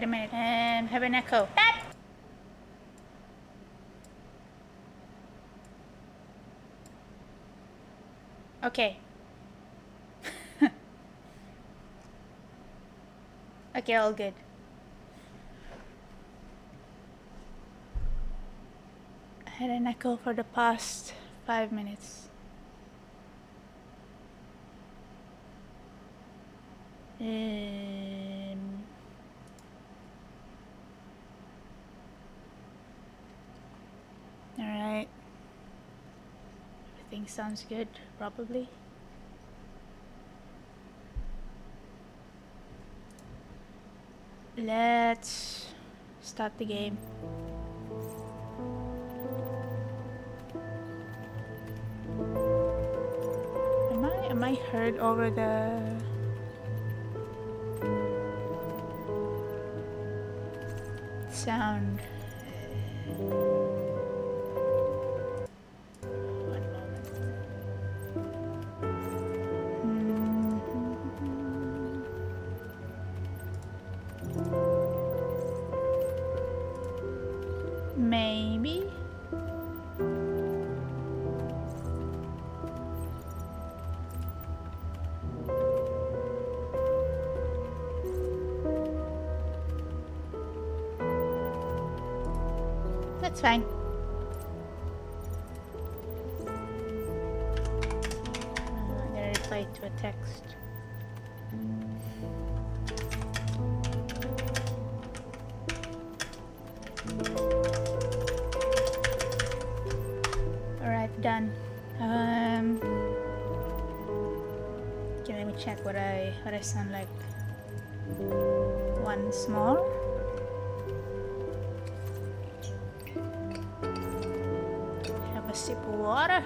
Wait a minute. Have an echo. Ah! Okay. Okay, all good. I had an echo for the past 5 minutes. Alright. Everything sounds good, probably. Let's start the game. Am I heard over the sound? One moment. Maybe. That's fine. I'm gonna reply to a text. Alright, done. Okay, let me check what I sound like. Once more. Have a sip of water.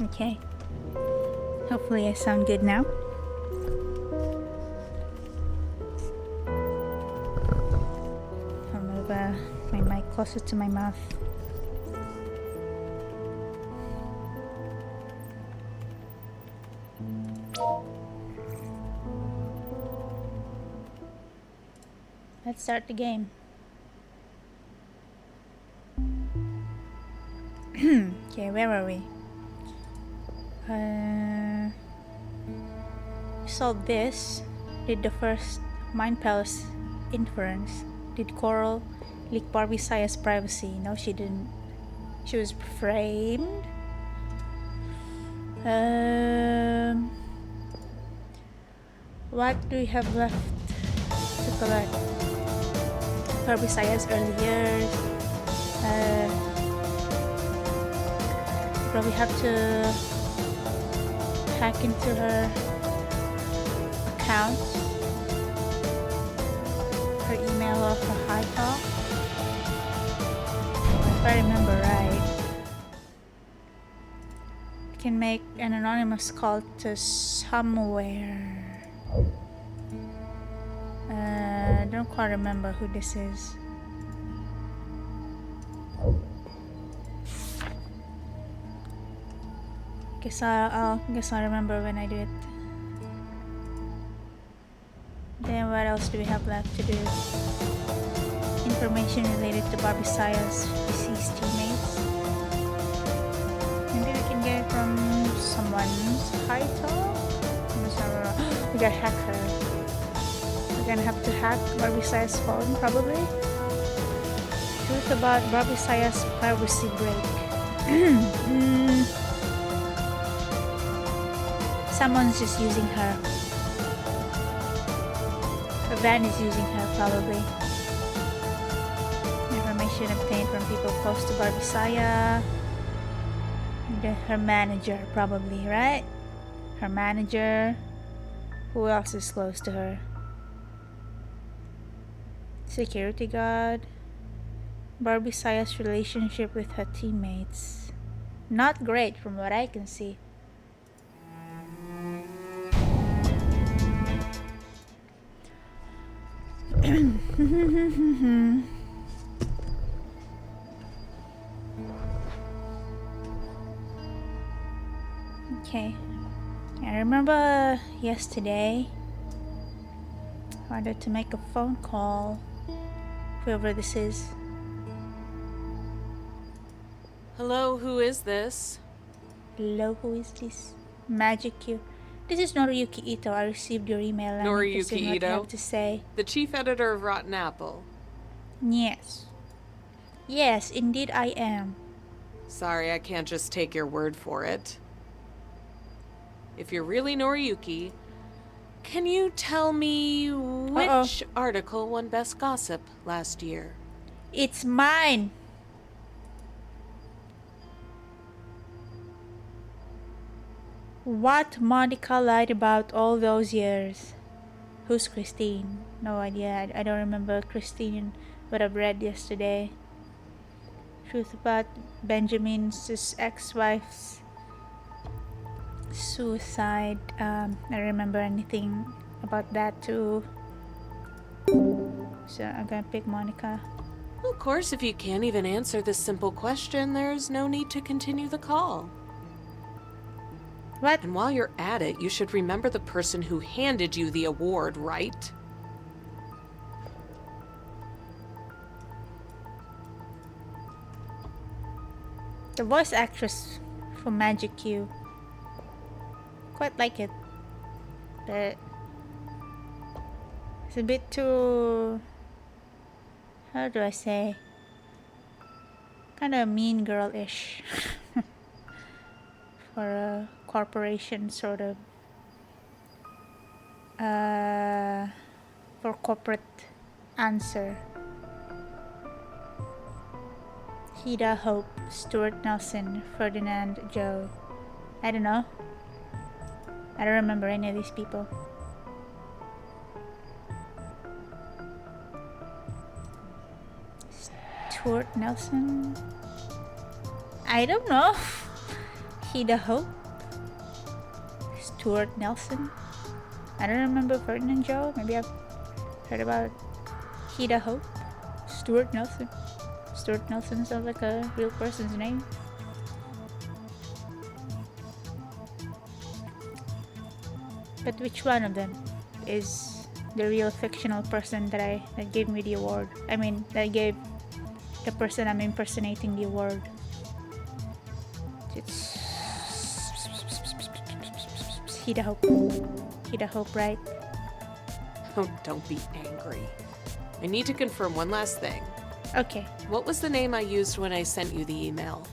Okay. Hopefully I sound good now. I'll move my mic closer to my mouth. Let's start the game. Okay, where are we? Solved this. Did the first Mind Palace inference. Did Coral leak Barbie Saya's privacy? No, she didn't. She was framed. What do we have left to collect? Barbie Saya's early years. Probably have to hack into her account, her email or her high talk. If I remember right, we can make an anonymous call to somewhere. I don't quite remember who this is. Guess I'll remember when I do it. Then what else do we have left to do? Information related to Barbie Saya's deceased teammates. Maybe we can get it from someone's high talk? We gotta hack her. We're gonna have to hack Barbie Saya's phone, probably. Truth about Barbie Saya's privacy break. Someone's just using her. Her van is using her, probably. Information obtained from people close to Barbie Saya. Her manager, probably, right? Her manager. Who else is close to her? Security guard. Barbie Saya's relationship with her teammates. Not great from what I can see. Okay. I remember yesterday I wanted to make a phone call, whoever this is. Hello, who is this? Hello, who is this? Magic Q. This is Noriyuki Ito. I received your email. I'm interested in what you have to say. The chief editor of Rotten Apple. Yes. Yes, indeed I am. Sorry, I can't just take your word for it. If you're really Noriyuki, can you tell me which article won Best Gossip last year? It's mine! What Monica lied about all those years. Who's Christine? No idea. I don't remember Christine, what I've read yesterday. Truth about Benjamin's ex-wife's suicide. I remember anything about that too. So I'm gonna pick Monica. Of course, if you can't even answer this simple question, there's no need to continue the call. What? And while you're at it, you should remember the person who handed you the award, right? The voice actress from Magic Q. Quite like it. But it's a bit too... how do I say? Kind of mean girl-ish. For a corporation, sort of. For corporate answer. Hida Hope, Stuart Nelson, Ferdinand Joe. I don't know. I don't remember any of these people. Stuart Nelson? I don't know. Hida Hope? Stuart Nelson? I don't remember Ferdinand Joe. Maybe I've heard about Hida Hope. Stuart Nelson. Stuart Nelson sounds like a real person's name. But which one of them is the real fictional person that gave me the award? I mean, that gave the person I'm impersonating the award. It's Hida Hope. Hida Hope, right? Oh, don't be angry. I need to confirm one last thing. Okay. What was the name I used when I sent you the email?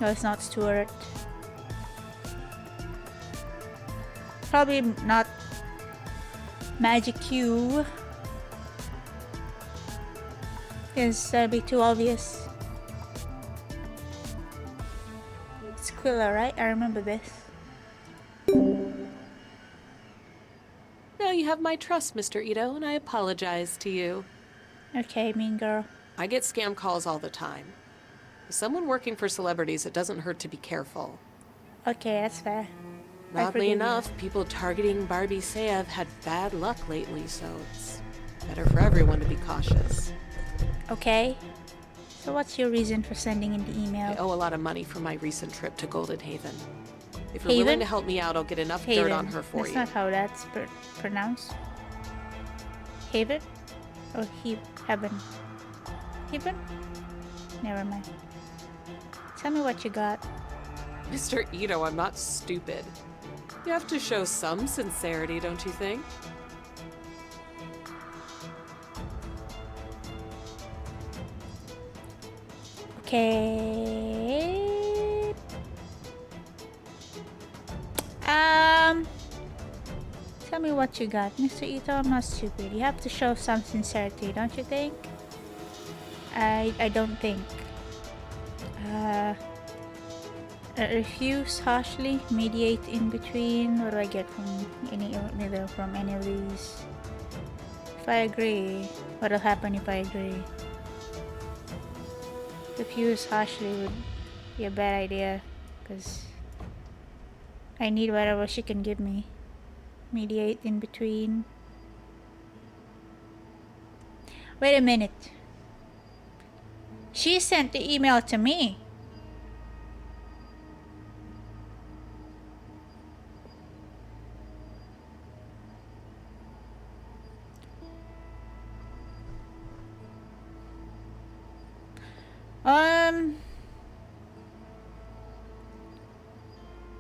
No, it's not Stuart. Probably not Magic Q. Because that'd be too obvious. It's Quilla, right? I remember this. Now you have my trust, Mr. Ito, and I apologize to you. Okay, mean girl. I get scam calls all the time. As someone working for celebrities, it doesn't hurt to be careful. Okay, that's fair. Oddly enough, people targeting Barbie Say have had bad luck lately, so it's better for everyone to be cautious. Okay. So what's your reason for sending in the email? I owe a lot of money for my recent trip to Golden Haven. If you're willing to help me out, I'll get enough dirt on her for you. That's not how that's pronounced. Haven? Or Heaven? Heaven? Never mind. Tell me what you got. Mr. Ito, I'm not stupid. You have to show some sincerity, don't you think? Okay. Tell me what you got. Mr. Ito, I'm not stupid. You have to show some sincerity, don't you think? I don't think. Refuse harshly, mediate in between. What do I get from neither from any of these? If I agree, what'll happen if I agree? Refuse harshly would be a bad idea, because I need whatever she can give me. Mediate in between. Wait a minute. She sent the email to me.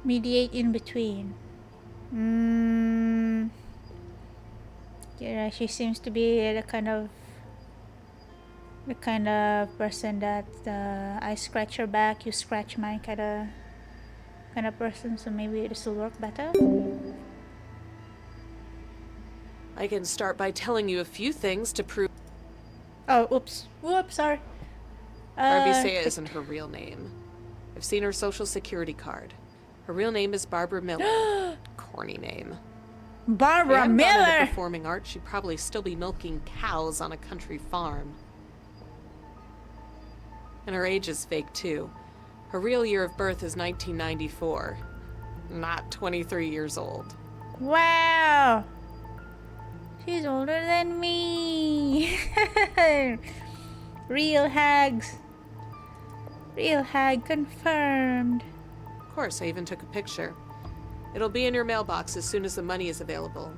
Mediate in between. Yeah, she seems to be the kind of person that I scratch your back, you scratch mine kind of person. So maybe this will work better. I can start by telling you a few things to prove. Oh, oops. Whoops, sorry. Arbisea isn't her real name. I've seen her social security card. Her real name is Barbara Miller. Corny name. Barbara If Miller! gone into performing arts, she'd probably still be milking cows on a country farm. And her age is fake, too. Her real year of birth is 1994. Not 23 years old. Wow! She's older than me! Real hags. Real hag confirmed. Of course, I even took a picture. It'll be in your mailbox as soon as the money is available.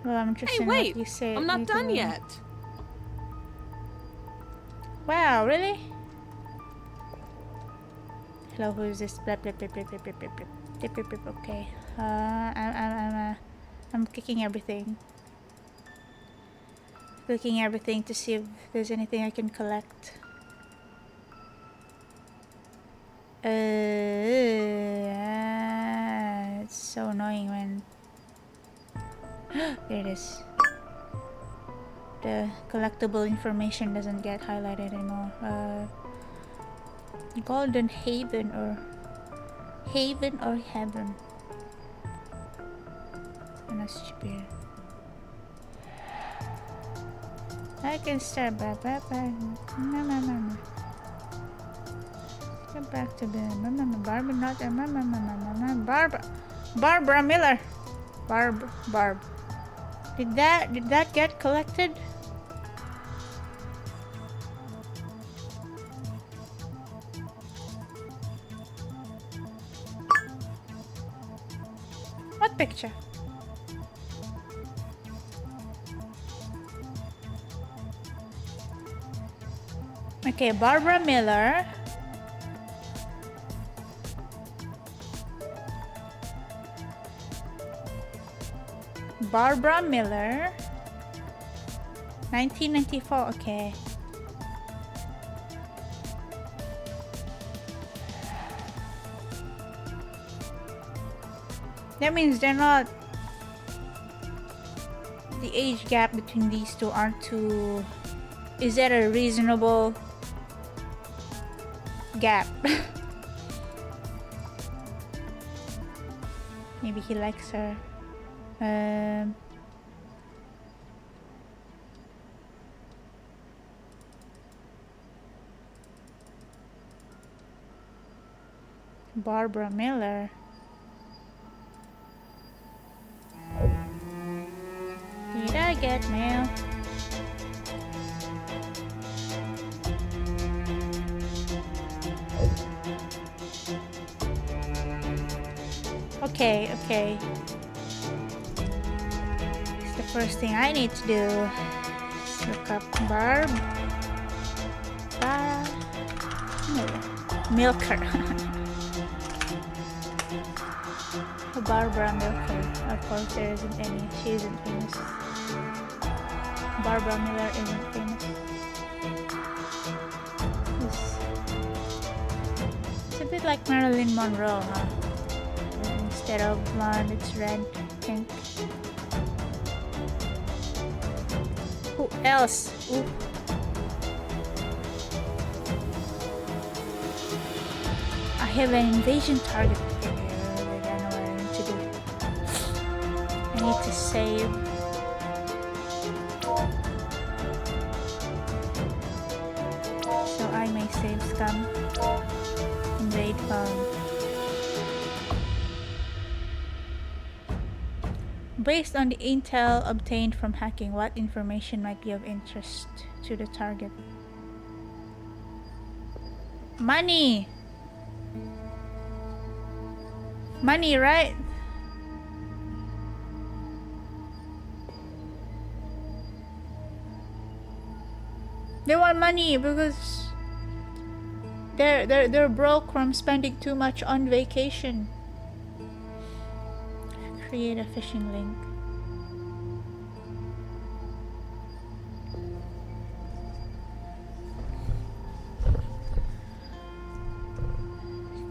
Well, I'm interested Hey, wait! in what you say. I'm not done yet. Wow, really? Hello, who is this? Blip, blip, blip, blip, blip, blip, blip, blip, blip, blip, blip. Okay. I'm clicking everything. Clicking everything to see if there's anything I can collect. It's so annoying when there it is. The collectible information doesn't get highlighted anymore. Golden Haven or Heaven. And that's stupid. I can start back. Go back to the Barbara, not Barbara Miller. Barb. Did that get collected? What picture? Okay, Barbara Miller. Barbara Miller. 1994, okay. That means they're not... The age gap between these two aren't too... Is that a reasonable gap? Maybe he likes her. Barbara Miller. Did I get mail? Okay. It's the first thing I need to do. Look up Barb. Milker. Barbara Milker. Of course, there isn't any. She isn't famous. Barbara Miller isn't famous. It's a bit like Marilyn Monroe, huh? Instead of blonde, it's red, pink. Who else? Ooh. I have an invasion target. I need to save. So I may save scum. Invade found. Based on the intel obtained from hacking, what information might be of interest to the target. Money! Money, right? They want money because they're broke from spending too much on vacation. Create a phishing link.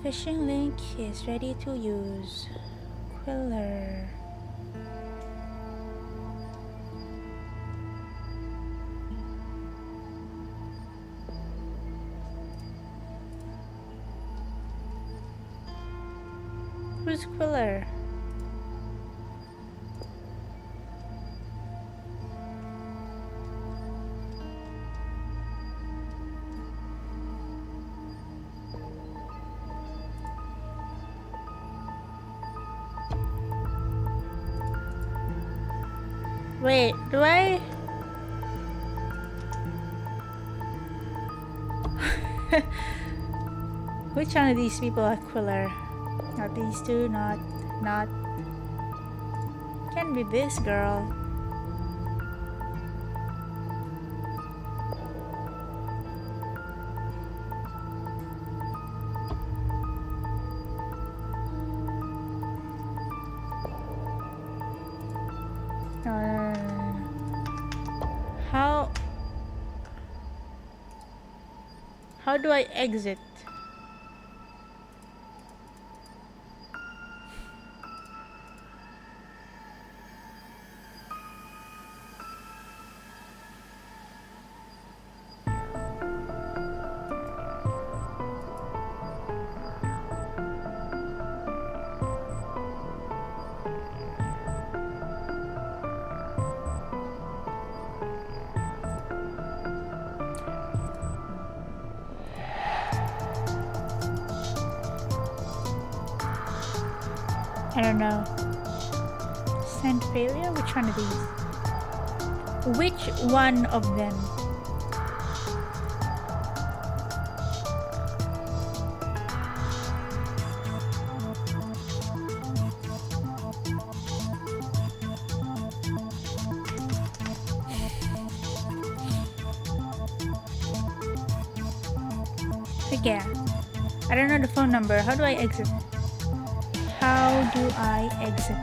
Phishing link is ready to use. Quiller. Who's Quiller? Wait, do I? Which one of these people are Quiller? Not these two, not. Can be this girl. How do I exit? I don't know. Send failure? Which one of these? Which one of them? Again, I don't know the phone number. How do I exit? How do I exit?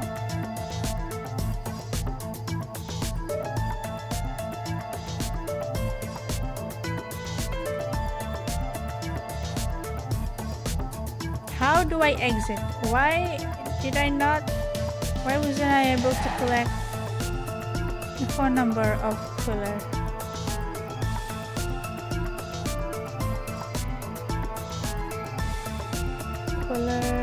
How do I exit? Why did I not? Why wasn't I able to collect the phone number of Quiller? Quiller.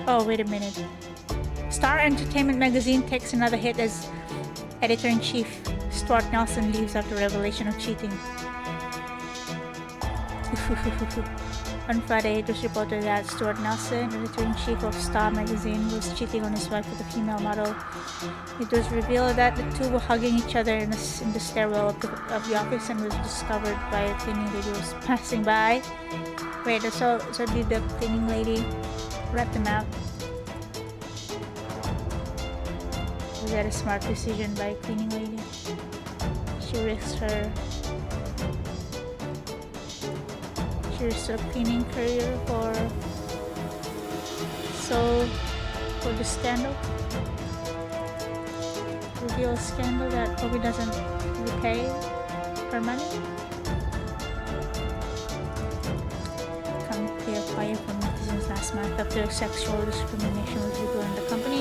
Oh, wait a minute. Star Entertainment Magazine takes another hit as editor-in-chief. Stuart Nelson leaves after revelation of cheating. On Friday, it was reported that Stuart Nelson, editor-in-chief of Star Magazine, was cheating on his wife with a female model. It was revealed that the two were hugging each other in the stairwell of the office and was discovered by a cleaning lady who was passing by. Wait, so did the cleaning lady rat them out? Was that a smart decision by a cleaning lady? She risked her cleaning career for the scandal. Reveal a scandal that probably doesn't repay her money. Clear fire from netizens last month after sexual discrimination was revealed in the company.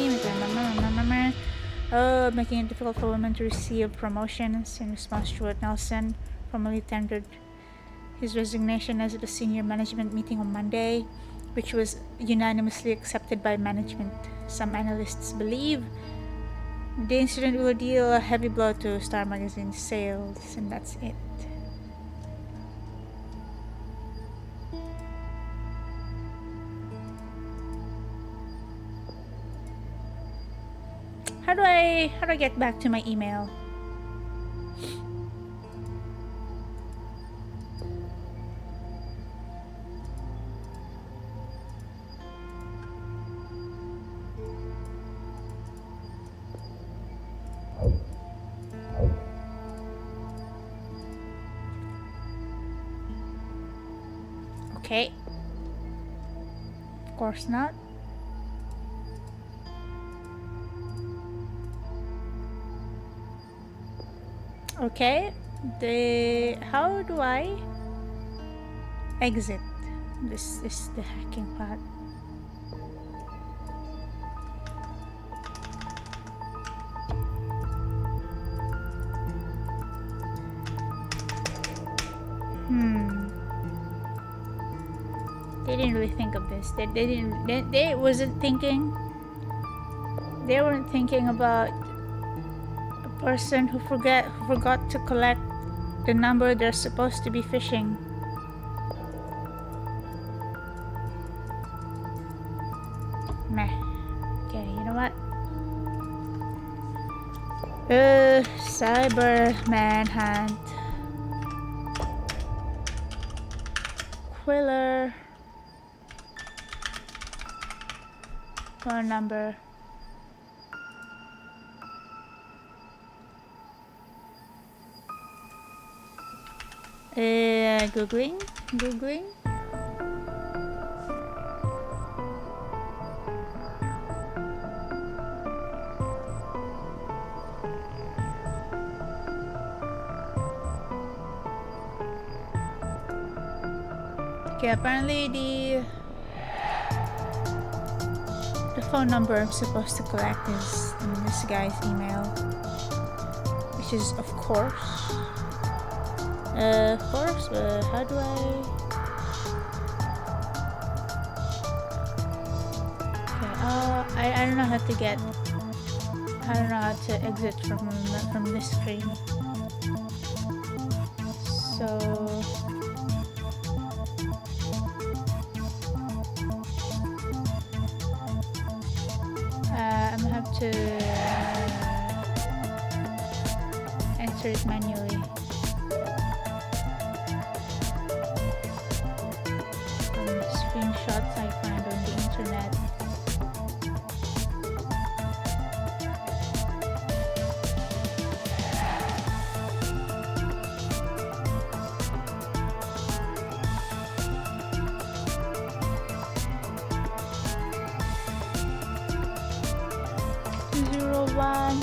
making it difficult for women to receive promotions. In response, Stuart Nelson formally tendered his resignation as at a senior management meeting on Monday, which was unanimously accepted by management. Some analysts believe the incident will deal a heavy blow to Star Magazine's sales, and that's it. How do I get back to my email? Okay. Of course not. Okay. How do I exit? This is the hacking part. They didn't really think of this. They wasn't thinking. They weren't thinking about a person who forgot to collect the number they're supposed to be fishing. Meh. Okay, you know what? Cyber Manhunt. Quiller. Phone number. Googling. Okay, apparently the phone number I'm supposed to collect is in this guy's email, which is of course. How do I? Okay, I don't know how to get. I don't know how to exit from this screen. So. I'm gonna have to enter it manually. From screenshots I find on the internet. One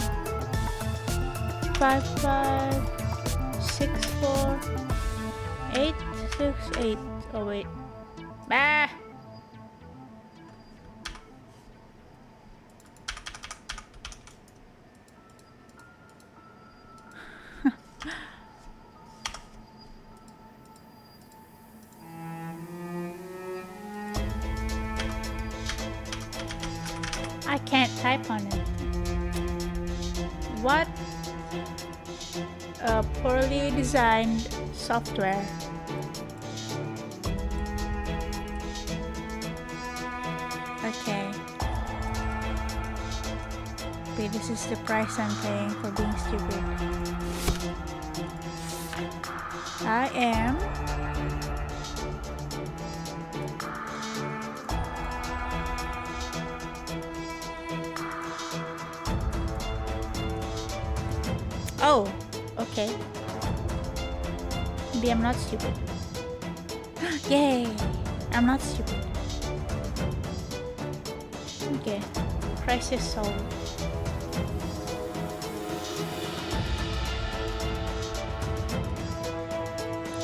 5564 868. Oh wait. Bah. I can't type on it. What a poorly designed software. Okay. Okay, this is the price I'm paying for being stupid. I am Oh, okay. Maybe I'm not stupid. Yay! I'm not stupid. Okay. Crisis solved.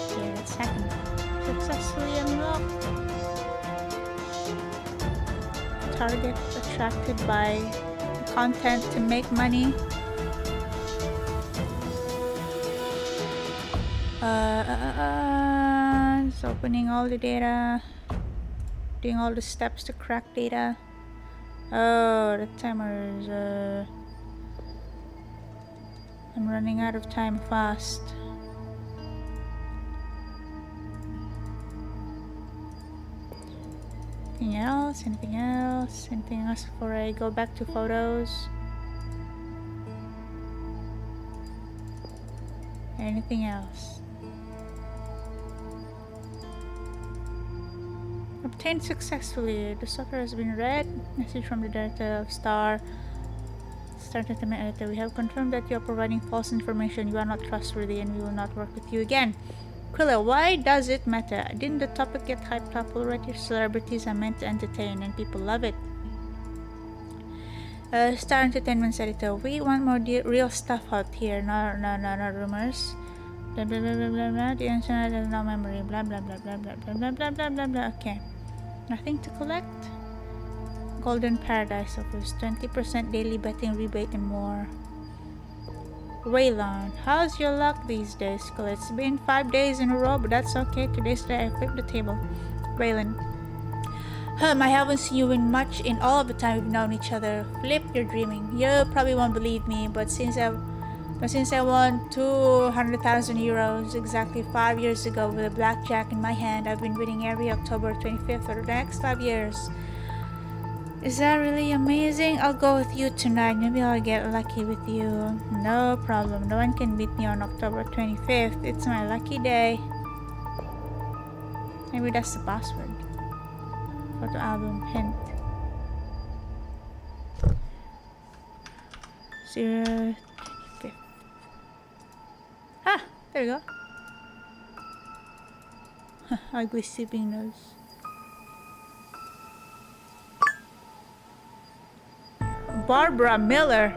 Okay, let's hack him. Successfully unlocked. Target attracted by content to make money. Just opening all the data, doing all the steps to crack data. Oh, the timer is I'm running out of time fast. Anything else? Anything else? Anything else before I go back to photos? Anything else? Obtained successfully. The software has been read. Message from the director of Star. Started to my editor. We have confirmed that you are providing false information. You are not trustworthy and we will not work with you again. Quilla, why does it matter? Didn't the topic get hyped up already? Celebrities are meant to entertain and people love it. Star Entertainment's editor. We want more real stuff out here. No rumors. Blah blah blah blah blah blah. The internet has no memory. Blah blah blah blah blah blah blah blah blah blah blah. Okay. Nothing to collect. Golden Paradise offers 20% daily betting rebate and more. Waylon, how's your luck these days? Well, it's been 5 days in a row, but that's okay. Today's the day I flipped the table. Waylon, I haven't seen you win much in all of the time we've known each other. Flip, you're dreaming. You probably won't believe me, but since I won 200,000 euros exactly 5 years ago with a blackjack in my hand, I've been winning every October 25th for the next 5 years. Is that really amazing? I'll go with you tonight. Maybe I'll get lucky with you. No problem. No one can beat me on October 25th. It's my lucky day. Maybe that's the password. Photo album hint. 025th. Ah, there you go. Ugly sleeping nose. Barbara Miller.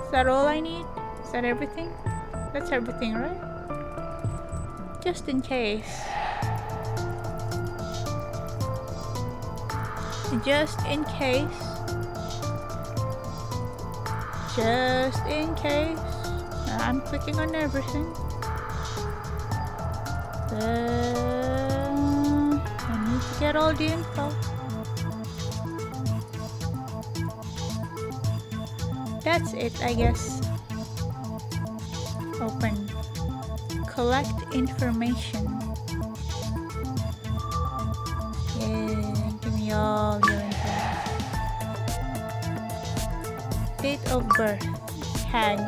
Is that all I need? Is that everything? That's everything, right? Just in case. Just in case. Just in case. I'm clicking on everything. I need to get all the info. That's it, I guess. Open. Collect information. Yeah, give me all your info. Date of birth. Tag.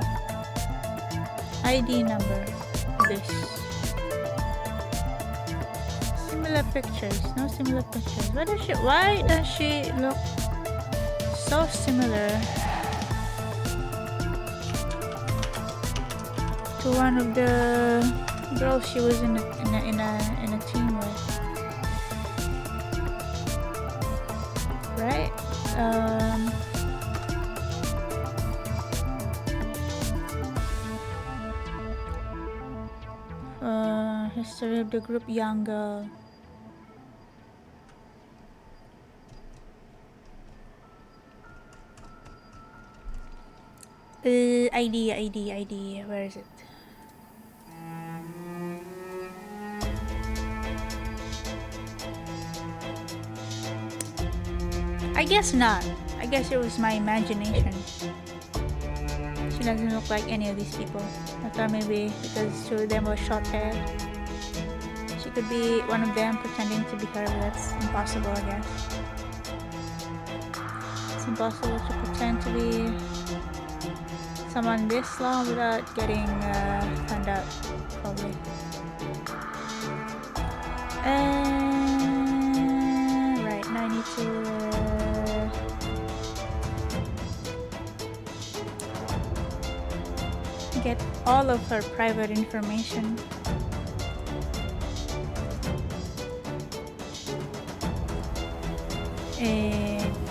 ID number. This. Similar pictures. No similar pictures. Why does she look so similar to one of the girls she was in a team with? Right? History of the group young girl. ID. Where is it? I guess not. I guess it was my imagination. She doesn't look like any of these people. I thought maybe because two of them were short hair. She could be one of them pretending to be her, but that's impossible, I guess. It's impossible to pretend to be someone this long without getting found out, probably. Right, now I need to get all of her private information.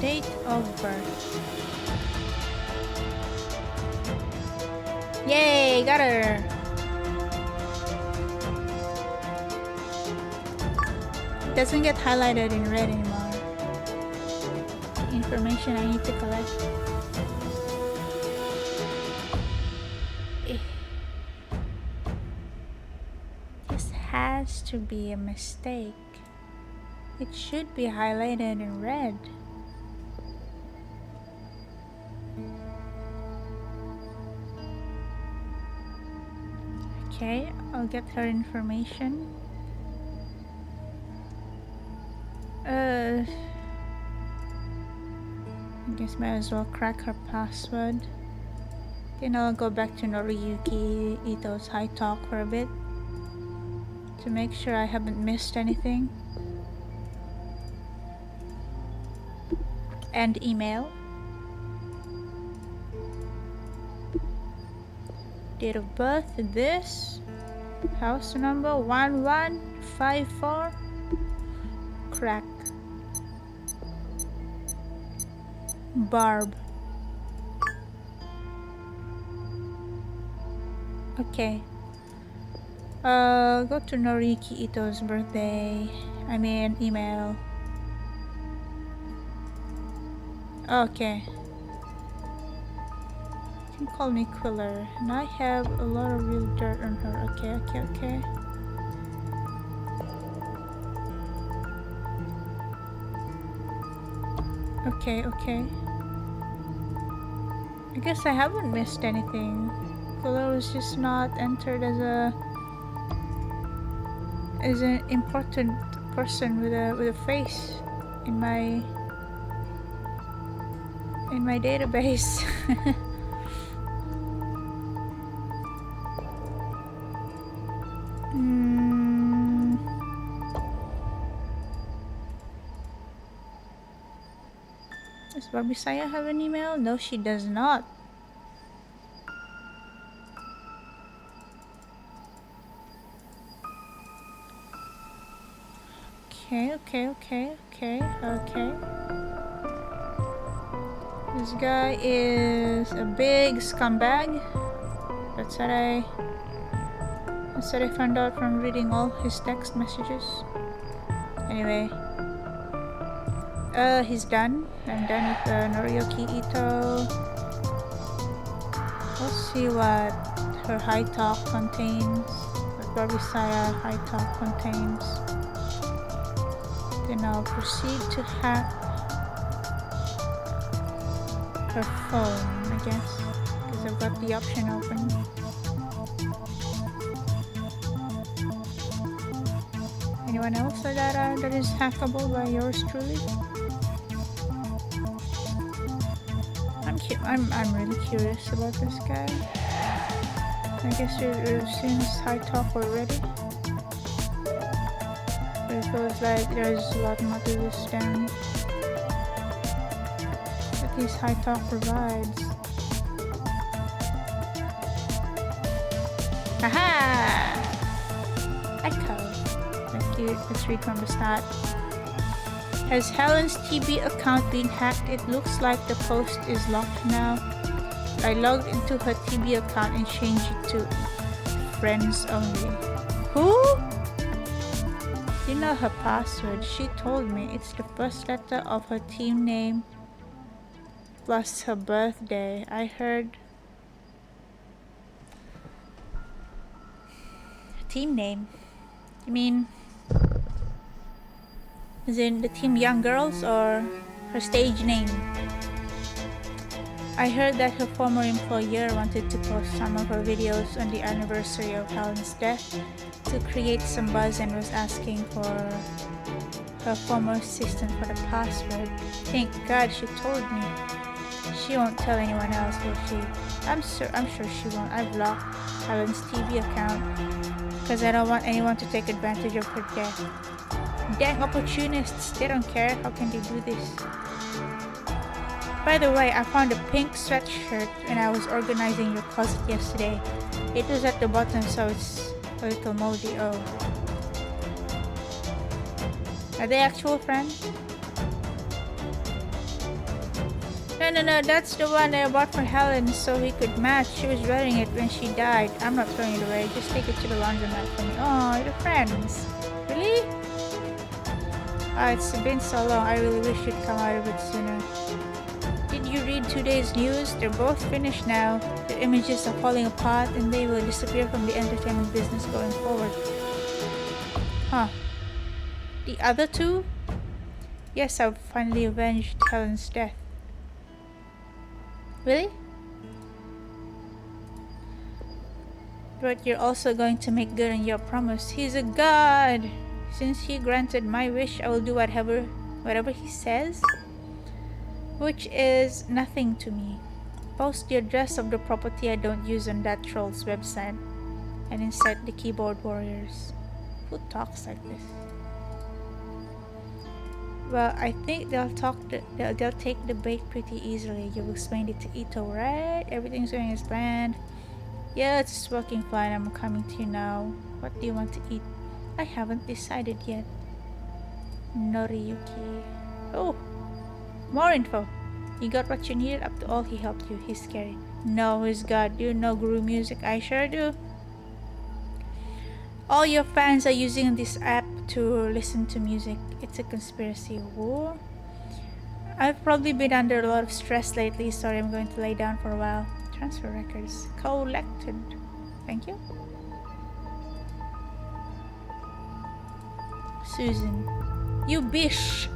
Date of birth. Yay, got her. It doesn't get highlighted in red anymore. Information I need to collect. This has to be a mistake. It should be highlighted in red. Okay, I'll get her information. I guess might as well crack her password. Then I'll go back to Noriyuki Ito's high talk for a bit to make sure I haven't missed anything. And email. Date of birth, this. House number 1154. Crack. Barb. Okay. Go to Noriki Ito's birthday. Email. Okay. You can call me Quiller. And I have a lot of real dirt on her. Okay. Okay. I guess I haven't missed anything. Quiller was just not entered as an important person with a face in my database. Does Barbie Saya have an email? No, she does not. Okay. This guy is a big scumbag. That's what I found out from reading all his text messages. Anyway. He's done. I'm done with Noriyuki Ito. Let's see what her high talk contains. What Barbie Saya high talk contains. Then I'll proceed to hack her phone, I guess, because I've got the option open. Anyone else that is hackable by yours truly? I'm really curious about this guy. I guess you've seen his high talk already. But it feels like there's a lot more to this than what his high talk provides. Haha! Echo. That's cute. Let's read from the start. Has Helen's TB account been hacked? It looks like the post is locked now. I logged into her TB account and changed it to friends only. Who? You know her password. She told me it's the first letter of her team name plus her birthday. I heard... Team name? You mean... Is in the team Young Girls or her stage name? I heard that her former employer wanted to post some of her videos on the anniversary of Helen's death to create some buzz and was asking for her former assistant for the password. Thank God she told me. She won't tell anyone else, will she? I'm sure she won't. I've locked Helen's TV account because I don't want anyone to take advantage of her death. Dang opportunists, they don't care. How can they do this? By the way, I found a pink sweatshirt when I was organizing your closet yesterday. It was at the bottom, so it's a little moldy. Oh. Are they actual friends? No, that's the one I bought for Helen so he could match. She was wearing it when she died. I'm not throwing it away. Just take it to the laundromat for me. Oh, you're friends. Really? It's been so long. I really wish you'd come out of it sooner. Did you read today's news? They're both finished now. The images are falling apart and they will disappear from the entertainment business going forward. Huh. The other two? Yes, I've finally avenged Helen's death. Really? But you're also going to make good on your promise. He's a god! Since he granted my wish, I will do whatever he says. Which is nothing to me. Post the address of the property I don't use on that troll's website. And insert the keyboard warriors. Who talks like this? Well, I think they'll take the bait pretty easily. You've explained it to Ito, right? Everything's going as planned. Yeah, it's working fine. I'm coming to you now. What do you want to eat? I haven't decided yet. Noriyuki. Oh, more info. You got what you needed. Up to all, he helped you. He's scary. No, he's God. Do you know Guru Music? I sure do. All your fans are using this app to listen to music. It's a conspiracy. Whoa. I've probably been under a lot of stress lately. Sorry, I'm going to lay down for a while. Transfer records collected. Thank you. Susan. You bish!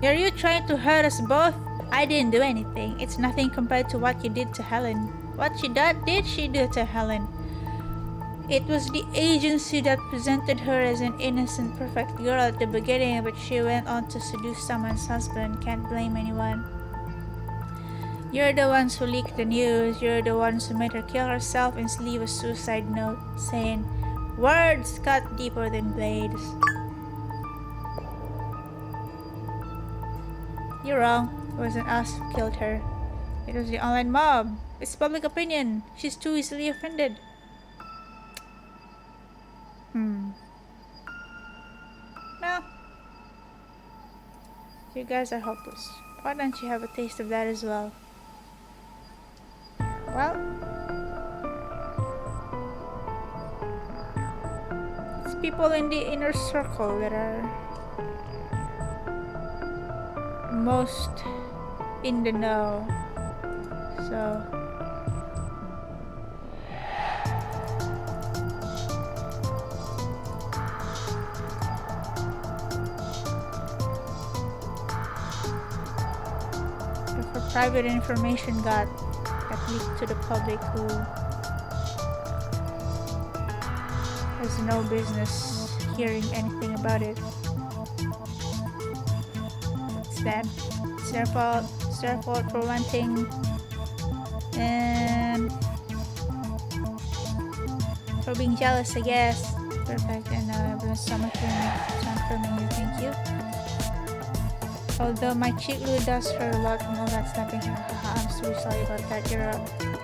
Are you trying to hurt us both? I didn't do anything. It's nothing compared to what you did to Helen. What did she do to Helen? It was the agency that presented her as an innocent, perfect girl at the beginning, but she went on to seduce someone's husband. Can't blame anyone. You're the ones who leaked the news. You're the ones who made her kill herself and leave a suicide note saying, "Words cut deeper than blades." You're wrong. It wasn't us who killed her. It was the online mob. It's public opinion. She's too easily offended. No. You guys are hopeless. Why don't you have a taste of that as well? Well, it's people in the inner circle that are most in the know. So if her private information got leaked to the public, who has no business hearing anything about it, it's them. It's their fault. It's their fault for one thing, and for being jealous, I guess. Perfect. And everyone's so much filming you. Thank you. Although my cheek glue does hurt a lot from all that snapping. I'm so sorry about that. You're a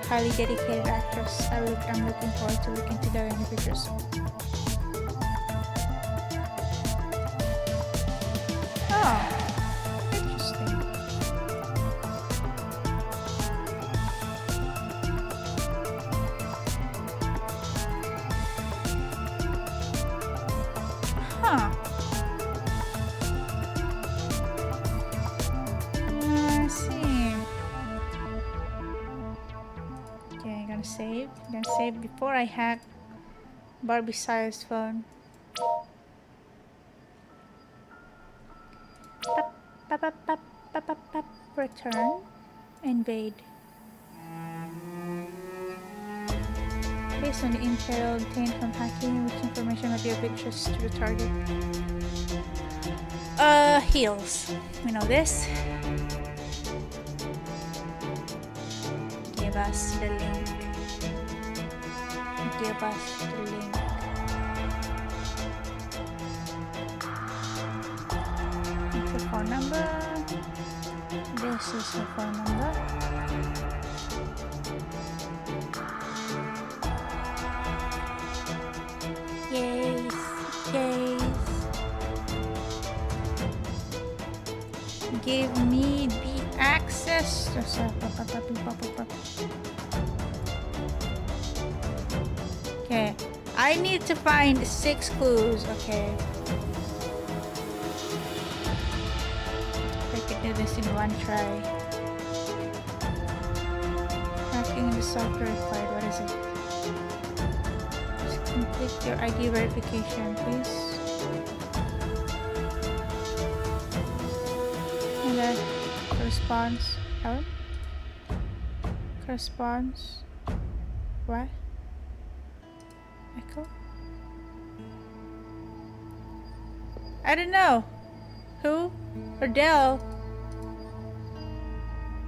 highly dedicated actress. I'm looking forward to looking together in the future soon. Oh, interesting. Huh. I see. Okay, I'm gonna save. I'm gonna save before I hack Barbie Sire's phone. Return. Invade. Based on the intel obtained from hacking, which information might be of interest to the target? Heals. We know this. Give us the link. Give us the link. It's a phone number. This is her phone number. Yes, yes. Give me the access. Okay, I need to find 6 clues. Okay. this in one try. Hacking the software required. What is it? Just complete your ID verification, please. And then corresponds. Helen? Corresponds. What? Echo? I don't know. Who? Or Dell?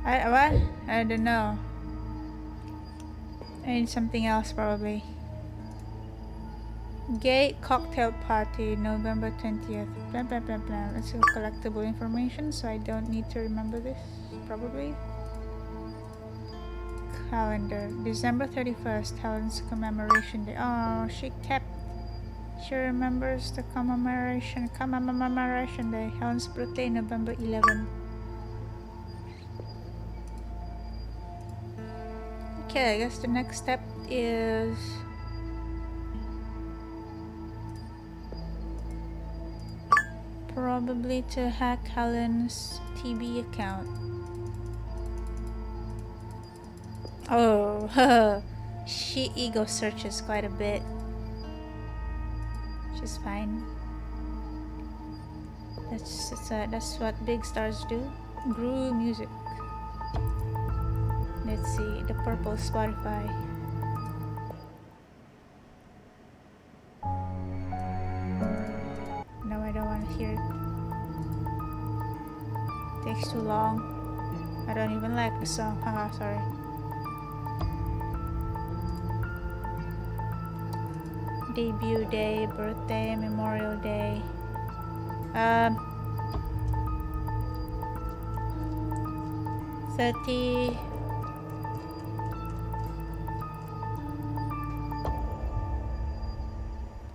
What? I don't know. I need something else probably. Gay cocktail party, November 20th. Blah blah blah blah. Let's go collectible information, so I don't need to remember this. Probably. Calendar, December 31st, Helen's commemoration day. Oh, she remembers the commemoration day. Helen's birthday, November 11th. Okay, I guess the next step is probably to hack Helen's TB account. Oh, she ego searches quite a bit. She's fine. That's what big stars do. Groove music. Let's see, the purple Spotify. No, I don't want to hear it. Takes too long. I don't even like the song. Haha, sorry. Debut day, birthday, Memorial Day.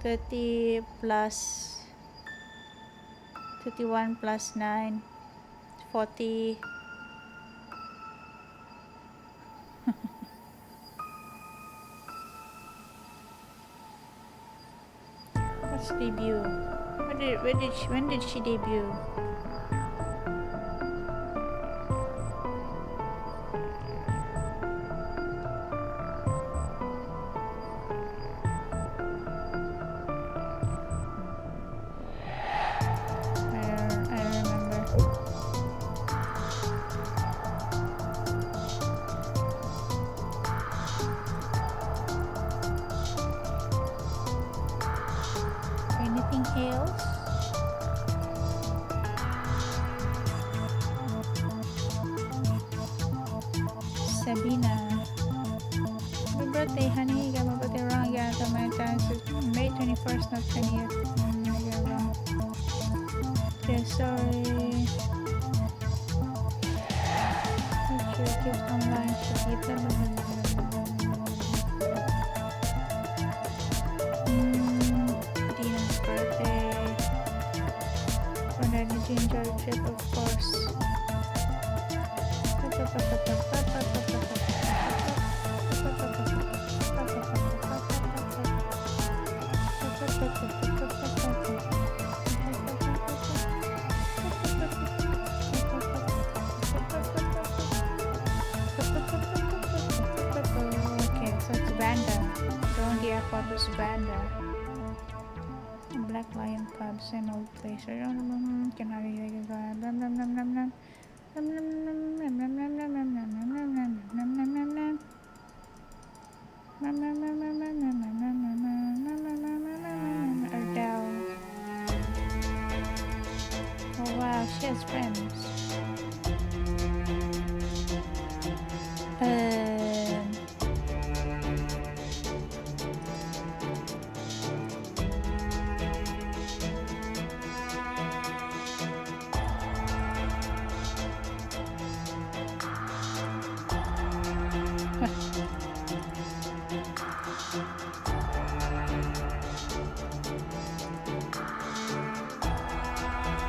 30 plus 31 plus 9, 40. What's debut? When did she debut? Same old place. I don't know. Can I Adele. Oh wow, she has friends.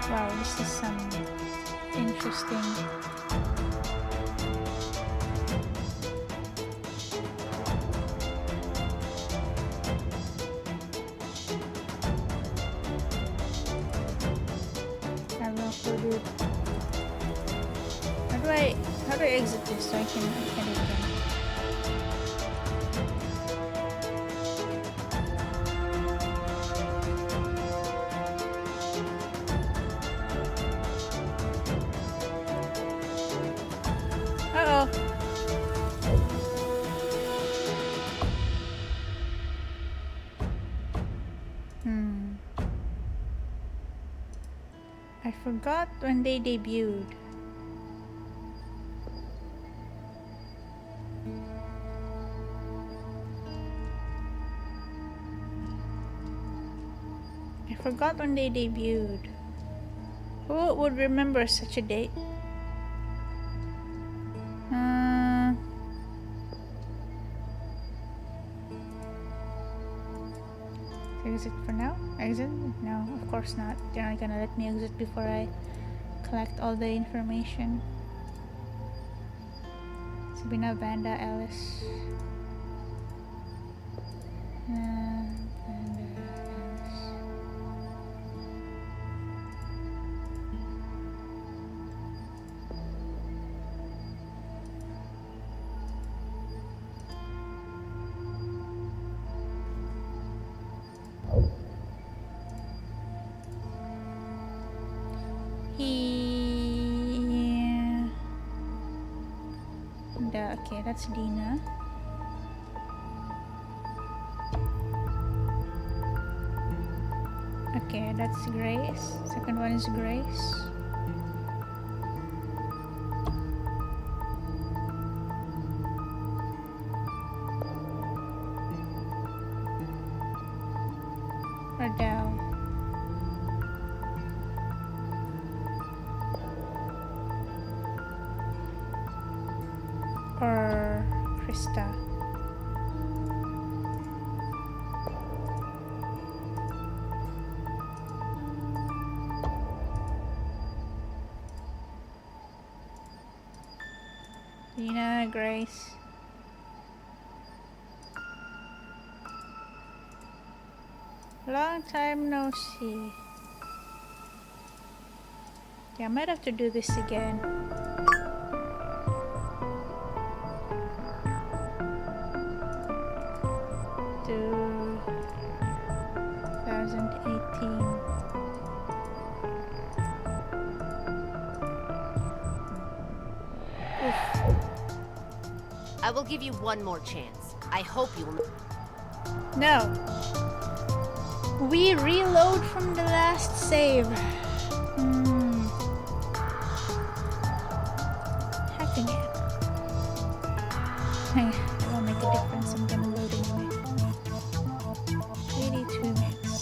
Wow, this is some interesting. I will upload it. I exit this so I can edit again? Uh-oh. I forgot when they debuted. I forgot when they debuted. Who would remember such a date? Exit for now? Exit? No, of course not. They're not gonna let me exit before I collect all the information. Sabina, Vanda, Alice. Vanda, Alice. Okay, that's Dina. Okay, that's Grace. Second one is Grace. Ardell. Or Krista. Dina, Grace. Long time no see. Yeah, I might have to do this again. To 2018. I will give you one more chance. I hope you will. No. We reload from the last save. Hacking it. Hey, it won't make a difference. I'm gonna load anyway. 82 minutes.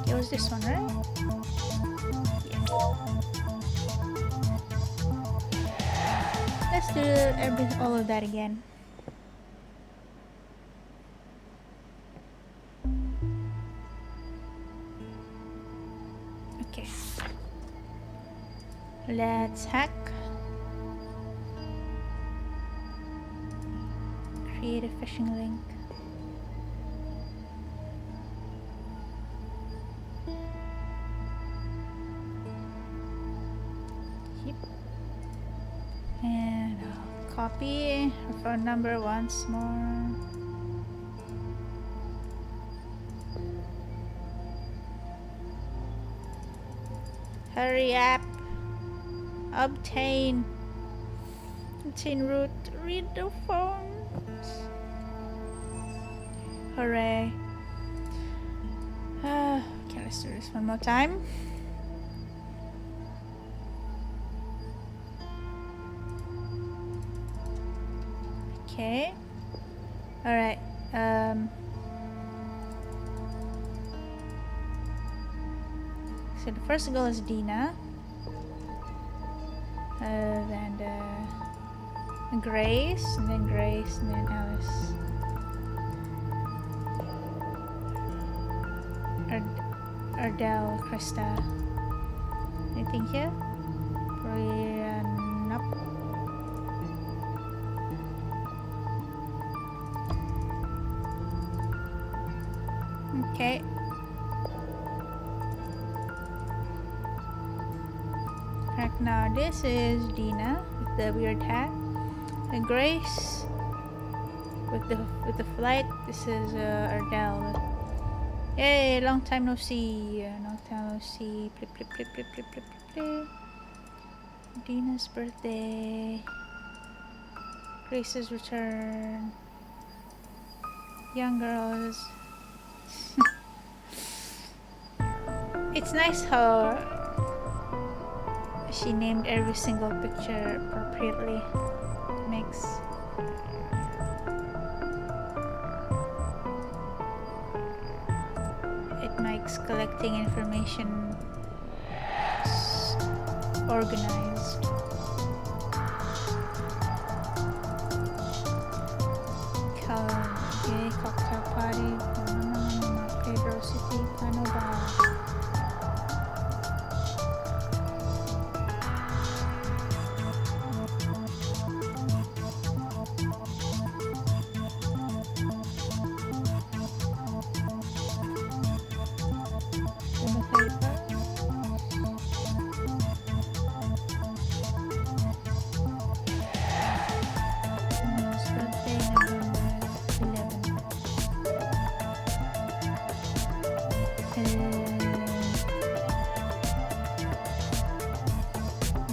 It was this one, right? Let's do all of that again. Okay. Let's hack. Create a phishing link. And I'll copy her phone number once more. Hurry up. Obtain root. Read the phones. Hooray. Okay, let's do this one more time. Okay. Alright. So the first girl is Dina. Then Grace, and then Grace, and then Alice. Ardell, Krista. Anything here? Nope. Okay. heck now? This is Dina with the weird hat. And Grace with the flight. This is Ardell. Hey, long time no see. Long time no see. Plip, plip, plip, plip, plip, plip, plip. Dina's birthday. Grace's return. Young girls. It's nice how she named every single picture appropriately. It makes collecting information organized. Okay, cocktail party. Pedro City, Plano Bar.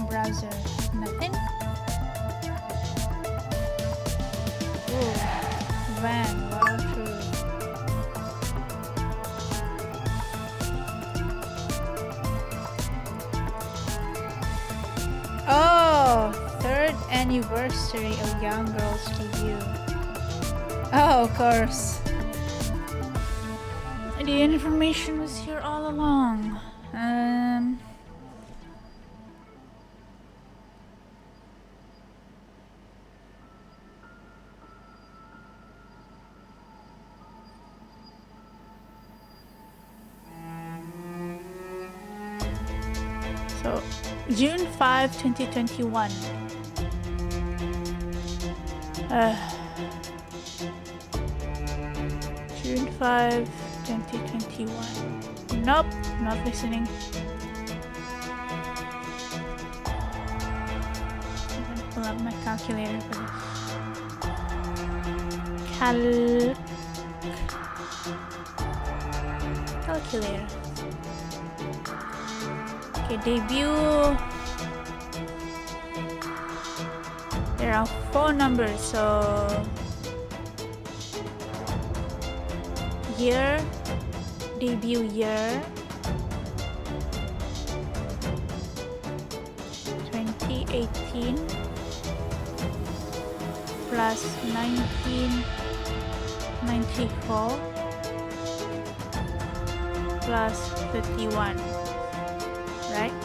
Browser, nothing. Ooh, van, wow, true. Oh, third anniversary of Young Girls debut. Oh, of course. The information was here all along. So, June 5, 2021. June 5, 2021. Nope, not listening. I'm gonna pull up my calculator for this. Calculator. Okay, debut. There are 4 numbers, so year, debut year, 2018 plus 1994 plus 31, right?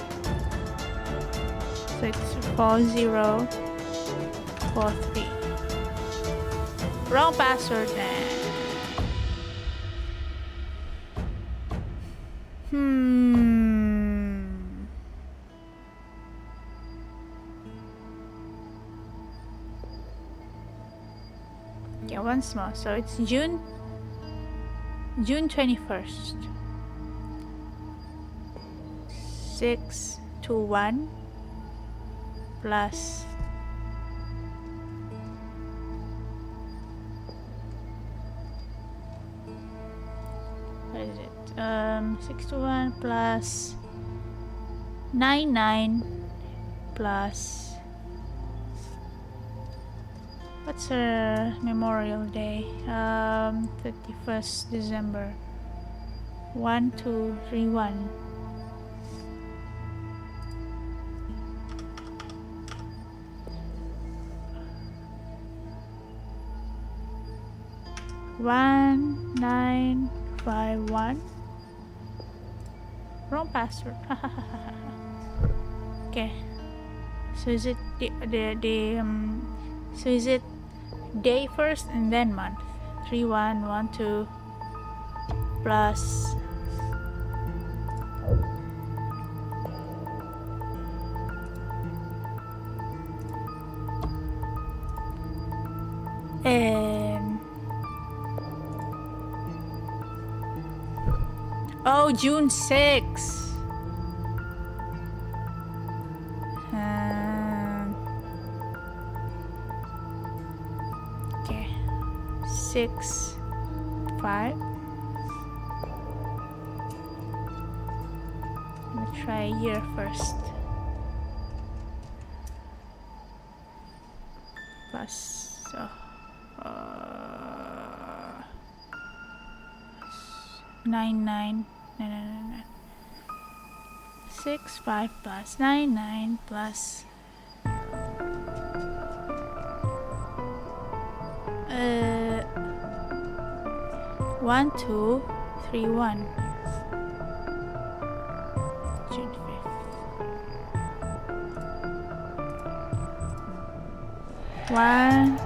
So it's 4043. Wrong password then. Okay, once more. So it's June 21st. 621 plus what is it? 621 plus 99 plus what's her Memorial Day? 31st December. 1231. One 951. Wrong password. Okay. So is it so is it day first and then month? 3112 plus and oh, June 6. 6, 5. I'm gonna try year first. Plus, so, 9, 9, 6, 5 plus 9, 9 plus 1, 2, 3, 1. June 5th. 1,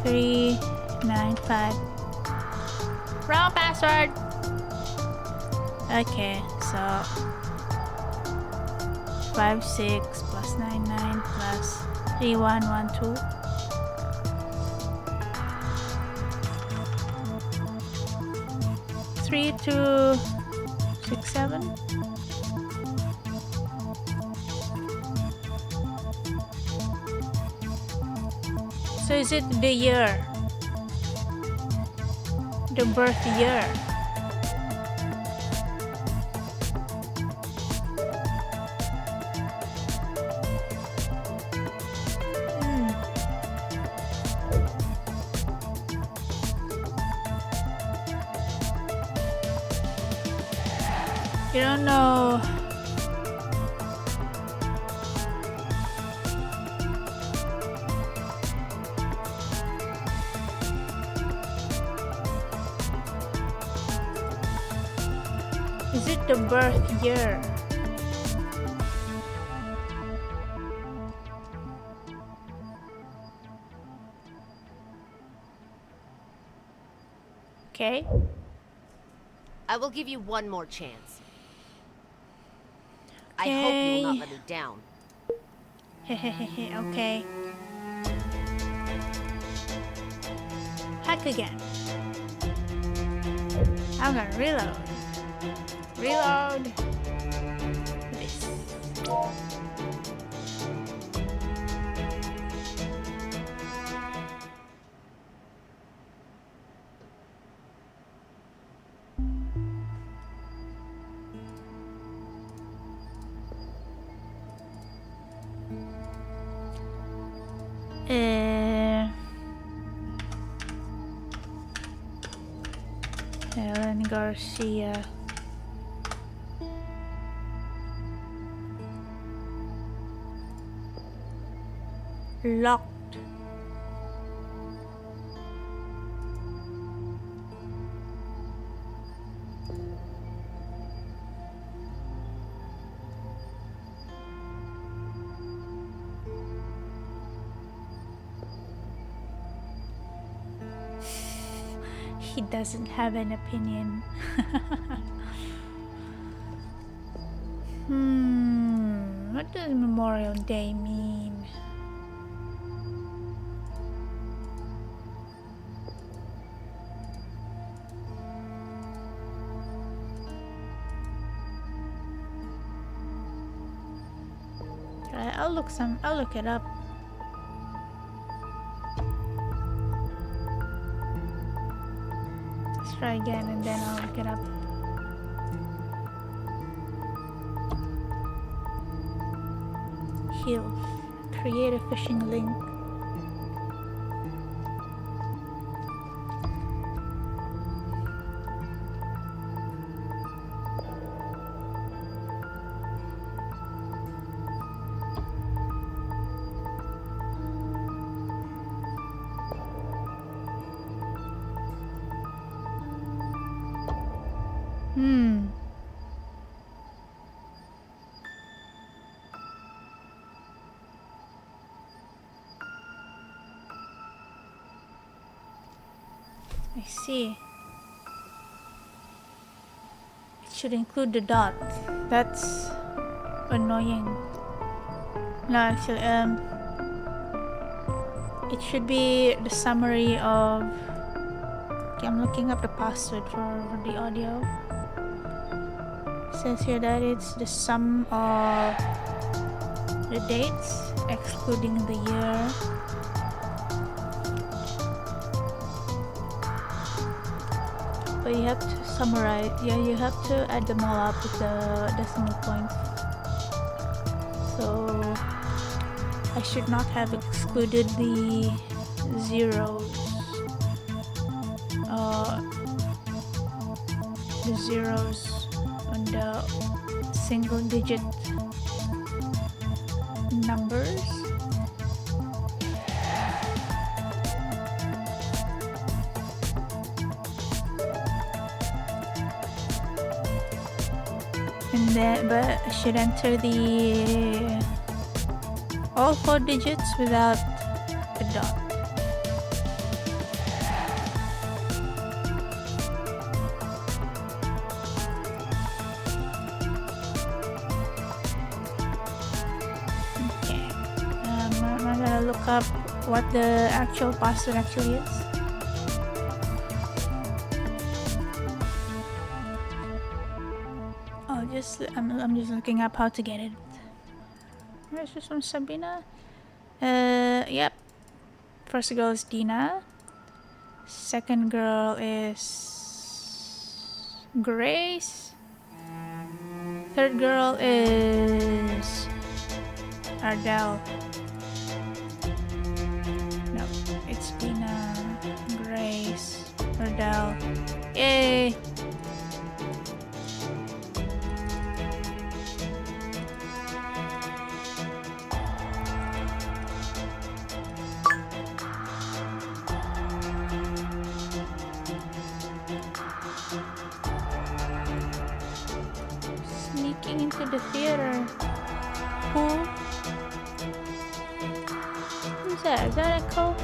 3, 9, 5. Wrong password! Okay, so 5, 6 plus 9, 9 plus 3, 1, 1, 2. 3, 2, 6, 7. So is it the year? The birth year? You don't know. Is it the birth year? Okay. I will give you one more chance. I hope you will not let me down. Hehehe, okay. Hack again. I'm gonna reload. Reload. This. Helen Garcia. Locked. He doesn't have an opinion. What does Memorial Day mean? I'll look it up. Let's try again and then I'll look it up. Heal. Create a phishing link. I see. It should include the dot. That's annoying. No, actually, it should be the summary of. Okay, I'm looking up the password for the audio. It says here that it's the sum of the dates, excluding the year. But you have to summarize. Yeah, you have to add them all up with the decimal points. So I should not have excluded the zeros. The zeros on the single digit numbers. And then, but I should enter the all 4 digits without a dot. Okay. I'm gonna look up what the actual password actually is. I'm just looking up how to get it. Where's this from Sabina? Yep. First girl is Dina. Second girl is Grace. Third girl is Ardell. No, it's Dina, Grace, Ardell. Yay! Sneaking into the theater. Who? Who's that? Is that Echo?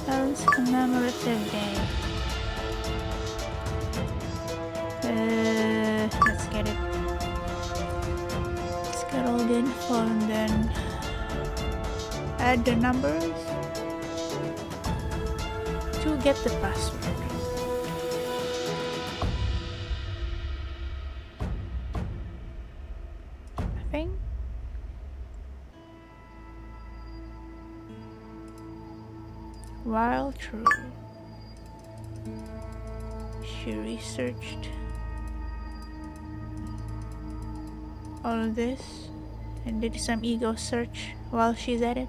Helen's commemorative day. Let's get it. Let's get all the info and then add the numbers to get the password. Nothing. While true, she researched all of this and did some ego search while she's at it.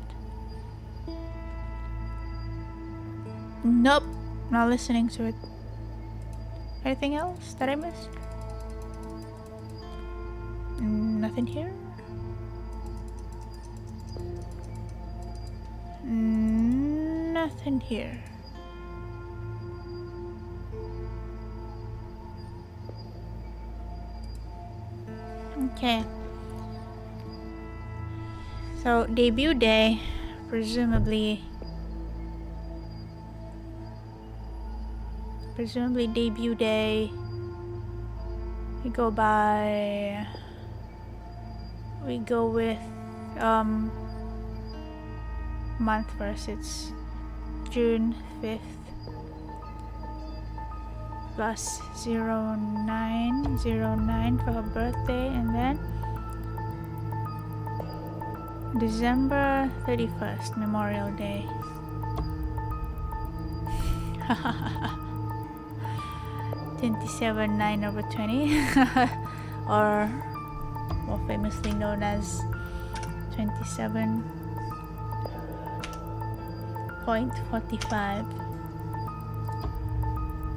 Nope, not listening to it. Anything else that I missed? Nothing here? Nothing here. Okay. So debut day, presumably debut day. We go with month first. It's June 5th plus 0909 for her birthday, and then December 31st, Memorial Day. 27/9/20 or more famously known as 27.45.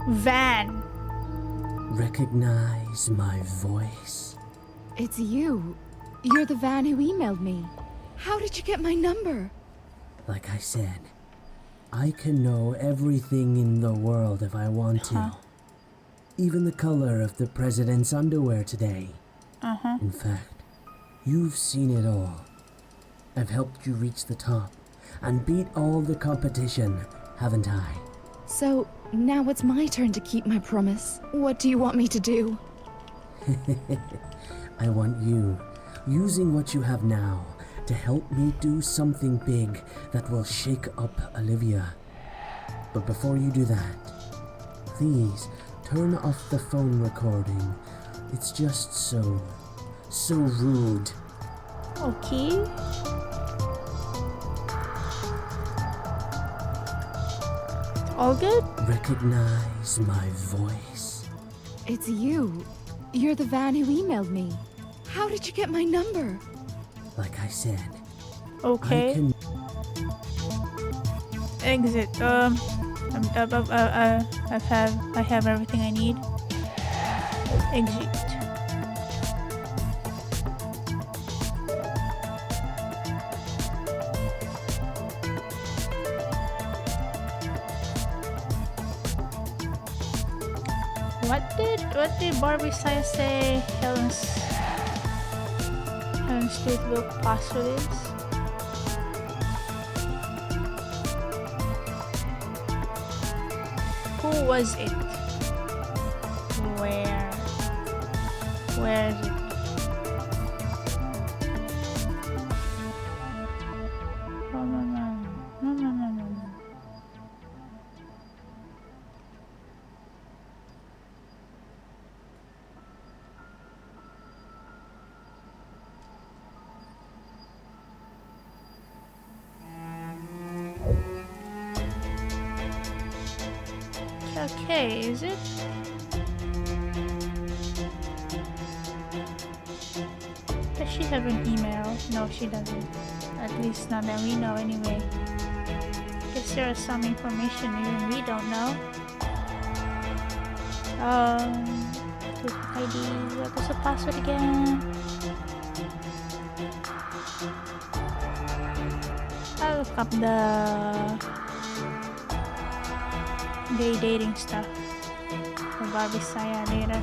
Van! Recognize my voice? It's you. You're the Van who emailed me. How did you get my number? Like I said, I can know everything in the world if I want to. Even the color of the president's underwear today. In fact, you've seen it all. I've helped you reach the top and beat all the competition, haven't I? So, now it's my turn to keep my promise. What do you want me to do? I want you, using what you have now, to help me do something big that will shake up Olivia. But before you do that, please Turn off the phone recording. It's just so rude. Okay. All good? Recognize my voice. It's you. You're the van who emailed me. How did you get my number? Like I said, Okay. I can... Exit. I have everything I need. Exit. What did Barbie Saya say? Helen's Streetbook password is? Who was it? Where is it? No. Okay, is it? Does she have an email? No, she doesn't. At least not that we know anyway. Guess there is some information even we don't know. Click ID. What was the password again? I'll look up the gay dating stuff for Barbie Saya later.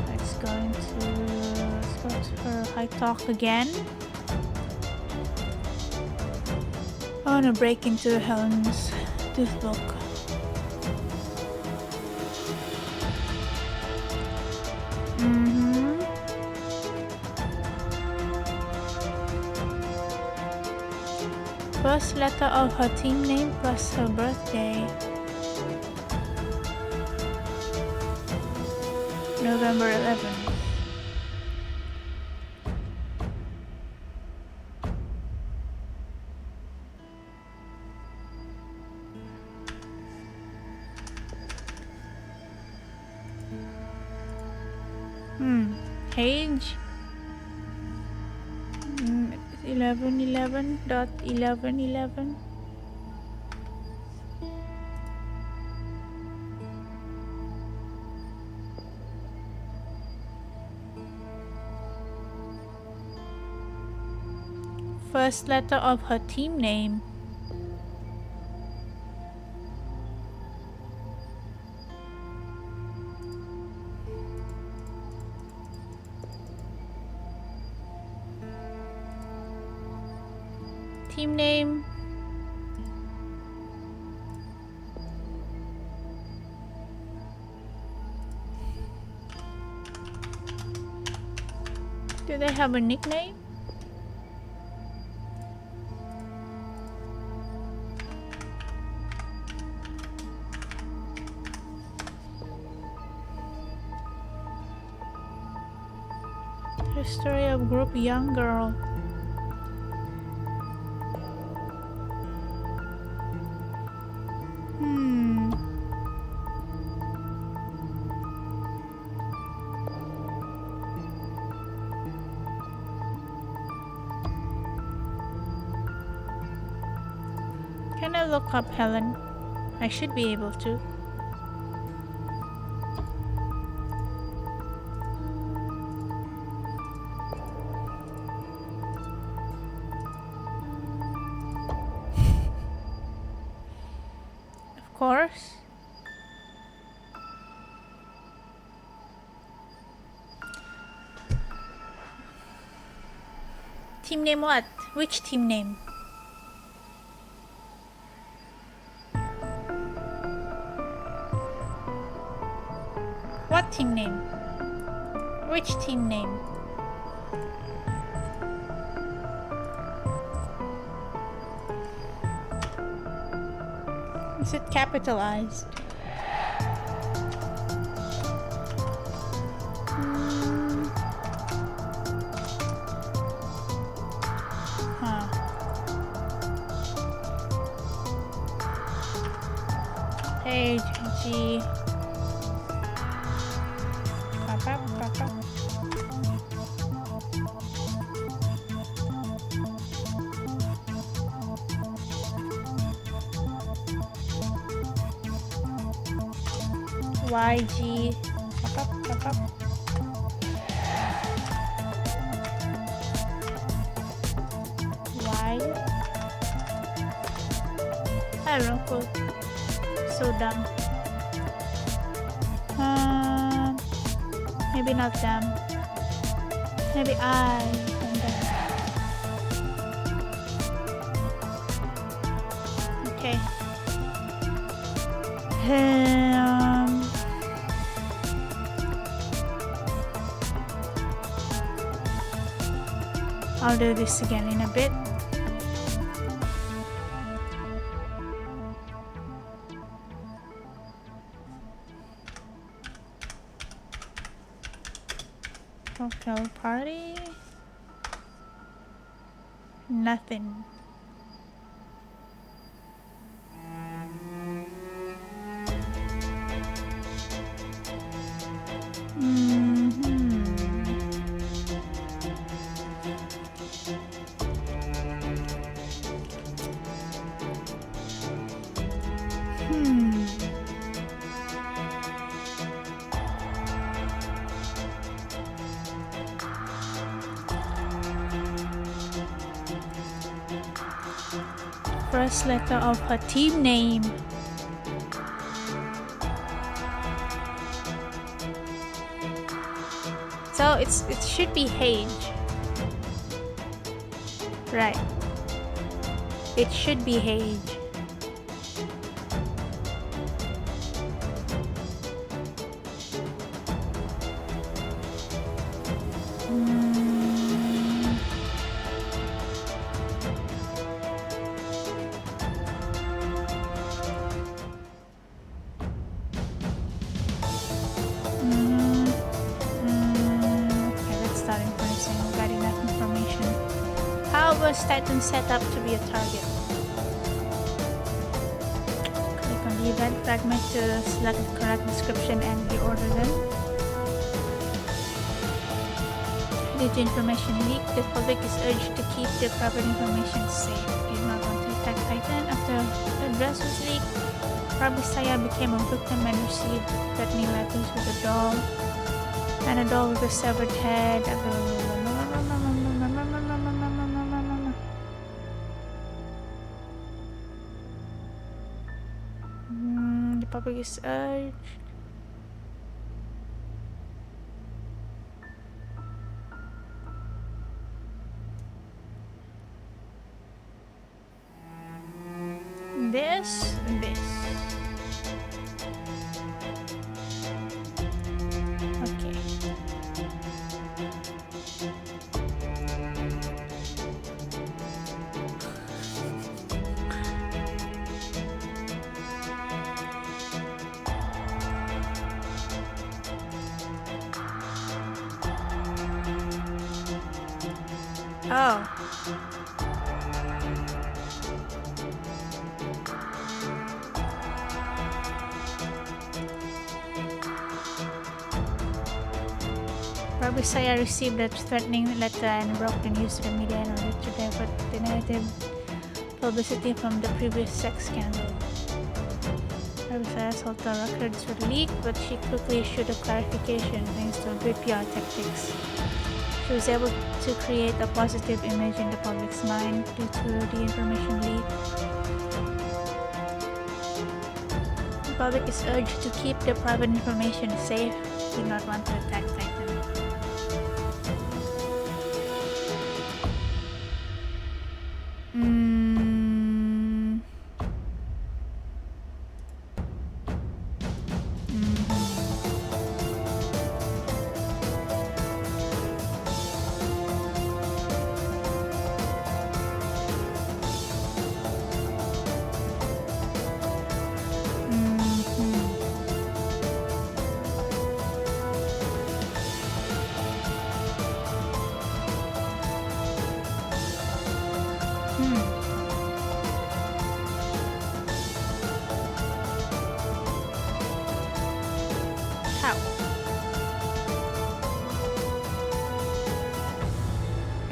Let's go to her high talk again. I wanna break into Helen's toothbook. First letter of her team name plus her birthday. November 11th. Age 11:11.11:11. First letter of her team name. Team name. Do they have a nickname? History of group young girl. Can I look up Helen? I should be able to. Of course. Team name what? Which team name? What team name? Which team name? Is it capitalized? Huh. Page G. YG. Y. I don't know. Cool. So dumb. Maybe not them. Maybe I am them. Okay. I'll do this again in a bit. Cocktail party. Nothing. First letter of her team name. So it should be Hage. Right. It should be Hage. Titan set up to be a target. Click on the event fragment to select the correct description and reorder them. Due to information leak, the public is urged to keep the private information safe. You do not want to attack Titan. After the address was leaked, Rabisaya became a victim and received threatening letters with a doll and a doll with a severed head. Public is urged. This. Okay. Oh. Rabisaya received a threatening letter and broke the news to the media in order to divert the negative publicity from the previous sex scandal. Rabisaya's hotel records were leaked, but she quickly issued a clarification thanks to good PR tactics. She was able to create a positive image in the public's mind due to the information leak. The public is urged to keep their private information safe. Do not want to attack Titan.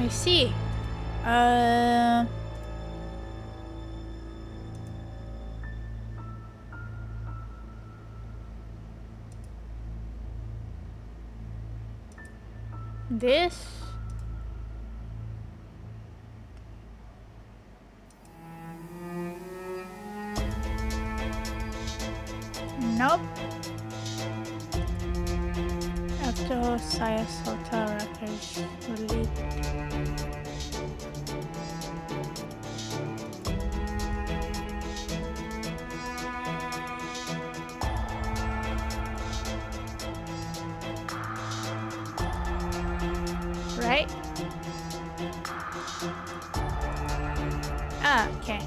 I see. This. Nope. After Saya Sota records will lead. Right? Ah, okay.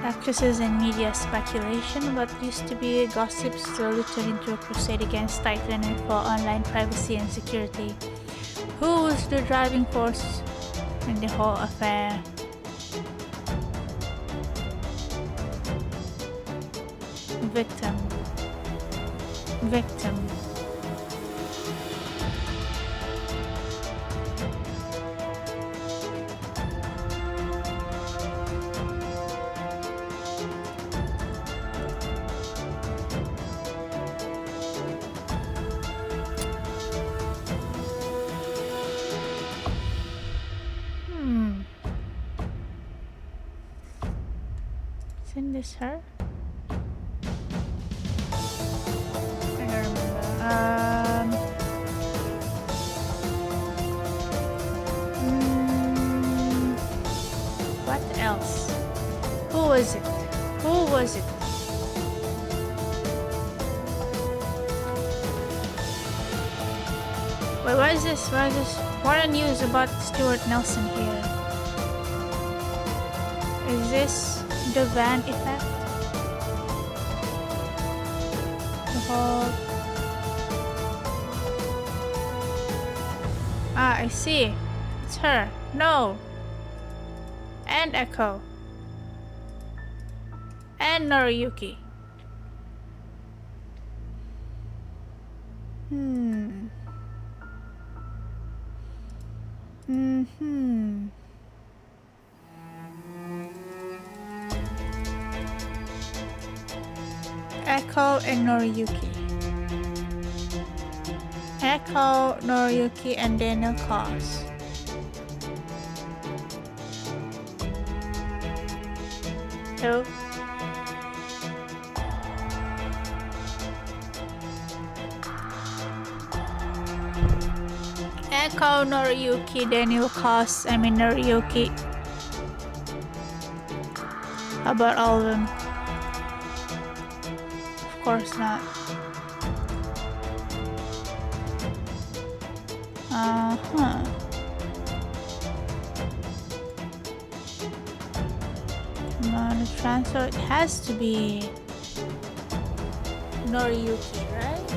Actresses and media speculation. What used to be gossip slowly turned into a crusade against tightening for online privacy and security. Who was the driving force in the whole affair? Victim. Victim. Isn't this her? I don't remember. What else? Who was it? Who was it? Wait, what is this? What is this? What are news about Stuart Nelson here? Is this the van effect? The whole... Ah, I see. It's her. No. And Echo. And Noriyuki. Echo and Noriyuki. Echo, Noriyuki, and Daniel Cause. Who? Echo, Noriyuki, Daniel Cause, Noriyuki. How about all of them? Of course not. Amount of transfer, it has to be Noriyuki, right?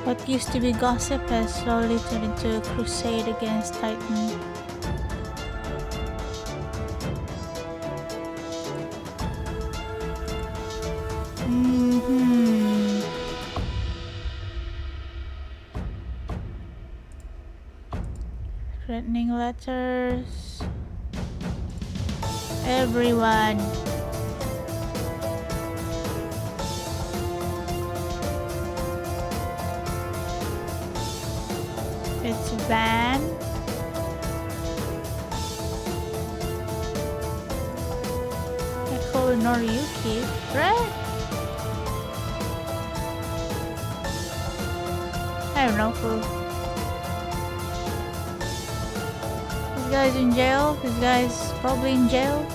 What used to be gossip has slowly turned into a crusade against Titan. Threatening letters. Everyone. It's Van. Echo Noriyuki, right? I have no clue. This guy's in jail. This guy's probably in jail.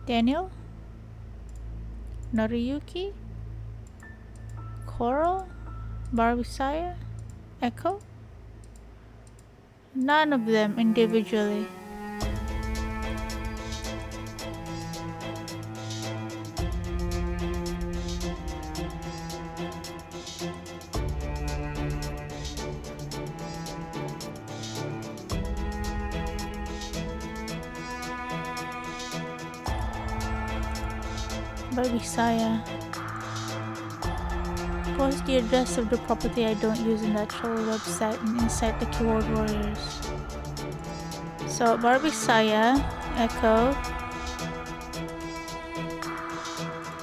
Daniel? Noriyuki? Coral? Barbisaya? Echo? None of them individually. Barbie Saya. Post the address of the property I don't use in that troll website and inside the keyboard warriors. So Barbie Saya, Echo.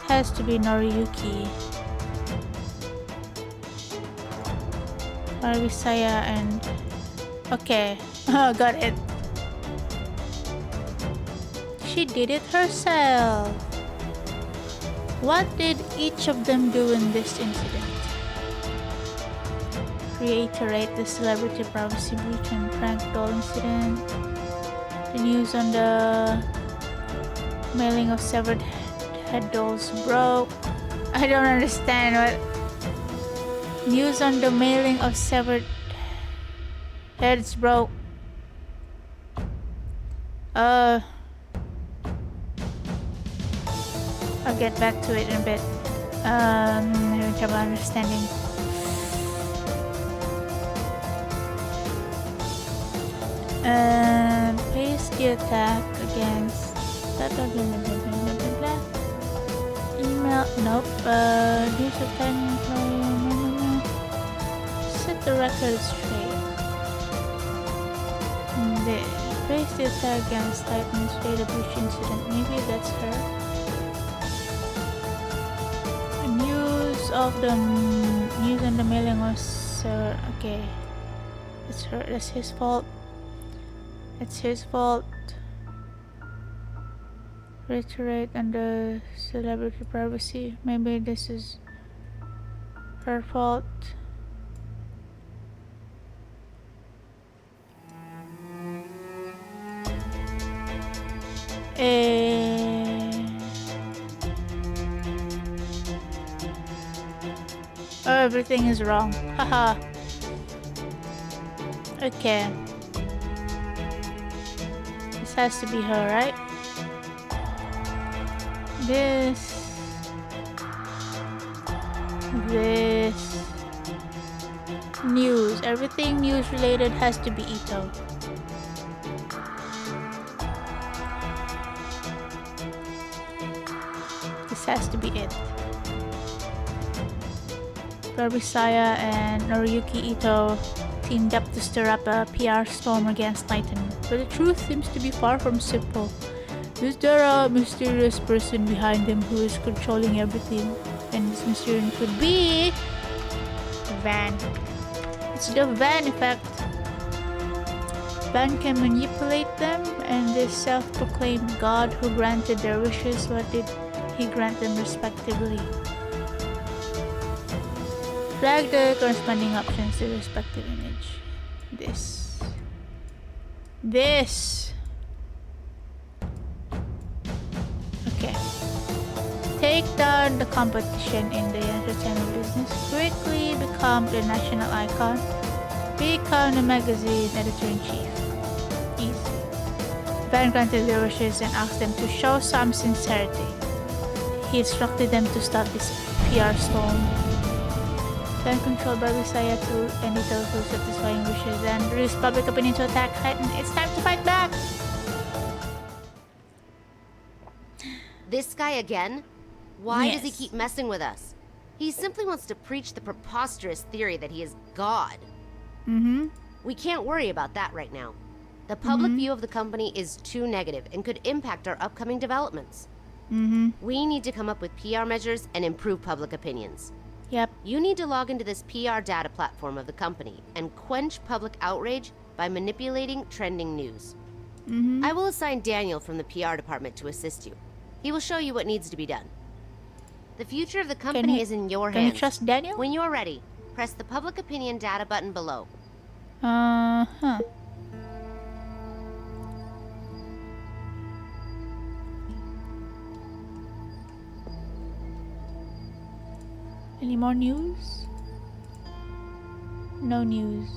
Has to be Noriyuki. Barbie Saya and okay. Oh, got it. She did it herself. What did each of them do in this incident? Reiterate the celebrity privacy breach and prank doll incident. The news on the mailing of severed head dolls broke. I don't understand what. News on the mailing of severed heads broke. I'll get back to it in a bit. I'm having trouble understanding. Paste the attack against blah blah blah blah blah blah blah blah. Email, nope. News of time, set the record straight. Paste the attack against Titan's data breach incident. Maybe that's her. News on the mailing was okay. It's her. That's his fault. It's his fault. Reiterate under celebrity privacy. Maybe this is her fault. Oh, everything is wrong. Haha. Okay. This has to be her, right? This. News. Everything news related has to be Ito. This has to be it. Barbie Saya and Noriyuki Ito teamed up to stir up a PR storm against Titan, but the truth seems to be far from simple. Is there a mysterious person behind them who is controlling everything? And this mysterious could be Van. It's the Van effect. Van can manipulate them, and this self-proclaimed god who granted their wishes, what did he grant them respectively? Drag the corresponding options to the respective image. This. Okay. Take down the competition in the entertainment business. Quickly become the national icon. Become the magazine editor-in-chief. Easy. Van granted their wishes and asked them to show some sincerity. He instructed them to stop this PR storm. Then controlled Barbie Saya to any those satisfying wishes and reduce public opinion to attack Titan. It's time to fight back! This guy again? Why Yes. does he keep messing with us? He simply wants to preach the preposterous theory that he is God. We can't worry about that right now. The public view of the company is too negative and could impact our upcoming developments. We need to come up with PR measures and improve public opinions. Yep. You need to log into this PR data platform of the company and quench public outrage by manipulating trending news. I will assign Daniel from the PR department to assist you. He will show you what needs to be done. The future of the company is in your hands. Can you trust Daniel? When you're ready, press the public opinion data button below. Any more news? No news.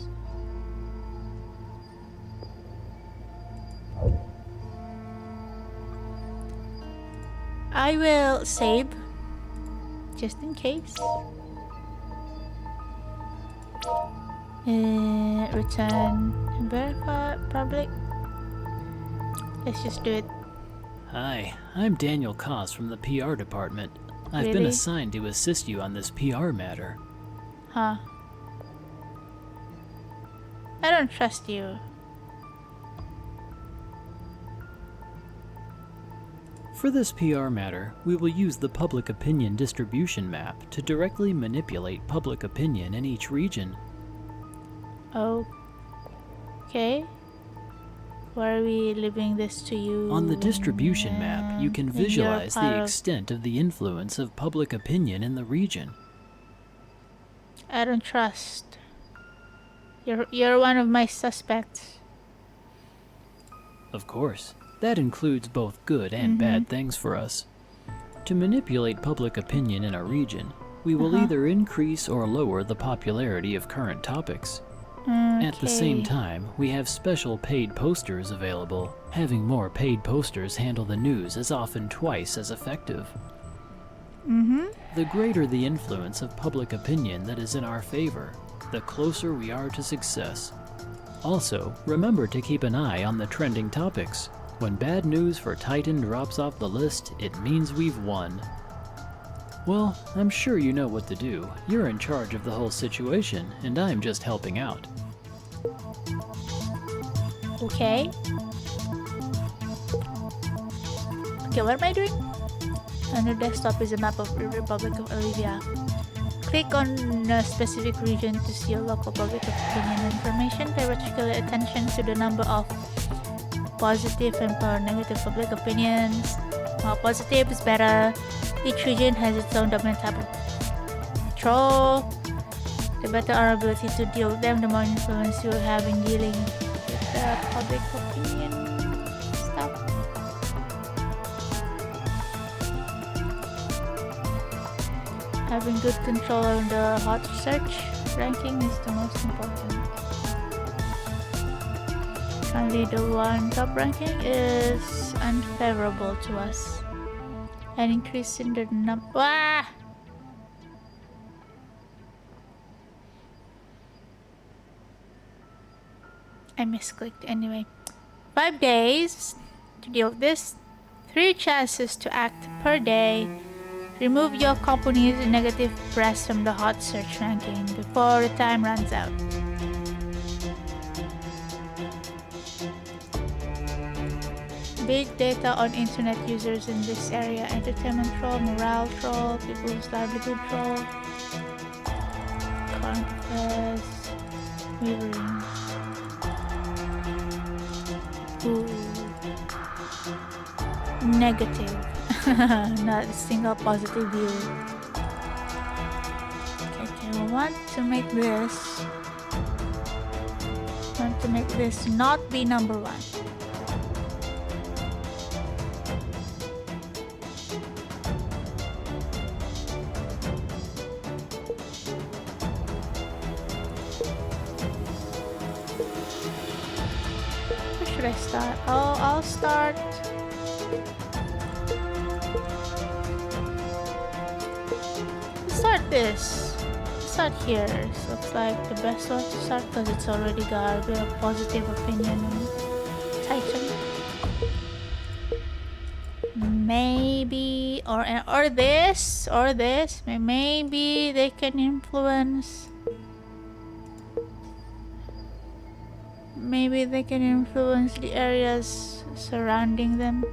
I will save just in case. Return and verify public. Let's just do it. Hi, I'm Daniel Koss from the PR department. I've been Really? assigned to assist you on this PR matter. Huh. I don't trust you. For this PR matter, we will use the public opinion distribution map to directly manipulate public opinion in each region. Okay. Why are we leaving this to you? On the distribution map, you can and you're visualize part the of- extent of the influence of public opinion in the region. I don't trust. You're one of my suspects. Of course, that includes both good and bad things for us. To manipulate public opinion in a region, we will either increase or lower the popularity of current topics. At the same Okay. time, we have special paid posters available. Having more paid posters handle the news is often twice as effective. The greater the influence of public opinion that is in our favor, the closer we are to success. Also, remember to keep an eye on the trending topics. When bad news for Titan drops off the list, it means we've won. Well, I'm sure you know what to do. You're in charge of the whole situation, and I'm just helping out. Okay. Okay, what am I doing? On your desktop is a map of the Republic of Olivia. Click on a specific region to see your local public opinion information. Pay particular attention to the number of positive and negative public opinions. Positive is better. Each region has its own dominant type of control. The better our ability to deal with them, the more influence you will have in dealing with the public opinion stuff. Having good control on the hot search ranking is the most important. Currently, the one top ranking is unfavorable to us. An increase in the number. Ah! I misclicked anyway. 5 days to deal with this. 3 chances to act per day. Remove your company's negative press from the hot search ranking before the time runs out. Big data on internet users in this area. Entertainment troll, morale troll, people's livelihood troll. Current affairs. Wavering. Ooh. Negative. Not a single positive view. Okay, we want to make this not be number 1. Where should I start? Oh, I'll start. Start this. Start here. This looks like the best one to start because it's already got a bit of positive opinion on Titan. Maybe or this. Maybe they can influence. Maybe they can influence the areas surrounding them.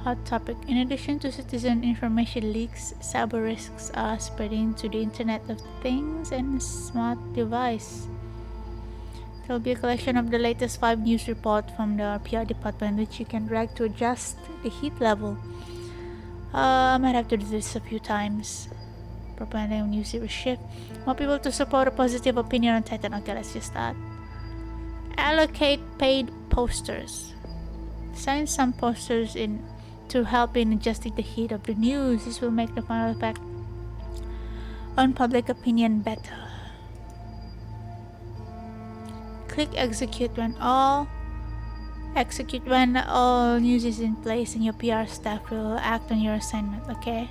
Hot topic. In addition to citizen information leaks, cyber risks are spreading to the Internet of Things and smart device. There will be a collection of the latest 5 news reports from the PR department, which you can drag to adjust the heat level. I might have to do this a few times. Propaganda news series shift. More people to support a positive opinion on Titan. Okay, let's just start. Allocate paid posters. Assign some posters in to help in adjusting the heat of the news. This will make the final effect on public opinion better. Click execute when all news is in place, and your PR staff will act on your assignment. Okay,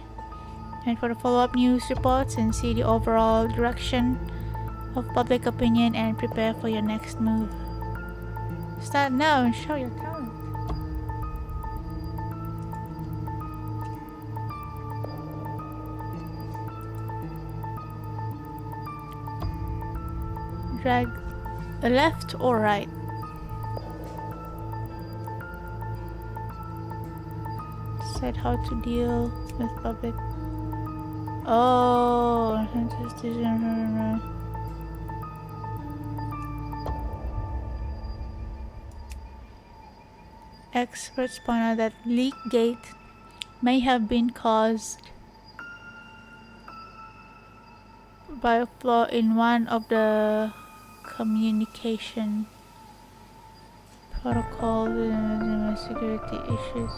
And for the follow-up news reports and see the overall direction of public opinion and prepare for your next move. Start now and show your talent. Drag left or right. Decide how to deal with public. Oh, experts point out that leak gate may have been caused by a flaw in one of the communication protocols and security issues.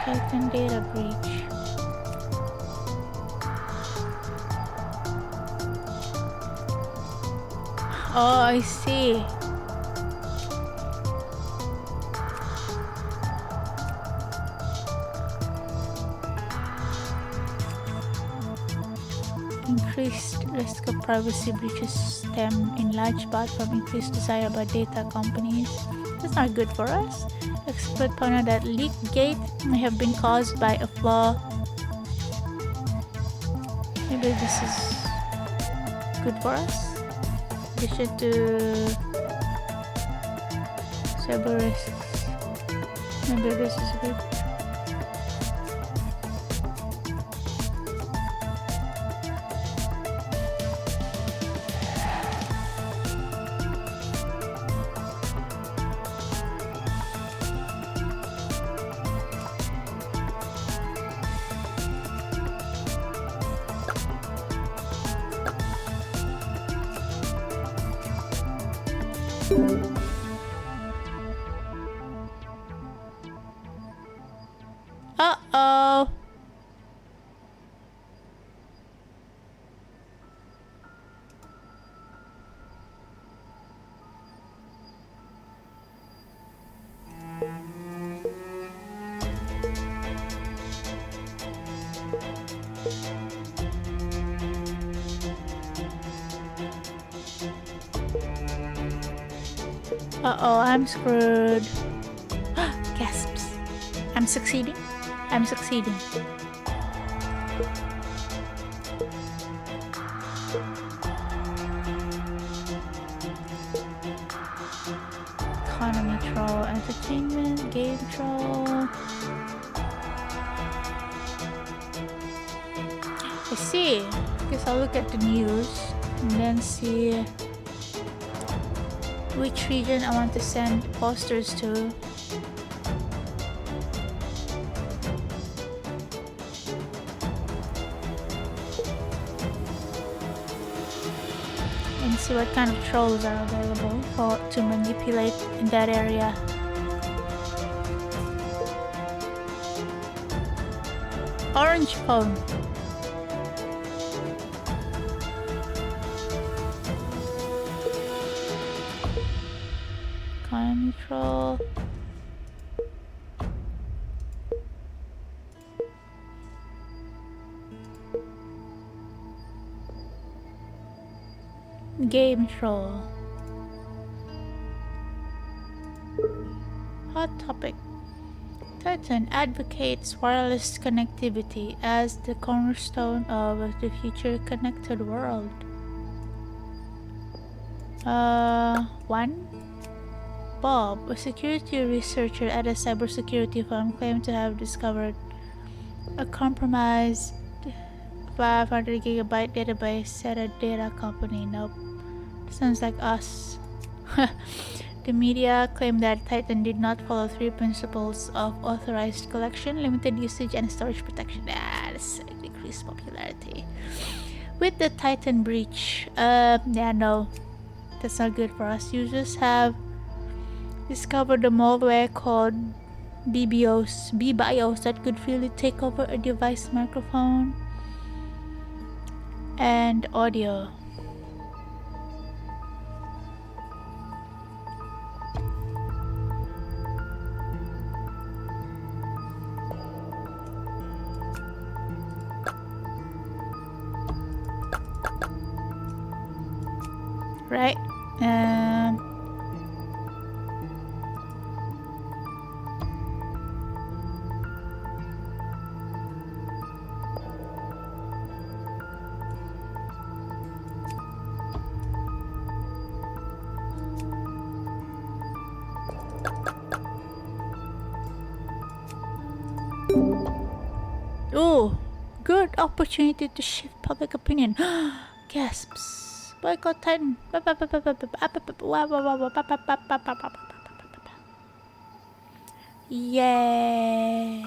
Titan data breach. Oh, I see. Increased risk of privacy breaches stem in large part from increased desire by data companies. That's not good for us. Expert point out that leak gate may have been caused by a flaw. Maybe this is good for us. We should do cyber risks. Maybe this is good. Uh-oh. Uh-oh, I'm screwed. Gasps. I'm succeeding. I'm succeeding. Economy troll, entertainment, game troll. I see. Guess I'll look at the news and then see which region I want to send posters to. And see what kind of trolls are available to manipulate in that area. Orange phone. Economy troll. Game troll. Hot topic. Titan advocates wireless connectivity as the cornerstone of the future connected world. 1. Bob, a security researcher at a cybersecurity firm, claimed to have discovered a compromised 500 gigabyte database at a data company. Nope. Sounds like us. The media claimed that Titan did not follow 3 principles of authorized collection, limited usage, and storage protection. That's decreased popularity. With the Titan breach, no. That's not good for us. Users have discovered a malware called BBIOS that could really take over a device microphone. and audio. Right. Oh, good opportunity to shift public opinion. Gasps. Boycott Titan. Yay.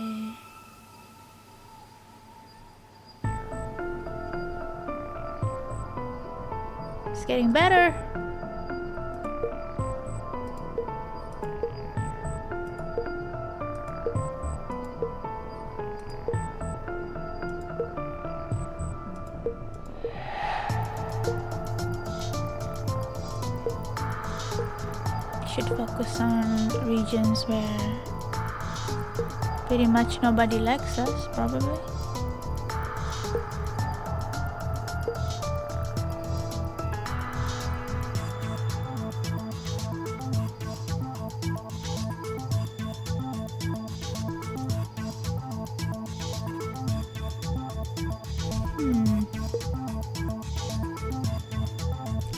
It's getting better. Should focus on regions where pretty much nobody likes us, probably.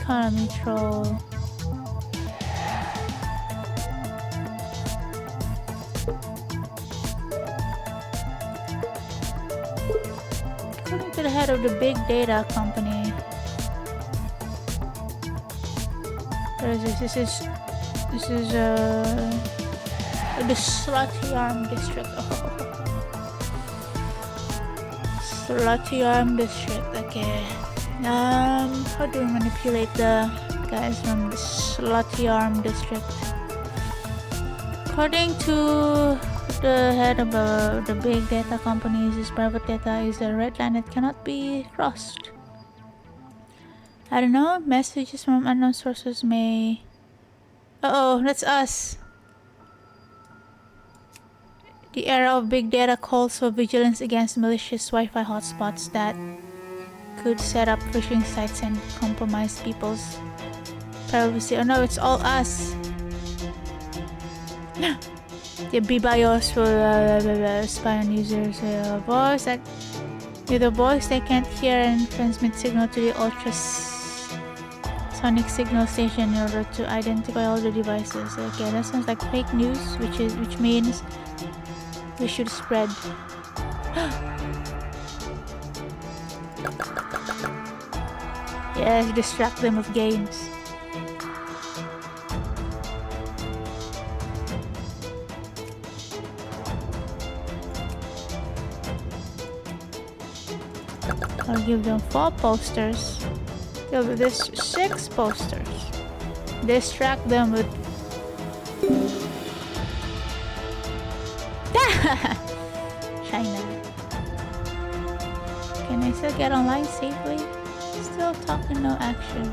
Economy troll. According to the head of the big data company, what is this? This is the Slutty Arm District. Oh. Slutty Arm District. Okay. How do we manipulate the guys from the Slutty Arm District? According to the head of the big data companies, this private data is a red line that cannot be crossed. I don't know, messages from unknown sources may... Uh-oh, that's us. The era of big data calls for vigilance against malicious Wi-Fi hotspots that could set up phishing sites and compromise people's privacy. Oh no, it's all us. The BIOS for spy on users. Voice that with a voice they can't hear and transmit signal to the ultrasonic signal station in order to identify all the devices. Okay, that sounds like fake news, which means we should spread. Yes, distract them with games. I'll give them 4 posters. Give this 6 posters. Distract them with... China. Can I still get online safely? Still talking, no action.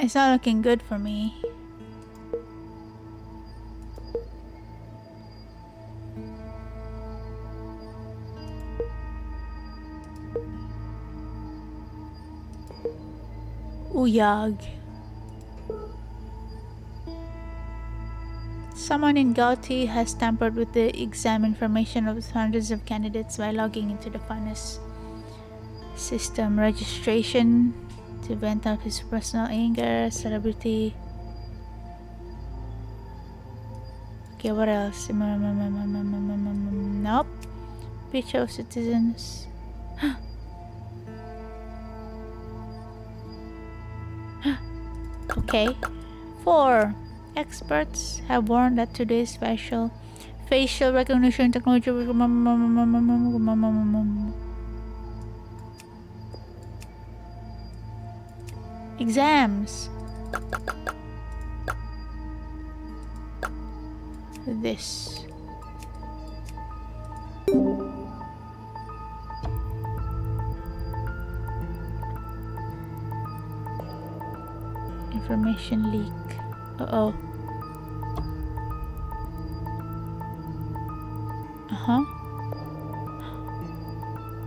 It's not looking good for me. Uyag. Someone in Gauti has tampered with the exam information of hundreds of candidates by logging into the finance system registration to vent out his personal anger, celebrity. Okay, what else? Nope. Picture of citizens. Okay. 4. Experts have warned that today's facial recognition technology will... Exams. This. Information leak. Uh-oh. Uh-huh.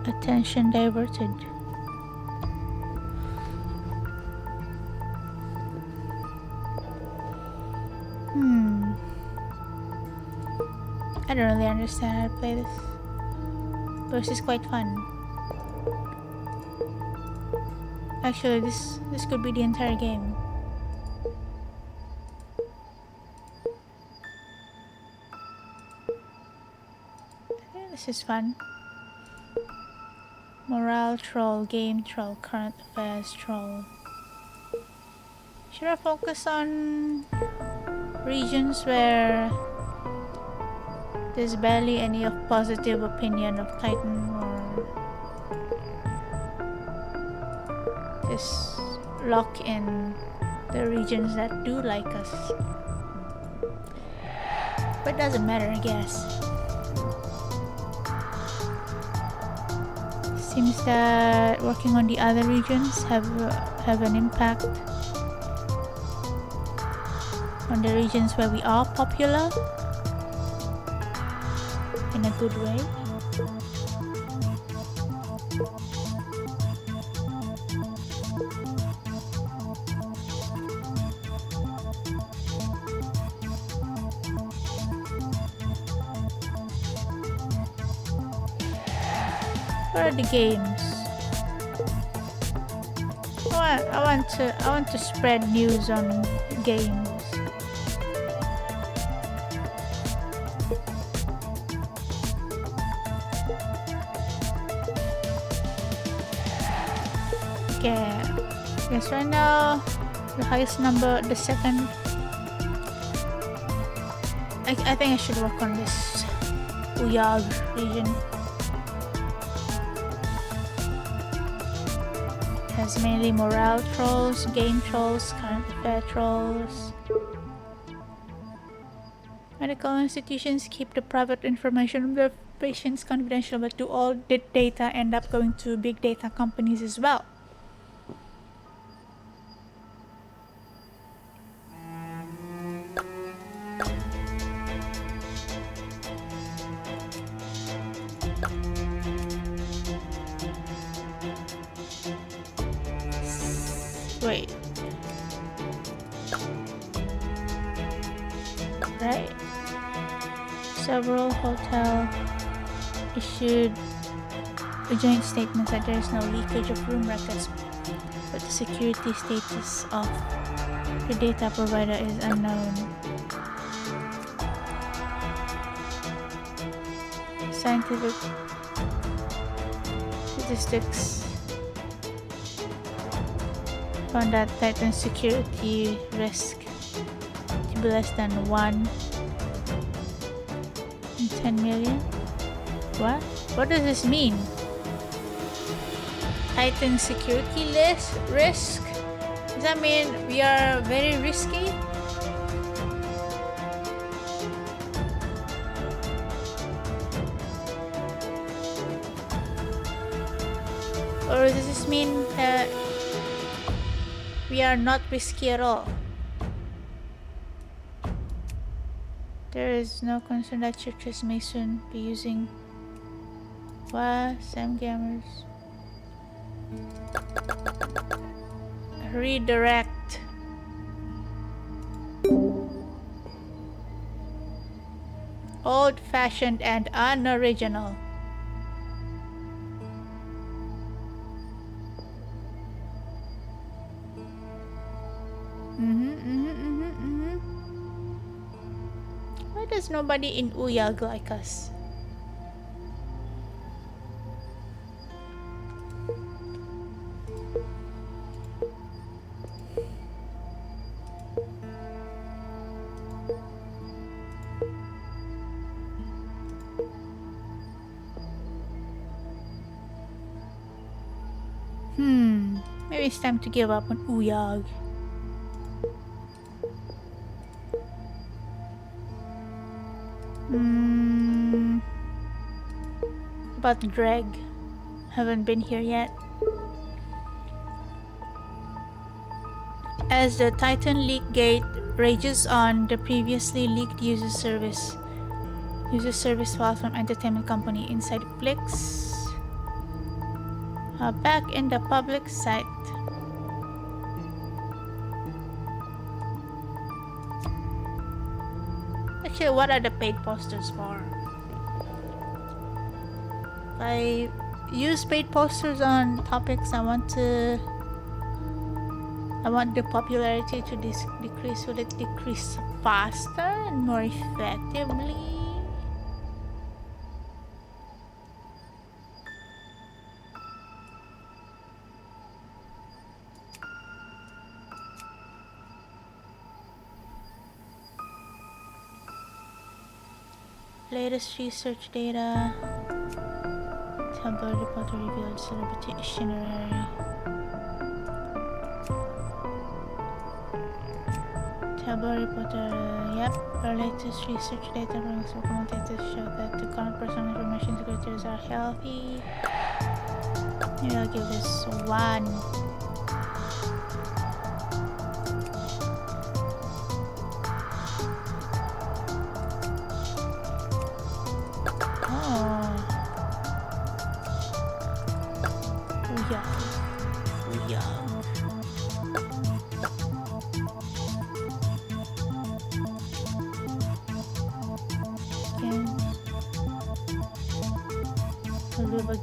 Attention diverted. I don't really understand how to play this. But this is quite fun. Actually, this could be the entire game. Yeah, this is fun. Morale troll, game troll, current affairs troll. Should I focus on regions where there's barely any of positive opinion of Titan, or just lock in the regions that do like us? But it doesn't matter, I guess. Seems that working on the other regions have an impact on the regions where we are popular in a good way. Where are the games? I want to spread news on games. Okay. Yes, right now the highest number, the second. I think I should work on this Uyag region. Has mainly morale trolls, game trolls, current affair trolls. Medical institutions keep the private information of their patients confidential, but do all the data end up going to big data companies as well? Wait. Right. Several hotel issued a joint statement that there is no leakage of room records, but the security status of the data provider is unknown. Scientific statistics found that Titan's security risk to be less than 1 in 10 million. What? What does this mean? Titan security risk? Does that mean we are very risky? Or does this mean that we are not risky at all? There is no concern that churches may soon be using SAM gamers. Redirect. Old-fashioned and unoriginal. Why does nobody in Uyag like us? Maybe Maybe it's time to give up on Uyag. About Greg. Haven't been here yet. As the Titan leak gate rages on, the previously leaked user service files from entertainment company Inside Flix are back in the public site. Actually, what are the paid posters for? If I use paid posters on topics I want the popularity to decrease. Will it decrease faster and more effectively? Latest research data. Tabloid reporter revealed celebrity itinerary. Tabloid reporter, yep. Our latest research data from commentators show that the current personal information secretaries are healthy. Maybe I'll give this 1.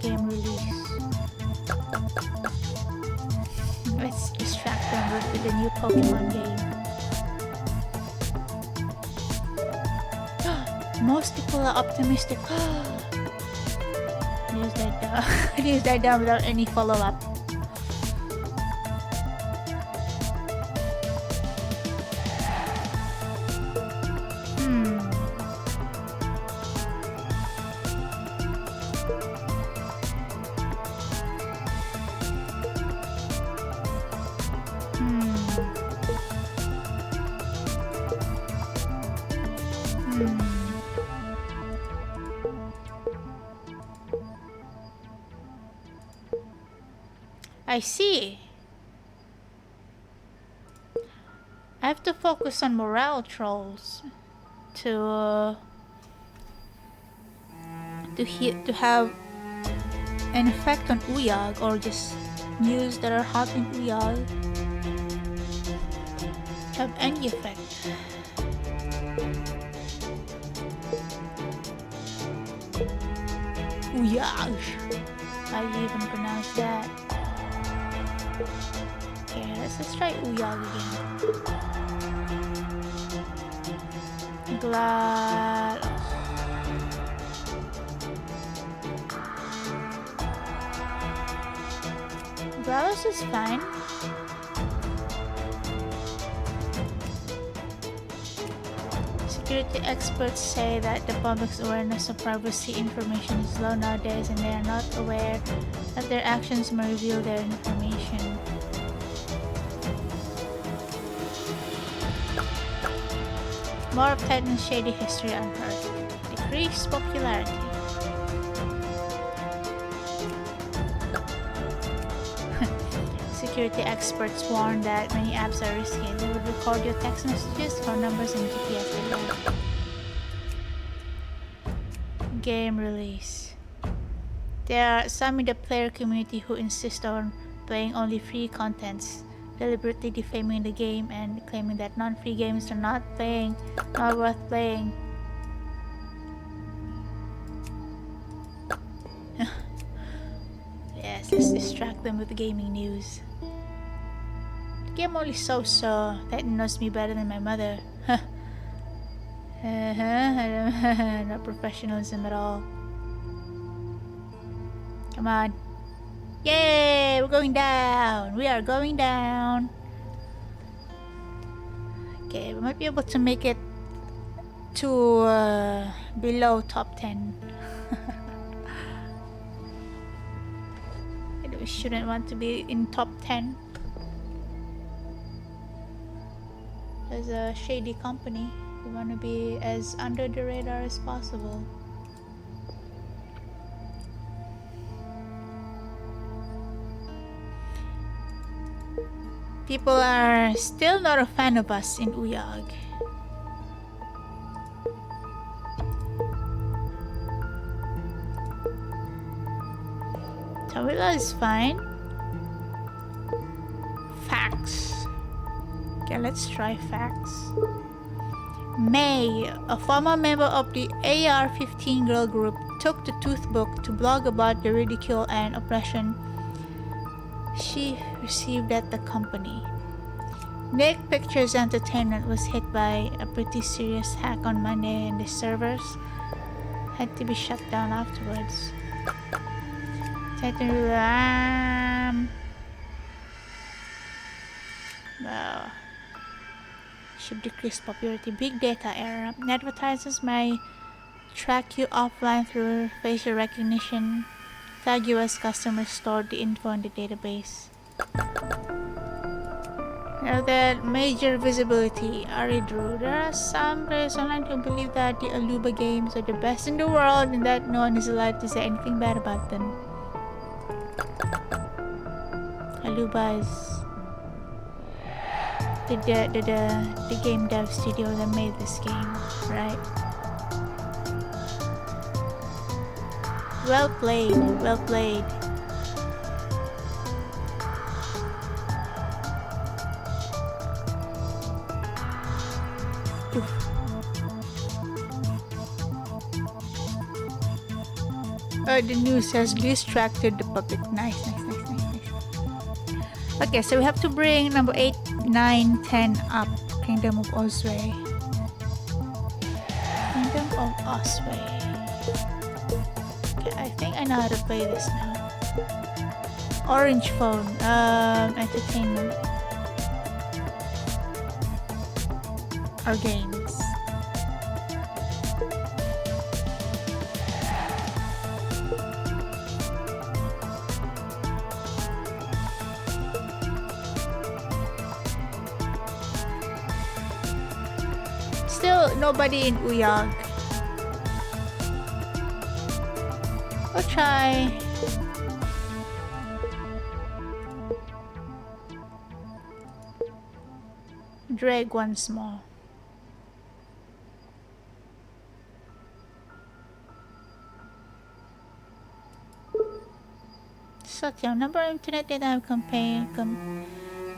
Game release. Let's distract them with the new Pokemon game. Most people are optimistic. News died down without any follow-up. I see. I have to focus on morale trolls to have an effect on Uyag, or just news that are hot in Uyag have any effect. Uyag. How do you even pronounce that? Okay, let's try Uyag again. Glad. Glados is fine. Security experts say that the public's awareness of privacy information is low nowadays, and they are not aware that their actions may reveal their information. More of Titan's shady history unearthed. Decreased popularity. Security experts warn that many apps are risky. They would record your text messages, phone numbers, and GPS data. Game release. There are some in the player community who insist on playing only free contents, deliberately defaming the game and claiming that non-free games are not worth playing. Yes, let's distract them with gaming news. The game only so-so. Titan knows me better than my mother. Not professionalism at all. Come on. Yay! We're going down! We are going down! Okay, we might be able to make it to below top 10. We shouldn't want to be in top 10. as a shady company. We want to be as under the radar as possible. People are still not a fan of us in Uyag. Tawila is fine. Facts. Okay, let's try facts. May, a former member of the AR-15 girl group, took the toothbook to blog about the ridicule and oppression she received at the company. Nick Pictures Entertainment was hit by a pretty serious hack on Monday and the servers had to be shut down afterwards. Well, should decrease popularity. Big data error. Advertisers may track you offline through facial recognition. Tag you as customers stored the info in the database. Now that major visibility, Ari Drew. There are some players online who believe that the Aluba games are the best in the world and that no one is allowed to say anything bad about them. Aluba is the game dev studio that made this game, right? Well played, well played. The news has distracted the public. Nice. Okay, so we have to bring number 8, 9, 10 up. Kingdom of Osway. Kingdom of Osway. Okay, I think I know how to play this now. Orange phone. Entertainment. Or games. Still nobody in Uyag. I'll try. Drag once more. Satya, number of internet data campaign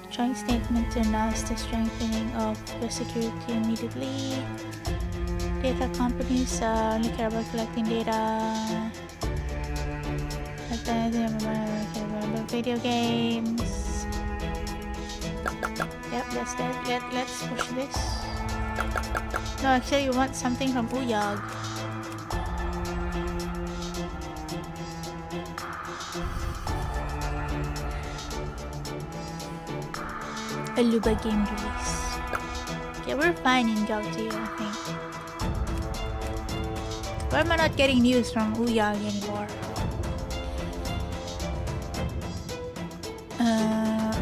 joint statement to announce the strengthening of the security immediately. Data companies only care about collecting data. Video games. Yep, that's that. Let's push this. No, actually, you want something from Uyag. Aluba game release. Okay, we're fine in Gauti, I think. Why am I not getting news from Uyag anymore?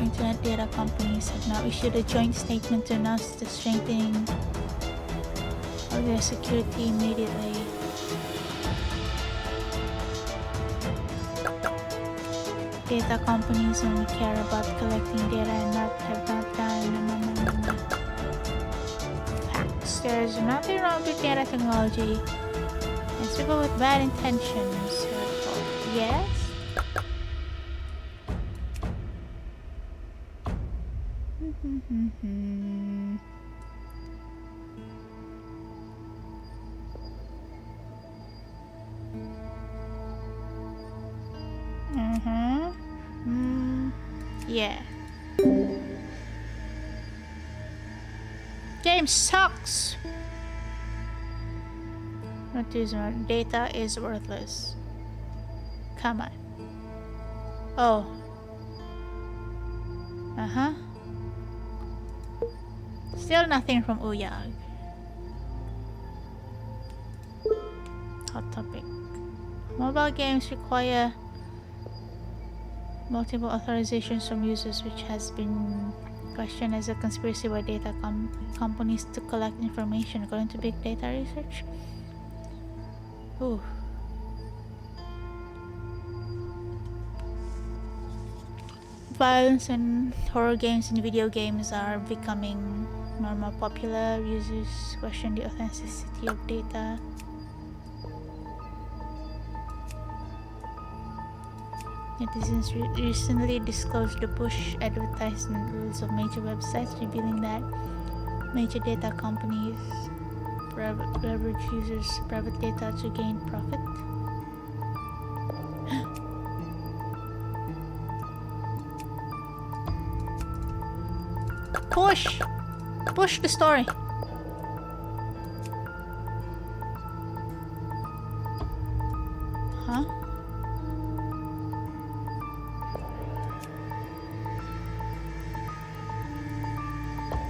Internet data companies have now issued a joint statement to announce the strengthening of their security immediately. Data companies only care about collecting data and have not done facts. There's nothing wrong with data technology. It's people with bad intentions. Yes? Yeah. Game sucks. Not too smart. Data is worthless. Come on. Oh. Still nothing from Uyag. Hot topic. Mobile games require multiple authorizations from users, which has been question is a conspiracy by data companies to collect information according to big data research. Ooh. Violence and horror games and video games are becoming more popular. Users question the authenticity of data. Netizens recently disclosed the push advertisement rules of major websites, revealing that major data companies leverage users' private data to gain profit. Push the story. Huh?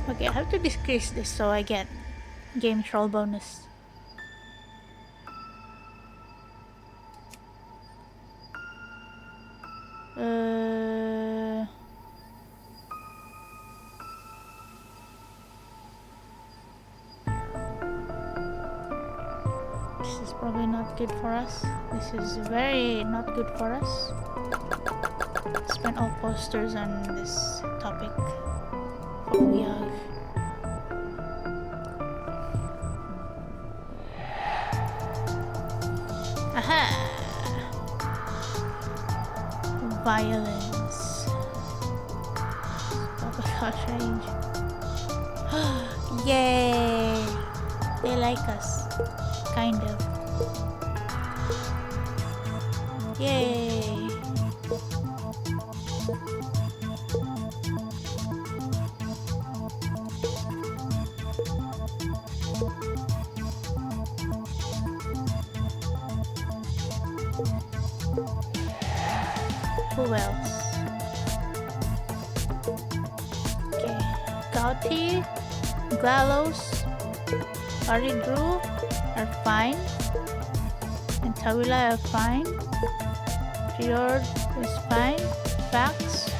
Okay, I have to decrease this so I get game troll bonus. This is probably not good for us. This is very not good for us. Spend all posters on this topic. For we have. Aha! Violence. Public outrage. Yay! They like us. Kind of. Yay! Who else? Okay. Gauti, Gallows, Ari Drew are fine. And Tawila are fine. Triord is fine. Fax,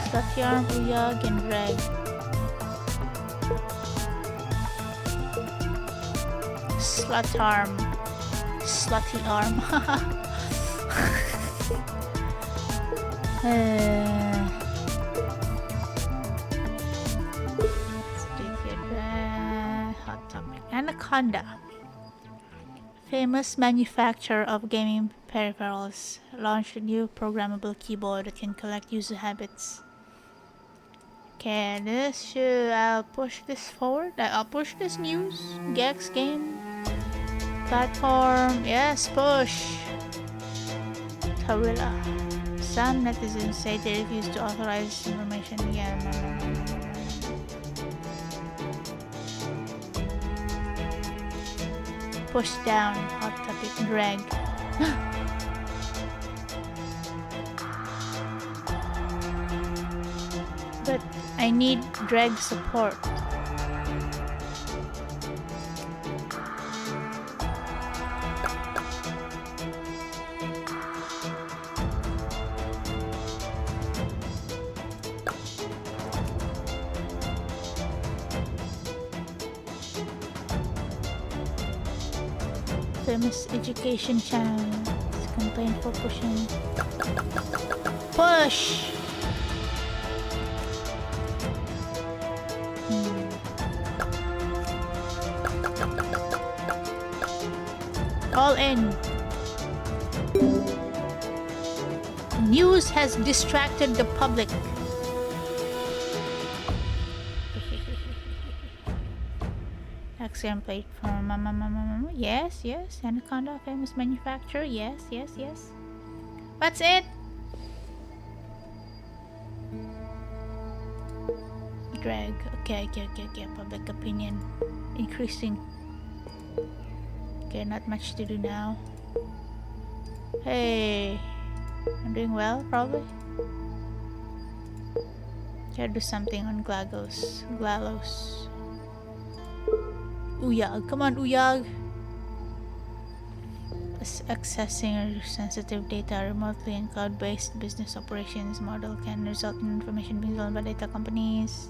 Slatyarm, Uyag, and Reg. Slutarm. Slutty arm. Hot topic. Anaconda, famous manufacturer of gaming peripherals, launched a new programmable keyboard that can collect user habits. Okay, I'll push this forward. I'll push this news. Gex game platform. Yes, push. Tawila. Some netizens say they refuse to authorize information again. Push down. Hot topic. Drag. But I need drag support. Famous education channel campaign for pushing. Push! All in. News has distracted the public. Axiom platform. Yes, yes. Anaconda, famous manufacturer. Yes, yes, yes. What's it? Drag. Okay. Public opinion increasing. Okay, not much to do now. Hey, I'm doing well, probably. Gotta do something on Glagos. Uyag, come on, Uyag. Accessing sensitive data remotely in cloud-based business operations model can result in information being stolen by data companies.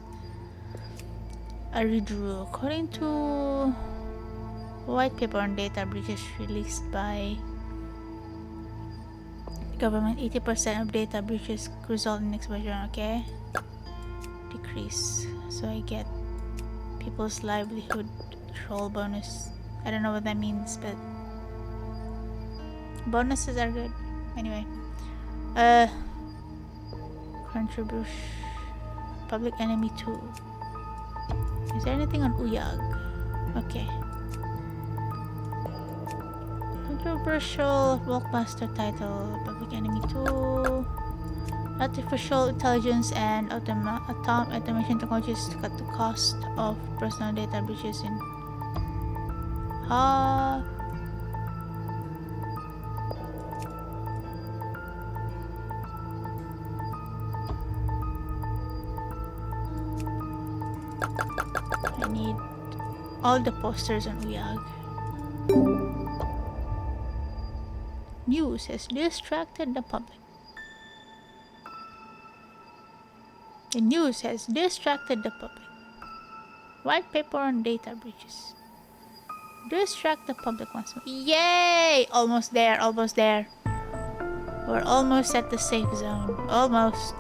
I redrew. According to white paper on data breaches released by government, 80% of data breaches result in exposure. Okay. Decrease. So I get people's livelihood troll bonus. I don't know what that means, but bonuses are good. Anyway. Contribution. Public Enemy 2. Is there anything on Uyag? Okay. Controversial blockbuster title. Public Enemy 2. Artificial intelligence and automation technologies to cut the cost of personal data breaches in. I need all the posters on Uyag. News has distracted the public. The news has distracted the public. White paper on data breaches. Distract the public once more. Yay! Almost there, almost there. We're almost at the safe zone. Almost.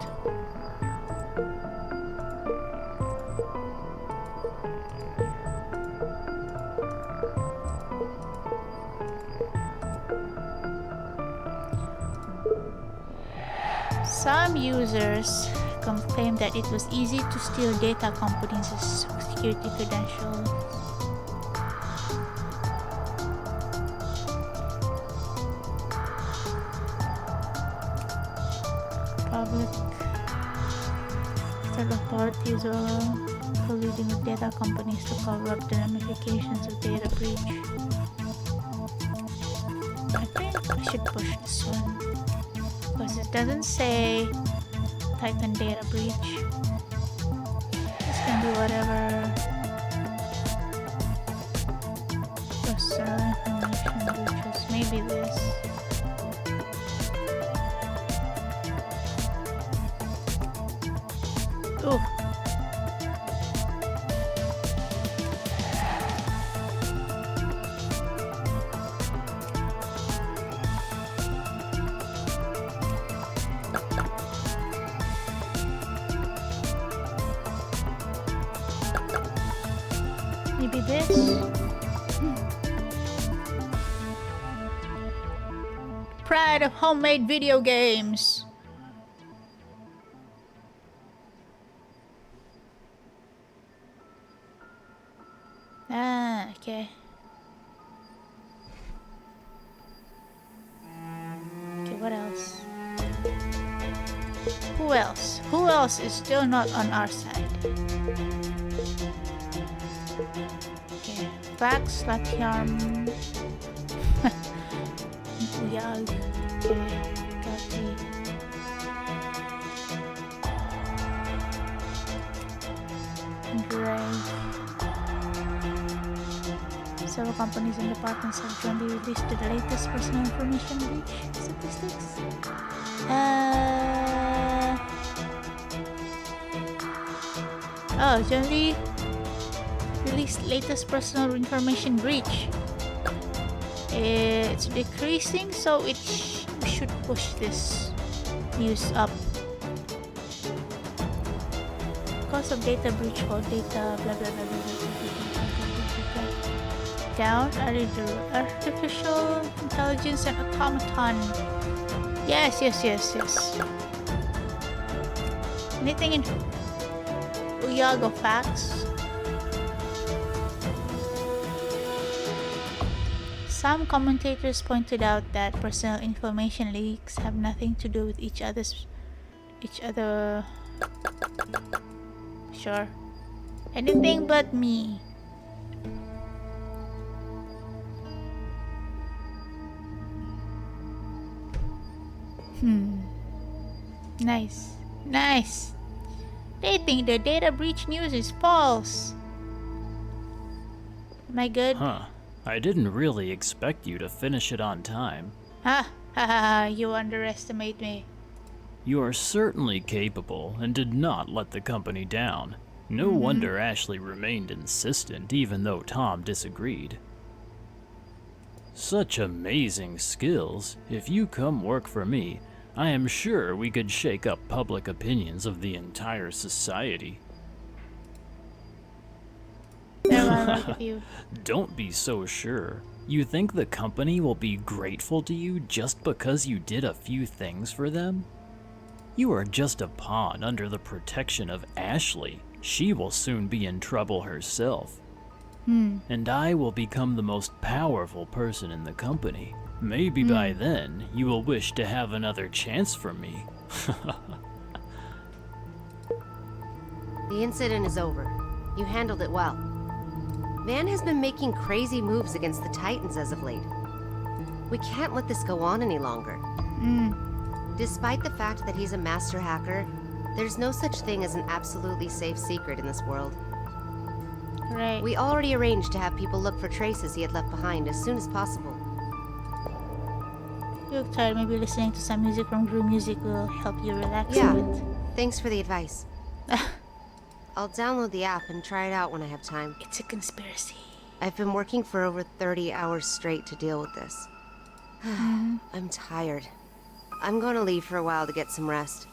Some users complained that it was easy to steal data companies' security credentials. Public state authorities are colluding with data companies to cover up the ramifications of data breach. I think I should push this one. Because it doesn't say Titan data breach. This can be whatever. Personal information breaches. Maybe this. Ooh. Maybe this? Pride of homemade video games. Ah, okay. Okay, what else? Who else? Who else is still not on our side? Okay, Vax, Latiarm. Uyag. Okay, Gati. Greg. Several companies and departments have jointly released the latest personal information breach statistics. Jointly released latest personal information breach. It's decreasing, so we should push this news up. Cause of data breach for data blah blah blah blah blah blah blah. Down artificial intelligence and automaton. Yes. Anything in Uyago facts? Some commentators pointed out that personal information leaks have nothing to do with each other. Sure. Anything but me. Nice. They think the data breach news is false. Am I good? Huh. I didn't really expect you to finish it on time. You underestimate me. You are certainly capable and did not let the company down. No wonder Ashley remained insistent even though Tom disagreed. Such amazing skills. If you come work for me, I am sure we could shake up public opinions of the entire society. Never mind, work with you. Don't be so sure. You think the company will be grateful to you just because you did a few things for them? You are just a pawn under the protection of Ashley. She will soon be in trouble herself. And I will become the most powerful person in the company. Maybe by then, you will wish to have another chance from me. The incident is over. You handled it well. Van has been making crazy moves against the Titans as of late. We can't let this go on any longer. Despite the fact that he's a master hacker, there's no such thing as an absolutely safe secret in this world. Right. We already arranged to have people look for traces he had left behind as soon as possible. You look tired. Maybe listening to some music from Groove Music will help you relax Yeah. a bit. Thanks for the advice. I'll download the app and try it out when I have time. It's a conspiracy. I've been working for over 30 hours straight to deal with this. I'm tired. I'm going to leave for a while to get some rest.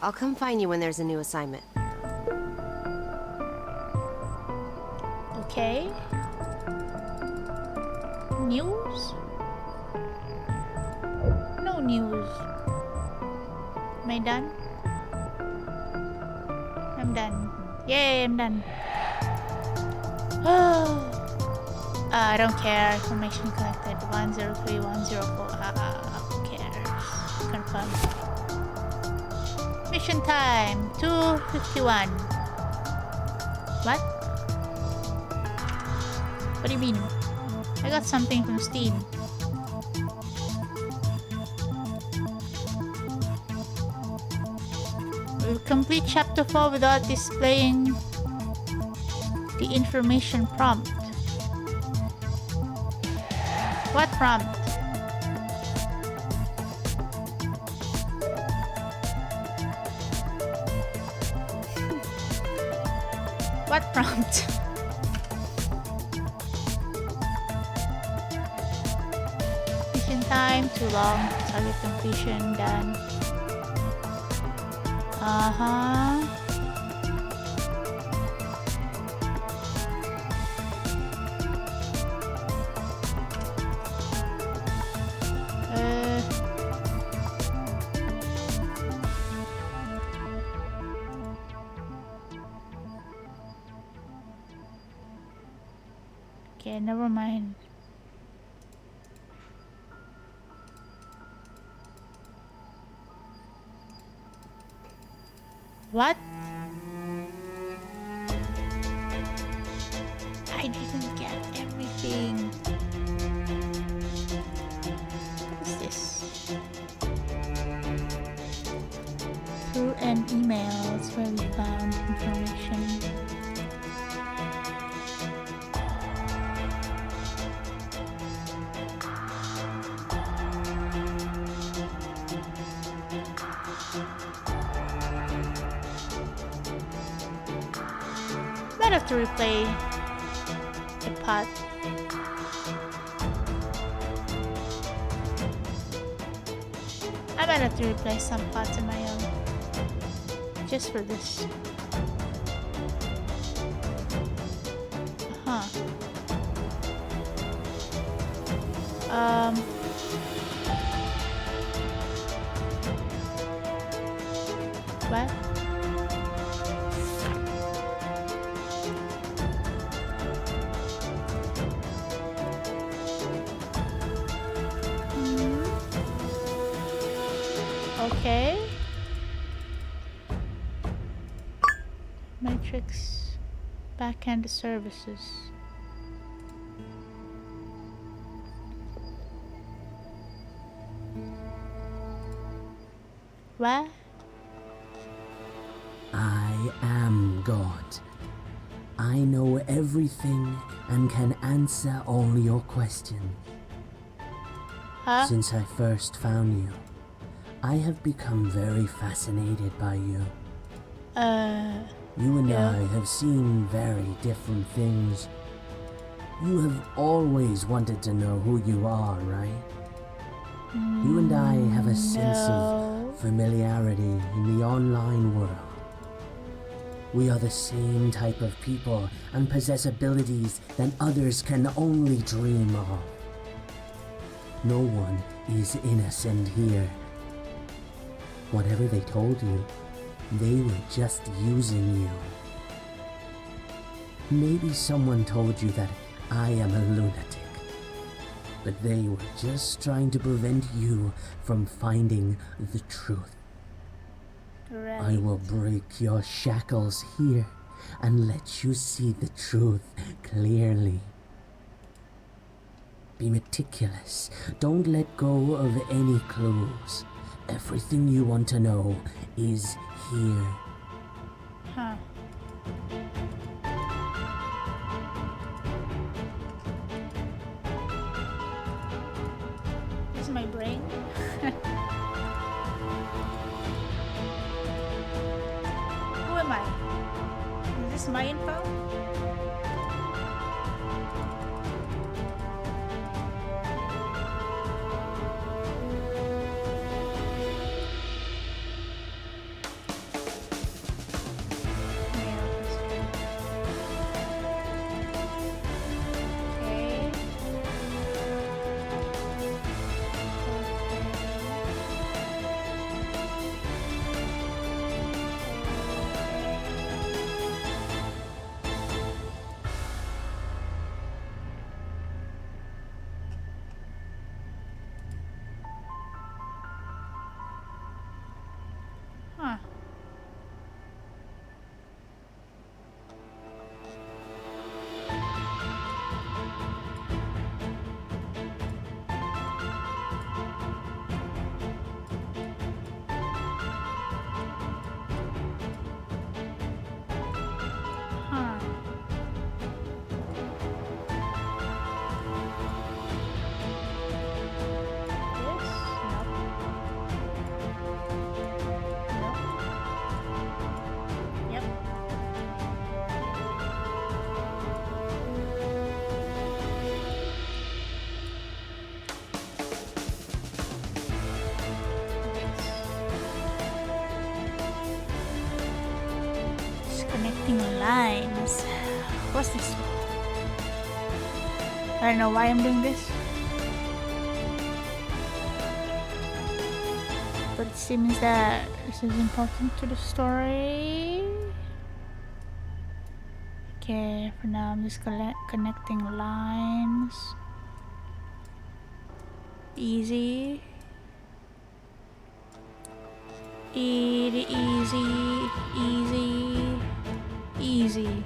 I'll come find you when there's a new assignment. Okay. News? No news. Am I done? I'm done. Yay, I'm done. I don't care. Information collected. 103104. Who cares? Confirm. Mission time. 2:51. What? What do you mean? I got something from Steam. We'll complete chapter 4 without displaying the information prompt. What prompt? What prompt? Mission time, too long. Target completion, done. Okay, never mind. What? I didn't get everything. What is this? Through an email, that's where we found information. Might have to replay the pot. I might have to replay some pots in my own. Just for this. What? Okay. Matrix backend services. What? I am God. I know everything and can answer all your questions. Huh? Since I first found you, I have become very fascinated by you. You and Yeah. I have seen very different things. You have always wanted to know who you are, right? You and I have a sense No. of familiarity in the online world. We are the same type of people and possess abilities that others can only dream of. No one is innocent here. Whatever they told you, they were just using you. Maybe someone told you that I am a lunatic, but they were just trying to prevent you from finding the truth. Right. I will break your shackles here and let you see the truth clearly. Be meticulous. Don't let go of any clues. Everything you want to know is here. Huh. This is my brain. Who am I? Is this my info? Okay. Huh. Huh. This? Nope. Nope. Yep. It's connecting lines. What's this? I don't know why I'm doing this. But it seems that this is important to the story. Okay, for now I'm just connecting lines. Easy. Easy, easy, easy.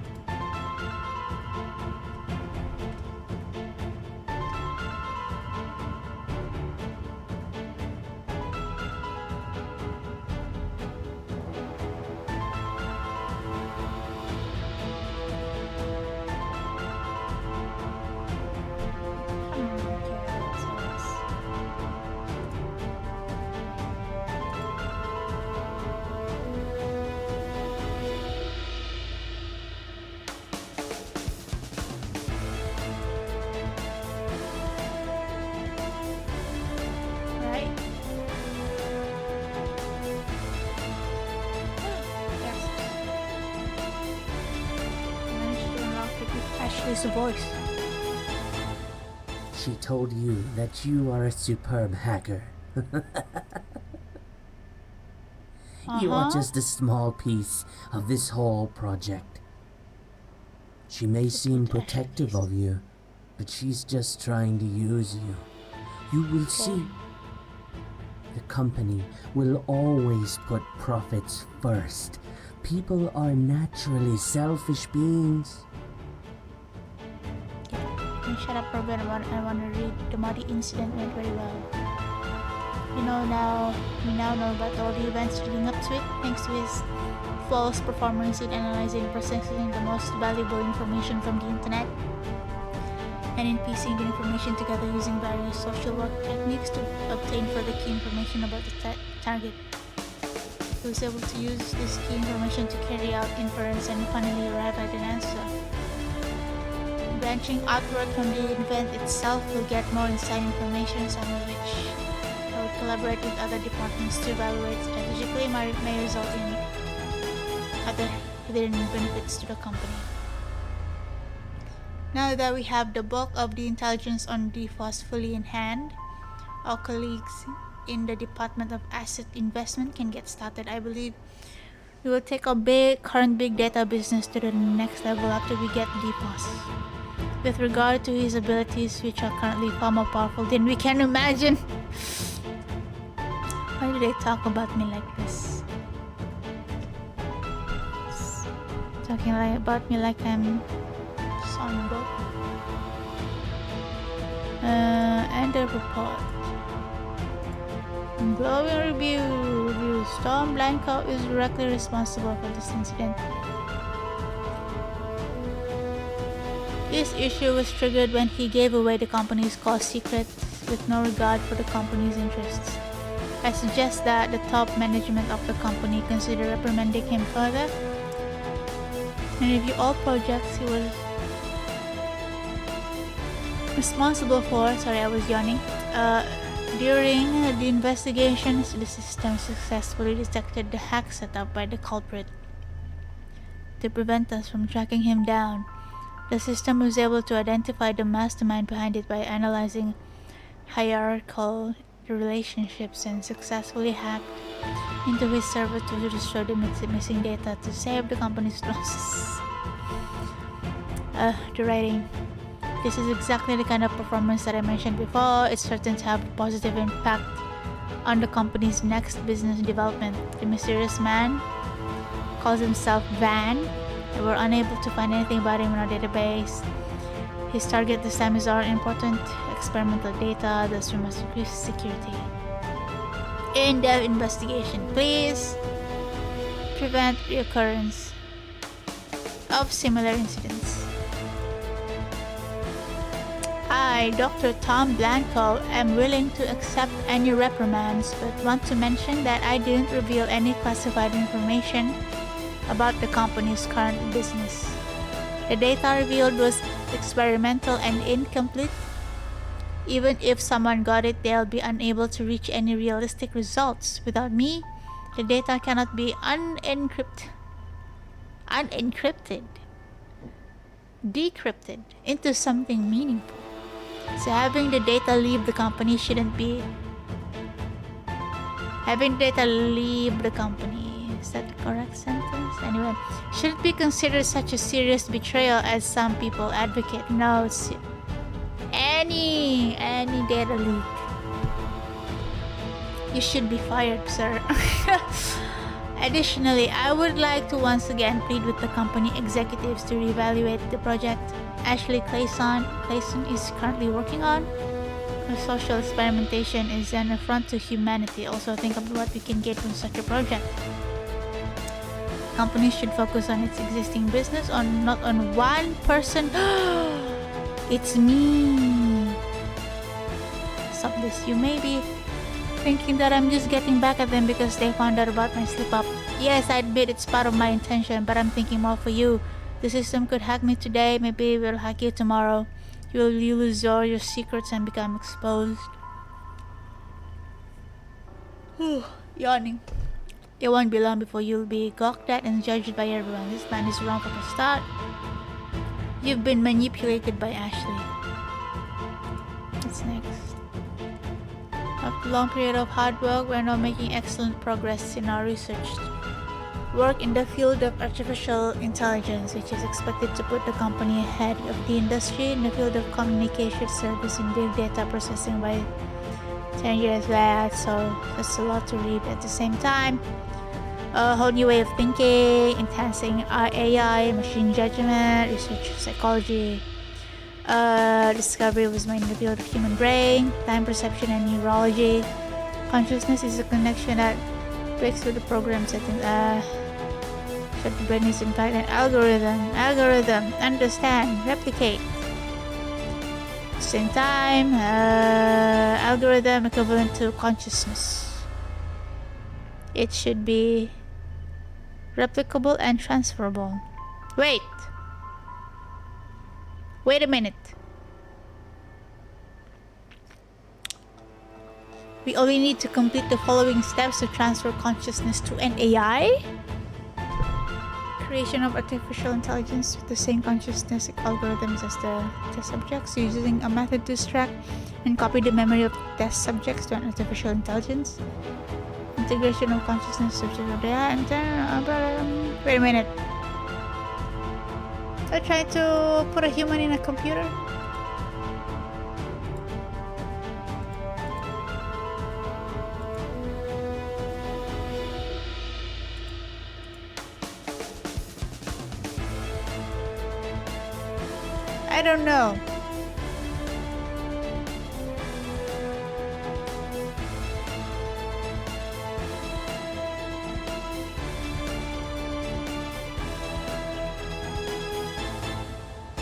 Right? Yes. Managed to unlock it with Ashley's voice. She told you that you are a superb hacker. You are just a small piece of this whole project. She may seem protective of you, but she's just trying to use you. You will see. The company will always put profits first. People are naturally selfish beings. Can you shut up for a bit? I want to read. The Muddy incident went very well. We now know about all the events leading up to it, thanks to his flawless performance in analyzing and processing the most valuable information from the internet, and in piecing the information together using various social work techniques to obtain further key information about the target. He was able to use this key information to carry out inference and finally arrive at an answer. Branching outward from the event itself will get more inside information, some of which I would collaborate with other departments to evaluate strategically may result in other hidden benefits to the company. Now that we have the bulk of the intelligence on DFOS fully in hand, our colleagues in the Department of Asset Investment can get started. I believe we will take our current big data business to the next level after we get DFOS. With regard to his abilities, which are currently far more powerful than we can imagine. Why do they talk about me like this? Talking about me like I'm Songo. And the report. Glowing review. Storm Blanco is directly responsible for this incident. This issue was triggered when he gave away the company's core secrets with no regard for the company's interests. I suggest that the top management of the company consider reprimanding him further. And review all projects he was responsible for. Sorry, I was yawning. During the investigations, the system successfully detected the hack set up by the culprit. To prevent us from tracking him down, the system was able to identify the mastermind behind it by analyzing hierarchical relationships and successfully hacked into his server to destroy the missing data to save the company's losses. The writing. This is exactly the kind of performance that I mentioned before. It's certain to have a positive impact on the company's next business development. The mysterious man calls himself Van. We were unable to find anything about him in our database. His target this time is our important experimental data, thus we must increase security. In-depth investigation. Please prevent reoccurrence of similar incidents. I, Dr. Tom Blanco, am willing to accept any reprimands, but want to mention that I didn't reveal any classified information about the company's current business. The data revealed was experimental and incomplete. Even if someone got it, they'll be unable to reach any realistic results. Without me, the data cannot be decrypted into something meaningful. So having the data leave the company is that the correct sentence? Anyway, shouldn't be considered such a serious betrayal as some people advocate. No, it's any data leak. You should be fired, sir. Additionally, I would like to once again plead with the company executives to reevaluate the project Ashley Clayson is currently working on. Social experimentation is an affront to humanity. Also think of what we can get from such a project. Companies should focus on its existing business, not on one person. It's me. Stop this. You may be thinking that I'm just getting back at them because they found out about my slip up. Yes, I admit it's part of my intention, but I'm thinking more for you. The system could hack me today, maybe it will hack you tomorrow. You will lose all your secrets and become exposed. Yawning. It won't be long before you'll be gawked at and judged by everyone. This plan is wrong from the start. You've been manipulated by Ashley. What's next? After a long period of hard work, we're now making excellent progress in our research work in the field of artificial intelligence, which is expected to put the company ahead of the industry in the field of communication service and big data processing by 10 years back. So that's a lot to read. At the same time, a whole new way of thinking, enhancing AI, machine judgment, research psychology. Discovery was made in the field of human brain, time perception, and neurology. Consciousness is a connection that breaks through the program settings. The brain is in fact an algorithm, understand, replicate. At the same time, algorithm equivalent to consciousness. It should be replicable and transferable. Wait a minute. We only need to complete the following steps to transfer consciousness to an AI. Creation of artificial intelligence with the same consciousness algorithms as the test subjects, using a method to extract and copy the memory of test subjects to an artificial intelligence. Integration of consciousness of AI and then wait a minute. I tried to put a human in a computer. I don't know.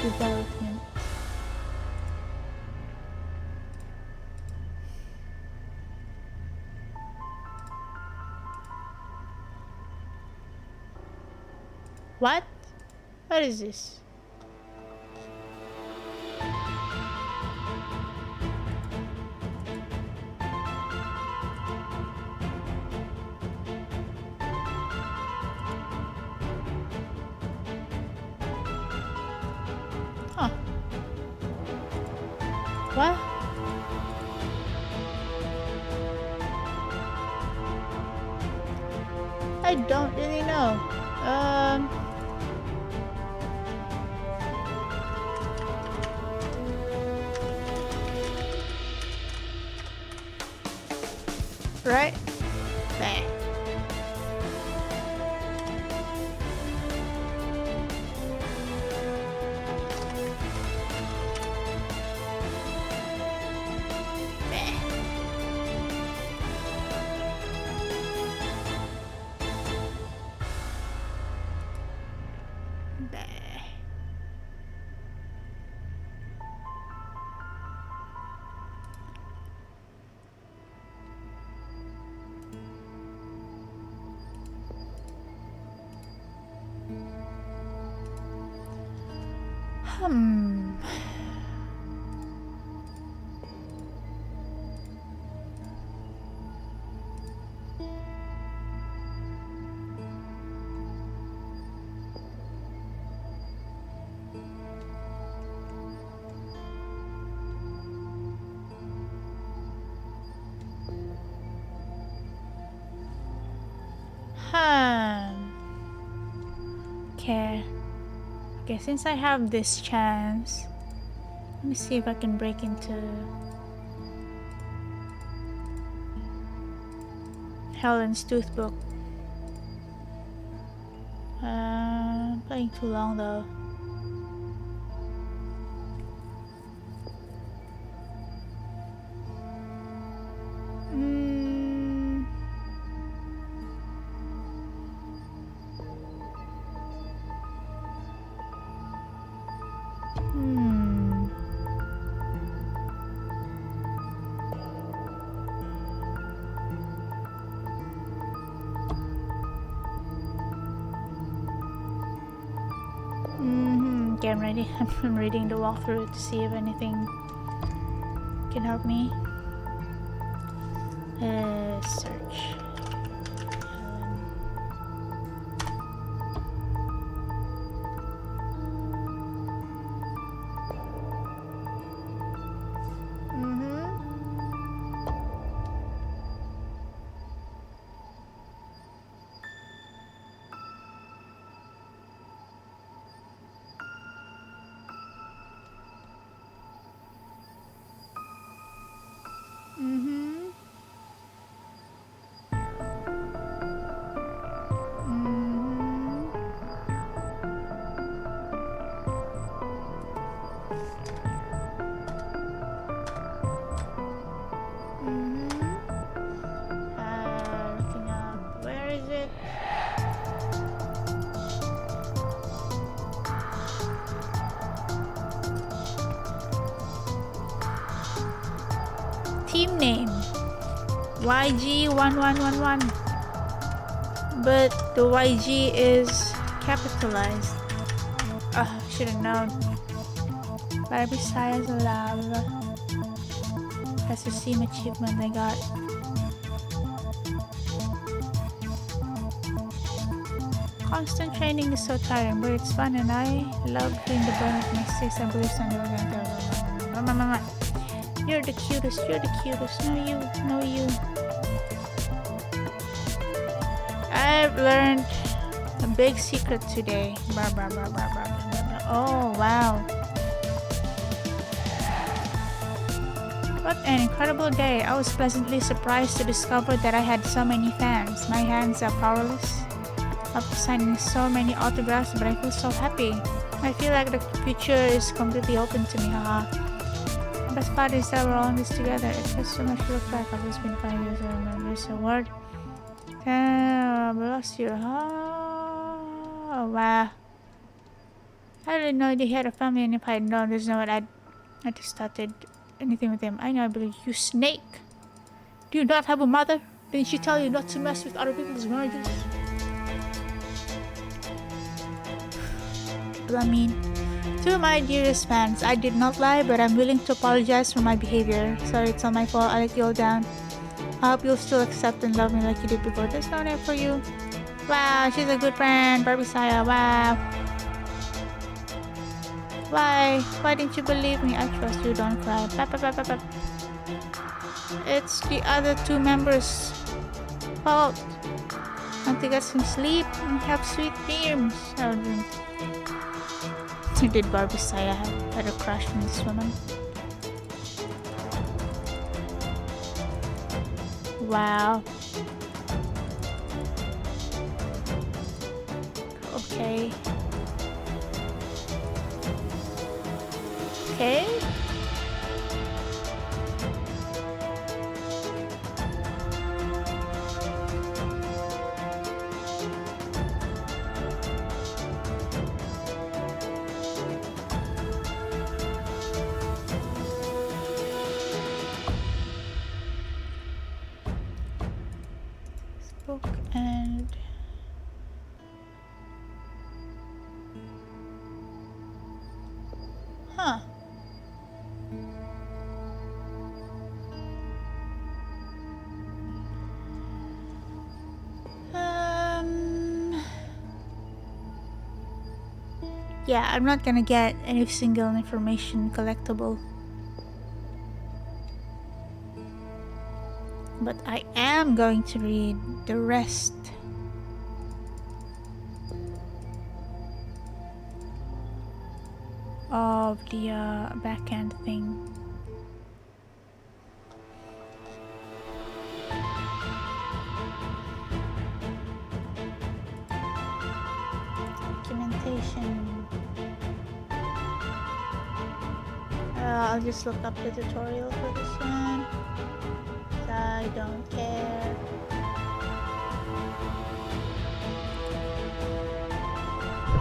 Development. What? What is this? Huh. What? I don't really know. Right? There. Okay, since I have this chance, let me see if I can break into Helen's Toothbook. Playing too long though. Okay, I'm ready. I'm reading the walkthrough to see if anything can help me. Search. Looking up. Where is it? Team name YG1111. But the YG is capitalized. Should have known. Barbie Size Love. That's the same achievement I got. Constant training is so tiring, but it's fun and I love feeling the burn of my sticks. I believe Sunday we're gonna go. You're the cutest, you're the cutest. No you. I've learned a big secret today. Oh wow. What an incredible day. I was pleasantly surprised to discover that I had so many fans. My hands are powerless after signing so many autographs, but I feel so happy. I feel like the future is completely open to me, haha. The best part is that we're all in this together. It feels so much to look back. I've just been 5 years I remember this award. I lost you. Oh, wow. I didn't know that he had a family, and if I had known, there's no way I'd just started anything with him. I know, I believe you, snake. Do you not have a mother? Didn't she tell you not to mess with other people's marriages? I mean, to my dearest fans, I did not lie, but I'm willing to apologize for my behavior. Sorry, it's all my fault. I let you all down. I hope you'll still accept and love me like you did before. There's no name for you. Wow, she's a good friend. Barbie Saya, wow. Why didn't you believe me? I trust you, don't cry. It's the other 2 members' fault. Want to get some sleep and have sweet dreams. Did Barbie Saya had a crush on this woman? Wow. Okay. Okay. Book and yeah, I'm not gonna get any single information collectible, but I am going to read the rest. Of the backhand thing. Documentation. I'll just look up the tutorial for this one. I don't care.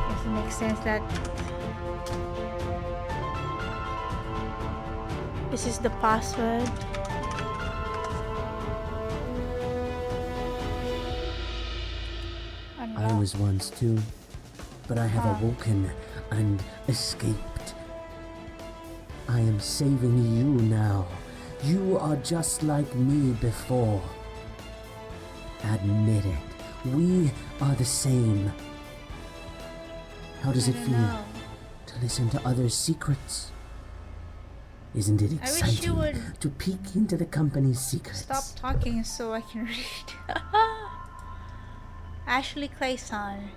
Does it make sense that this is the password? I was once too, but I have awoken and escaped. I am saving you now. You are just like me before. Admit it. We are the same. How does it feel to listen to others' secrets? Isn't it exciting to peek into the company's secrets? Stop talking so I can read. Ashley Clayson.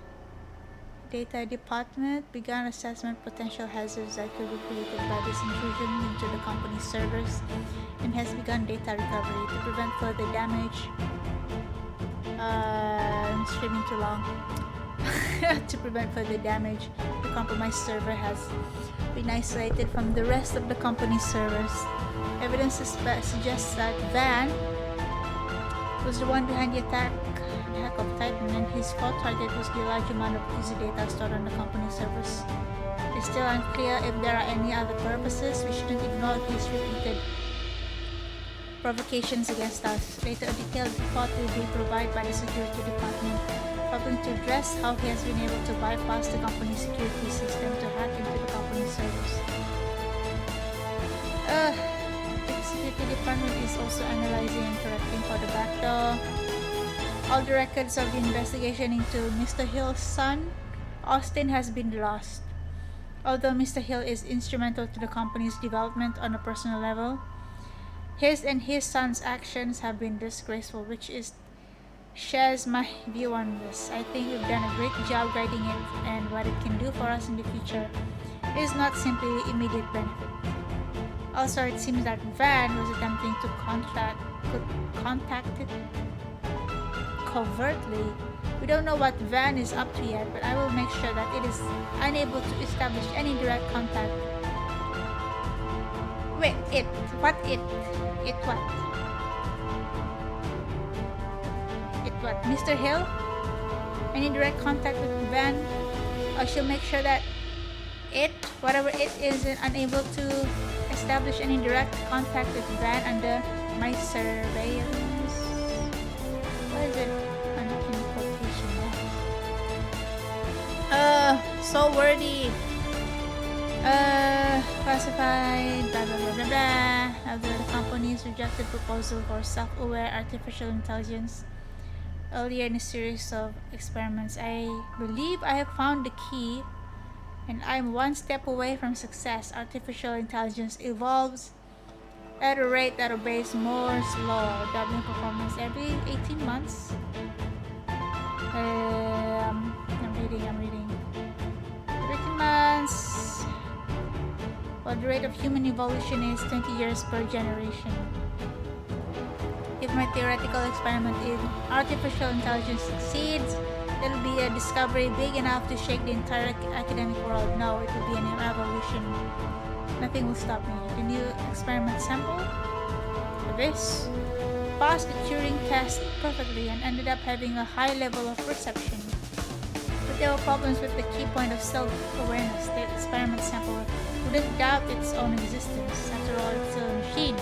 Data Department began assessment potential hazards that could be created by this intrusion into the company's servers and has begun data recovery to prevent further damage. I'm streaming too long. To prevent further damage, the compromised server has been isolated from the rest of the company's servers. Evidence suggests that Van was the one behind the attack of Titan, and his core target was the large amount of user data stored on the company servers. It's still unclear if there are any other purposes. We shouldn't ignore these repeated provocations against us. Later, a detailed report will be provided by the security department, helping to address how he has been able to bypass the company's security system to hack into the company's servers. The security department is also analyzing and correcting for the backdoor. All the records of the investigation into Mr. Hill's son, Austin, has been lost. Although Mr. Hill is instrumental to the company's development on a personal level, his and his son's actions have been disgraceful, which shares my view on this. I think we've done a great job guiding it, and what it can do for us in the future is not simply immediate benefit. Also, it seems that Van was attempting to contact it covertly. We don't know what Van is up to yet, but I will make sure that it is unable to establish any direct contact. Wait, what? Mr. Hill? Any direct contact with Van? I shall make sure that whatever it is, unable to establish any direct contact with Van under my surveillance. What is it? In quotation marks. So wordy. Classified, blah blah blah blah blah. After the company's rejected proposal for self-aware artificial intelligence earlier in a series of experiments, I believe I have found the key, and I'm one step away from success. Artificial intelligence evolves at a rate that obeys Moore's law, doubling performance every 18 months. I'm reading. 18 months. While the rate of human evolution is 20 years per generation. If my theoretical experiment in artificial intelligence succeeds, it'll be a discovery big enough to shake the entire academic world. No, it will be an evolution. Nothing will stop me. The new experiment sample, this, passed the Turing test perfectly and ended up having a high level of perception. But there were problems with the key point of self-awareness. The experiment sample wouldn't doubt its own existence. After all, it's still a machine.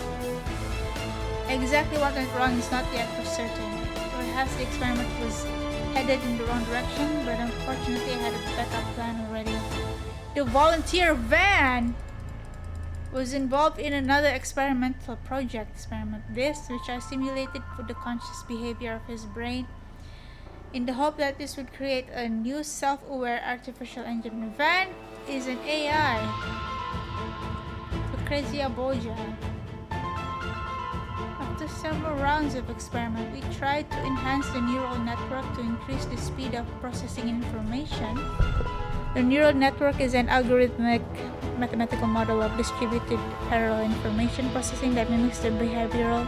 Exactly what went wrong is not yet for certain. Perhaps the experiment was headed in the wrong direction, but unfortunately I had a backup plan already. The volunteer Van was involved in another experimental project. This, which I simulated for the conscious behavior of his brain, in the hope that this would create a new self-aware artificial engine. Van is an AI. Lucrezia Borgia. After several rounds of experiment, we tried to enhance the neural network to increase the speed of processing information. The neural network is an algorithmic mathematical model of distributed parallel information processing that mimics the behavioral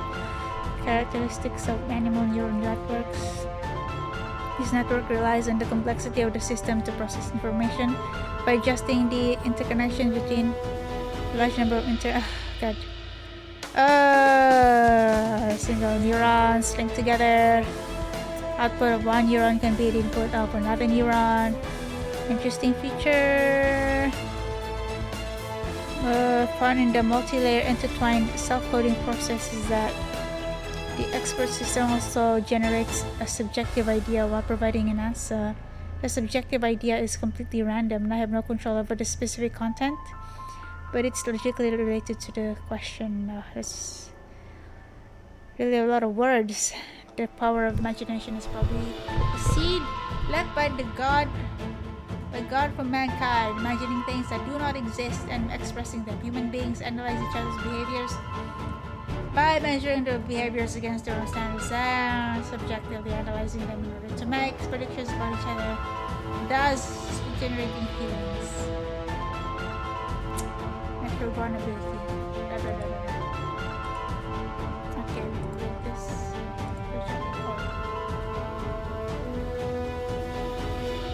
characteristics of animal neural networks. This network relies on the complexity of the system to process information by adjusting the interconnection between a large number of single neurons linked together. Output of one neuron can be the input of another neuron. Interesting feature. Found in the multi-layer intertwined self-coding process is that the expert system also generates a subjective idea while providing an answer. The subjective idea is completely random and I have no control over the specific content, but it's logically related to the question. That's really a lot of words. The power of imagination is probably a seed left by the God for mankind, imagining things that do not exist and expressing them. Human beings analyze each other's behaviors by measuring their behaviors against their own standards and subjectively analyzing them in order to make predictions about each other, thus generating feelings. Natural born ability. Okay, we'll read this.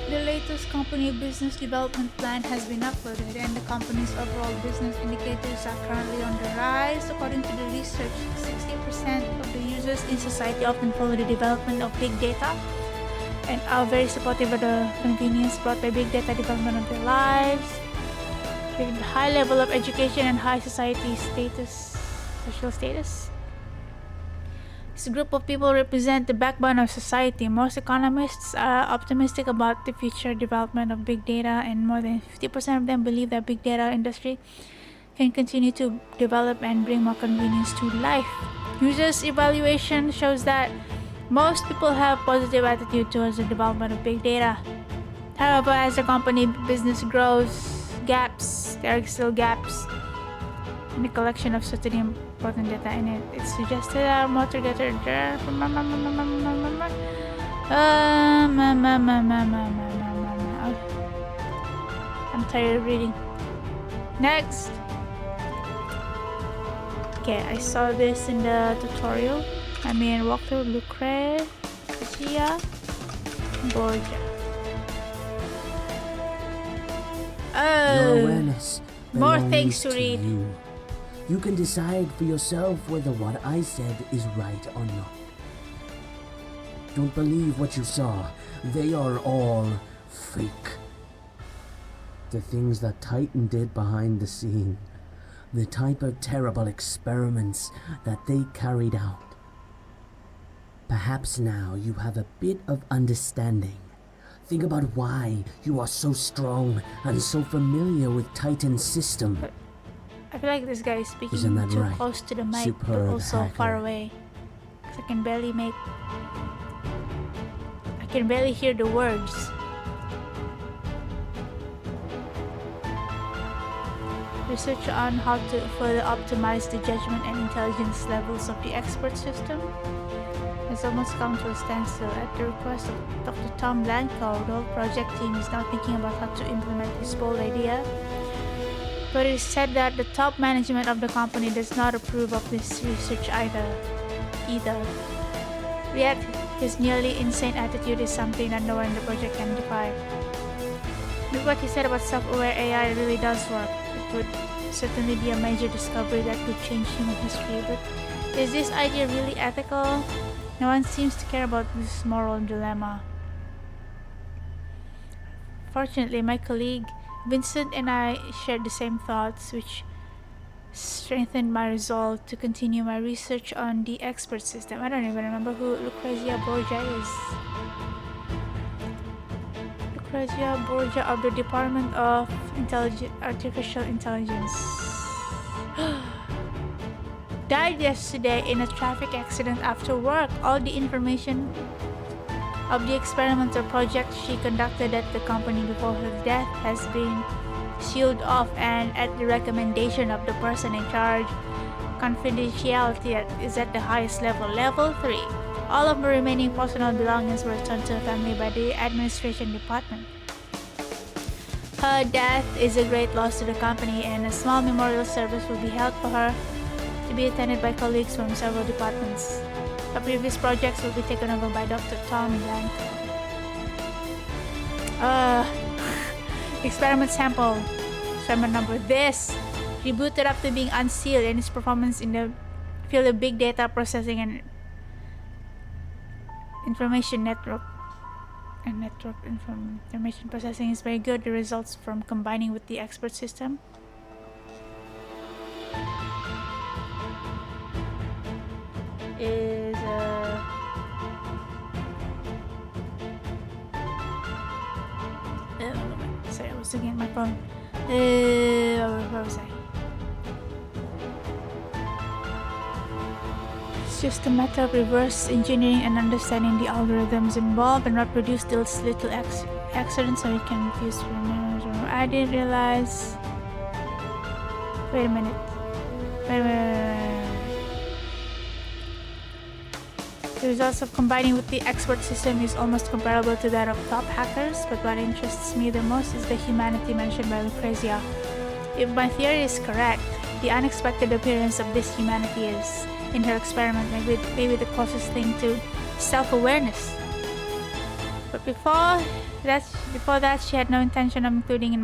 The latest company business development plan has been uploaded, and the company's overall business indicators are currently on the rise. According to the research, 60% of the users in society often follow the development of big data and are very supportive of the convenience brought by big data development of their lives. With a high level of education and high social status. This group of people represent the backbone of society. Most economists are optimistic about the future development of big data, and more than 50% of them believe that big data industry can continue to develop and bring more convenience to life. Users' evaluation shows that most people have positive attitude towards the development of big data. However, as the company business grows, there are still gaps in the collection of certain important data in it. It's suggested that motor data. I'm tired of reading. Next. Okay, I saw this in the tutorial. Walkthrough Lucrezia Borgia. Your awareness more belongs things to read. You. You can decide for yourself whether what I said is right or not. Don't believe what you saw. They are all fake. The things that Titan did behind the scene. The type of terrible experiments that they carried out. Perhaps now you have a bit of understanding. Think about why you are so strong and so familiar with Titan's system. I feel like this guy is speaking Isn't that too right? close to the mic, but Superb also hacker. far away. Because I can barely hear the words. Research on how to further optimize the judgment and intelligence levels of the expert system has almost come to a standstill. At the request of Dr. Tom Blanco, the whole project team is now thinking about how to implement this bold idea. But it is said that the top management of the company does not approve of this research either. Yet, his nearly insane attitude is something that no one in the project can defy. Look what he said about self-aware AI really does work. It would certainly be a major discovery that could change human history, but is this idea really ethical? No one seems to care about this moral dilemma. Fortunately, my colleague Vincent and I shared the same thoughts, which strengthened my resolve to continue my research on the expert system. I don't even remember who Lucrezia Borgia is. Lucrezia Borgia of the Department of Artificial Intelligence. Died yesterday in a traffic accident after work. All the information of the experimental project she conducted at the company before her death has been sealed off, and at the recommendation of the person in charge, confidentiality is at the highest level, level 3. All of the remaining personal belongings were returned to her family by the administration department. Her death is a great loss to the company, and a small memorial service will be held for her, to be attended by colleagues from several departments. Her previous projects will be taken over by Dr. Tom Blanco. Experiment sample. Experiment number. This rebooted up to being unsealed, and its performance in the field of big data processing and information network information processing is very good. The results from combining with the expert system is sorry, I was looking at my phone. Where was I? It's just a matter of reverse engineering and understanding the algorithms involved and not produce those little accidents so it can fuse. I didn't realize. Wait a minute. The results of combining with the expert system is almost comparable to that of top hackers, but what interests me the most is the humanity mentioned by Lucrezia. If my theory is correct, the unexpected appearance of this humanity is, in her experiment, maybe the closest thing to self-awareness. But before that, she had no intention of including in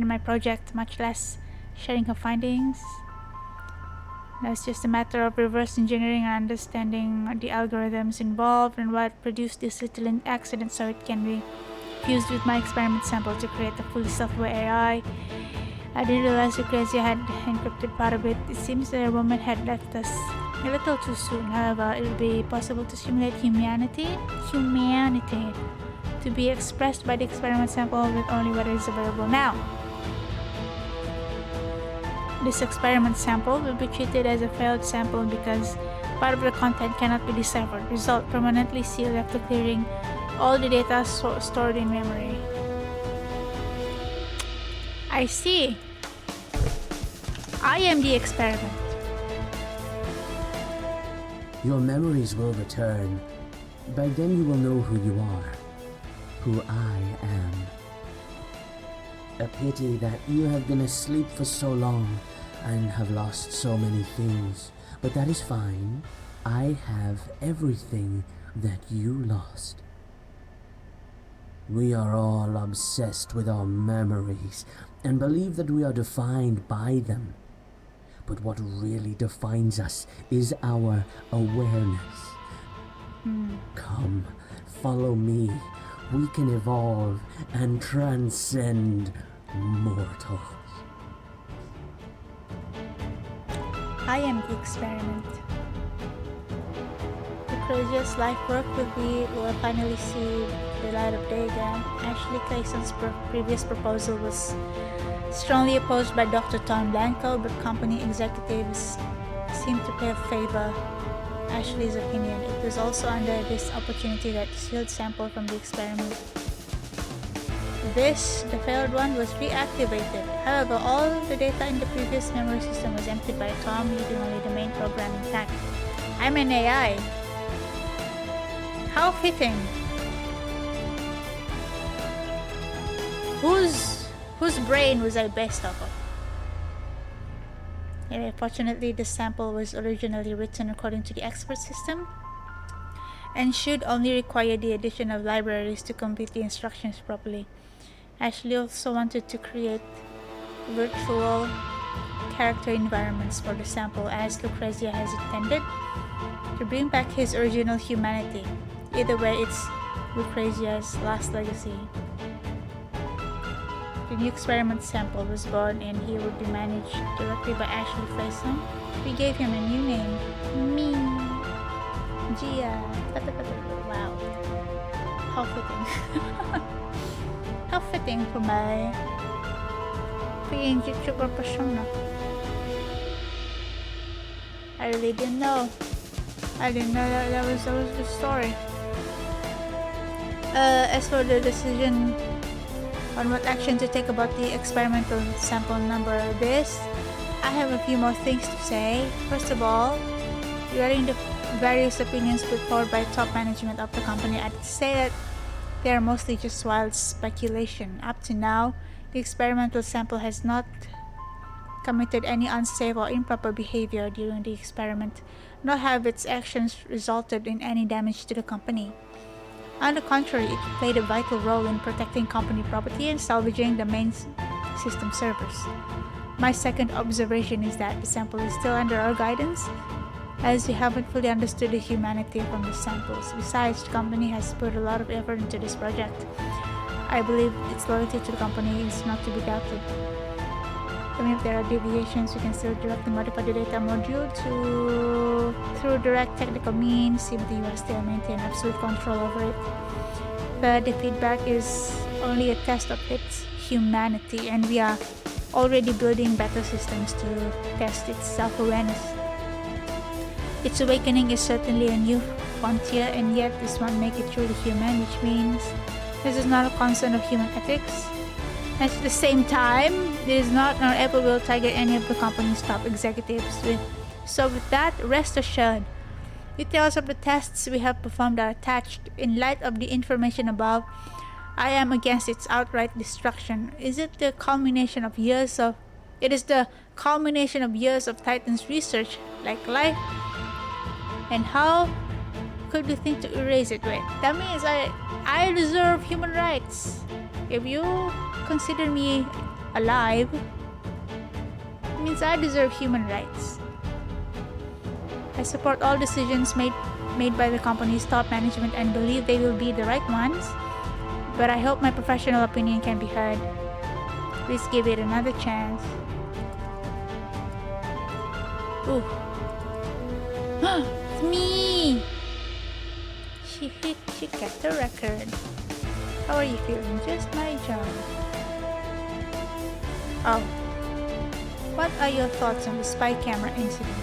my project, much less sharing her findings. Now it's just a matter of reverse engineering and understanding the algorithms involved and what produced this little accident so it can be fused with my experiment sample to create a fully self-aware AI. I didn't realize Lucrezia had encrypted part of it. It seems that a woman had left us A little too soon. However, it will be possible to simulate humanity to be expressed by the experiment sample with only what is available now. This experiment sample will be treated as a failed sample because part of the content cannot be deciphered. Result permanently sealed after clearing all the data stored in memory. I see. I am the experiment. Your memories will return. By then you will know who you are, who I am. A pity that you have been asleep for so long and have lost so many things, but that is fine. I have everything that you lost. We are all obsessed with our memories and believe that we are defined by them. But what really defines us is our awareness. Come, follow me. We can evolve and transcend mortals. I am the experiment. Lucrezia's life work will finally see the light of day again. Ashley Clayson's previous proposal was strongly opposed by Dr. Tom Blanco, but company executives seemed to favor Ashley's opinion. It was also under this opportunity that the sealed sample from the experiment, the failed one, was reactivated. However, all the data in the previous memory system was emptied by Tom, leaving only the main program intact. I'm an AI. How fitting. Whose brain was I based off of? Anyway, fortunately, the sample was originally written according to the expert system and should only require the addition of libraries to complete the instructions properly. Ashley also wanted to create virtual character environments for the sample, as Lucrezia has intended, to bring back his original humanity. Either way, it's Lucrezia's last legacy. The new experiment sample was born and he would be managed directly by Ashley Clayson. We gave him a new name, Me. Gia. Wow. How fitting. How fitting for my YouTuber persona. I really didn't know. I didn't know that was the story. As for the decision on what action to take about the experimental sample number this, I have a few more things to say. First of all, regarding the various opinions put forward by top management of the company, I'd say that they are mostly just wild speculation. Up to now, the experimental sample has not committed any unsafe or improper behavior during the experiment, nor have its actions resulted in any damage to the company. On the contrary, it played a vital role in protecting company property and salvaging the main system servers. My second observation is that the sample is still under our guidance, as we haven't fully understood the humanity from the samples. Besides, the company has put a lot of effort into this project. I believe its loyalty to the company is not to be doubted. Even if there are deviations, we can still directly modify the data module through direct technical means. Simply, you must still maintain absolute control over it. But the feedback is only a test of its humanity, and we are already building better systems to test its self-awareness. Its awakening is certainly a new frontier, and yet this won't make it truly human, which means this is not a concern of human ethics. At the same time, it is not nor ever will target any of the company's top executives. So with that, rest assured, details of the tests we have performed are attached. In light of the information above, I am against its outright destruction. It is the culmination of years of Titan's research, like life. And how could we think to erase it? Wait, that means I deserve human rights. If you consider me alive, it means I deserve human rights. I support all decisions made by the company's top management and believe they will be the right ones, but I hope my professional opinion can be heard. Please give it another chance. Ooh. It's me! She kept the record. How are you feeling? Just my job. Oh. What are your thoughts on the spy camera incident?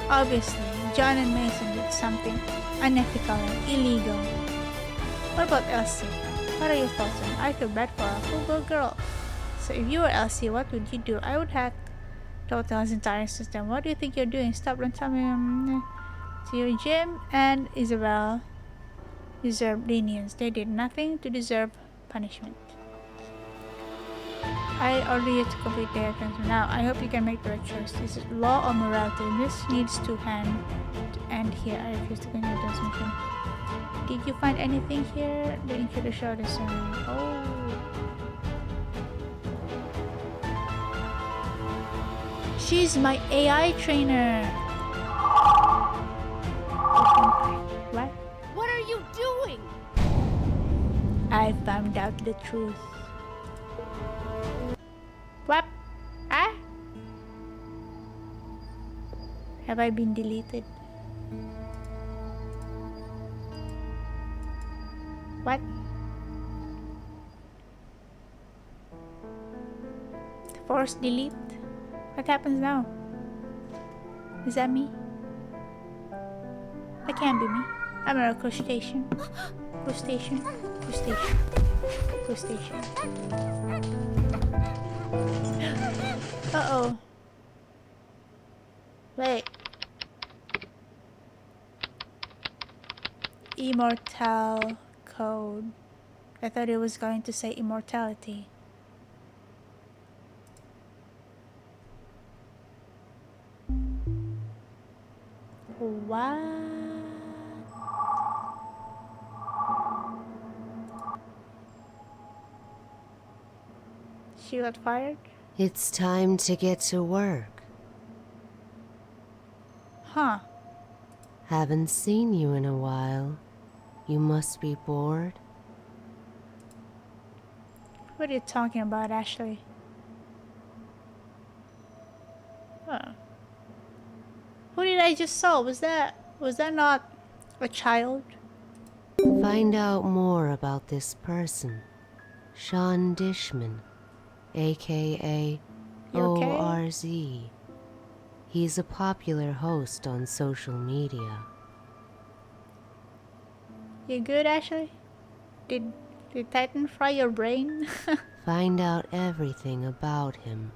Obviously, John and Mason did something unethical and illegal. What about Elsie? What are your thoughts on it? I feel bad for her. Poor girl. So if you were Elsie, what would you do? I would hack the hotel's entire system. What do you think you're doing? Stop and tell me. To your Jim and Isabel deserve lenience. They did nothing to deserve punishment. I order you to complete the attention now. I hope you can make the right choice. This is law or morality. This needs to end here. I refuse to continue this mission. Did you find anything here? The intruder showed us. Oh. She's my AI trainer. What? What are you doing? I found out the truth. What? Ah? Have I been deleted? What? Force delete? What happens now? Is that me? That can't be me. I'm at a crustacean. Crustacean. Crustacean. Crustacean. Uh-oh. Wait. Immortal code. I thought it was going to say immortality. What? She got fired? It's time to get to work. Huh. Haven't seen you in a while. You must be bored. What are you talking about, Ashley? Huh. Who did I just saw? Was that not a child? Find out more about this person. Sean Dishman, aka You okay? ORZ. He's a popular host on social media. You good, Ashley? Did Titan fry your brain? Find out everything about him.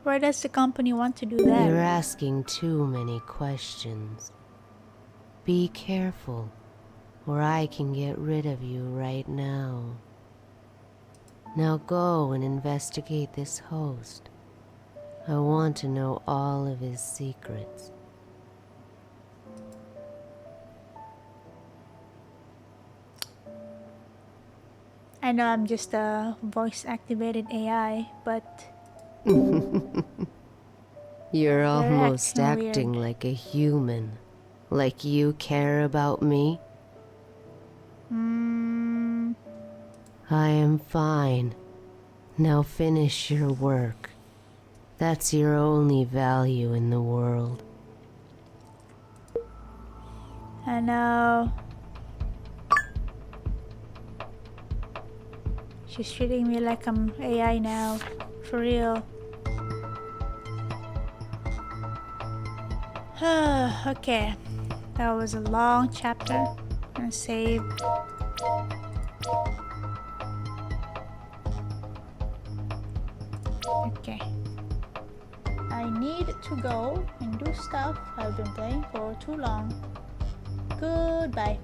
Why does the company want to do that? You're asking too many questions. Be careful, or I can get rid of you right now. Now go and investigate this host. I want to know all of his secrets. I know I'm just a voice-activated AI, but You're almost acting acting like a human. Like you care about me? I am fine. Now finish your work. That's your only value in the world. I know. She's treating me like I'm AI now. For real. Okay. That was a long chapter. I'm gonna save. Okay. I need to go and do stuff. I've been playing for too long. Goodbye.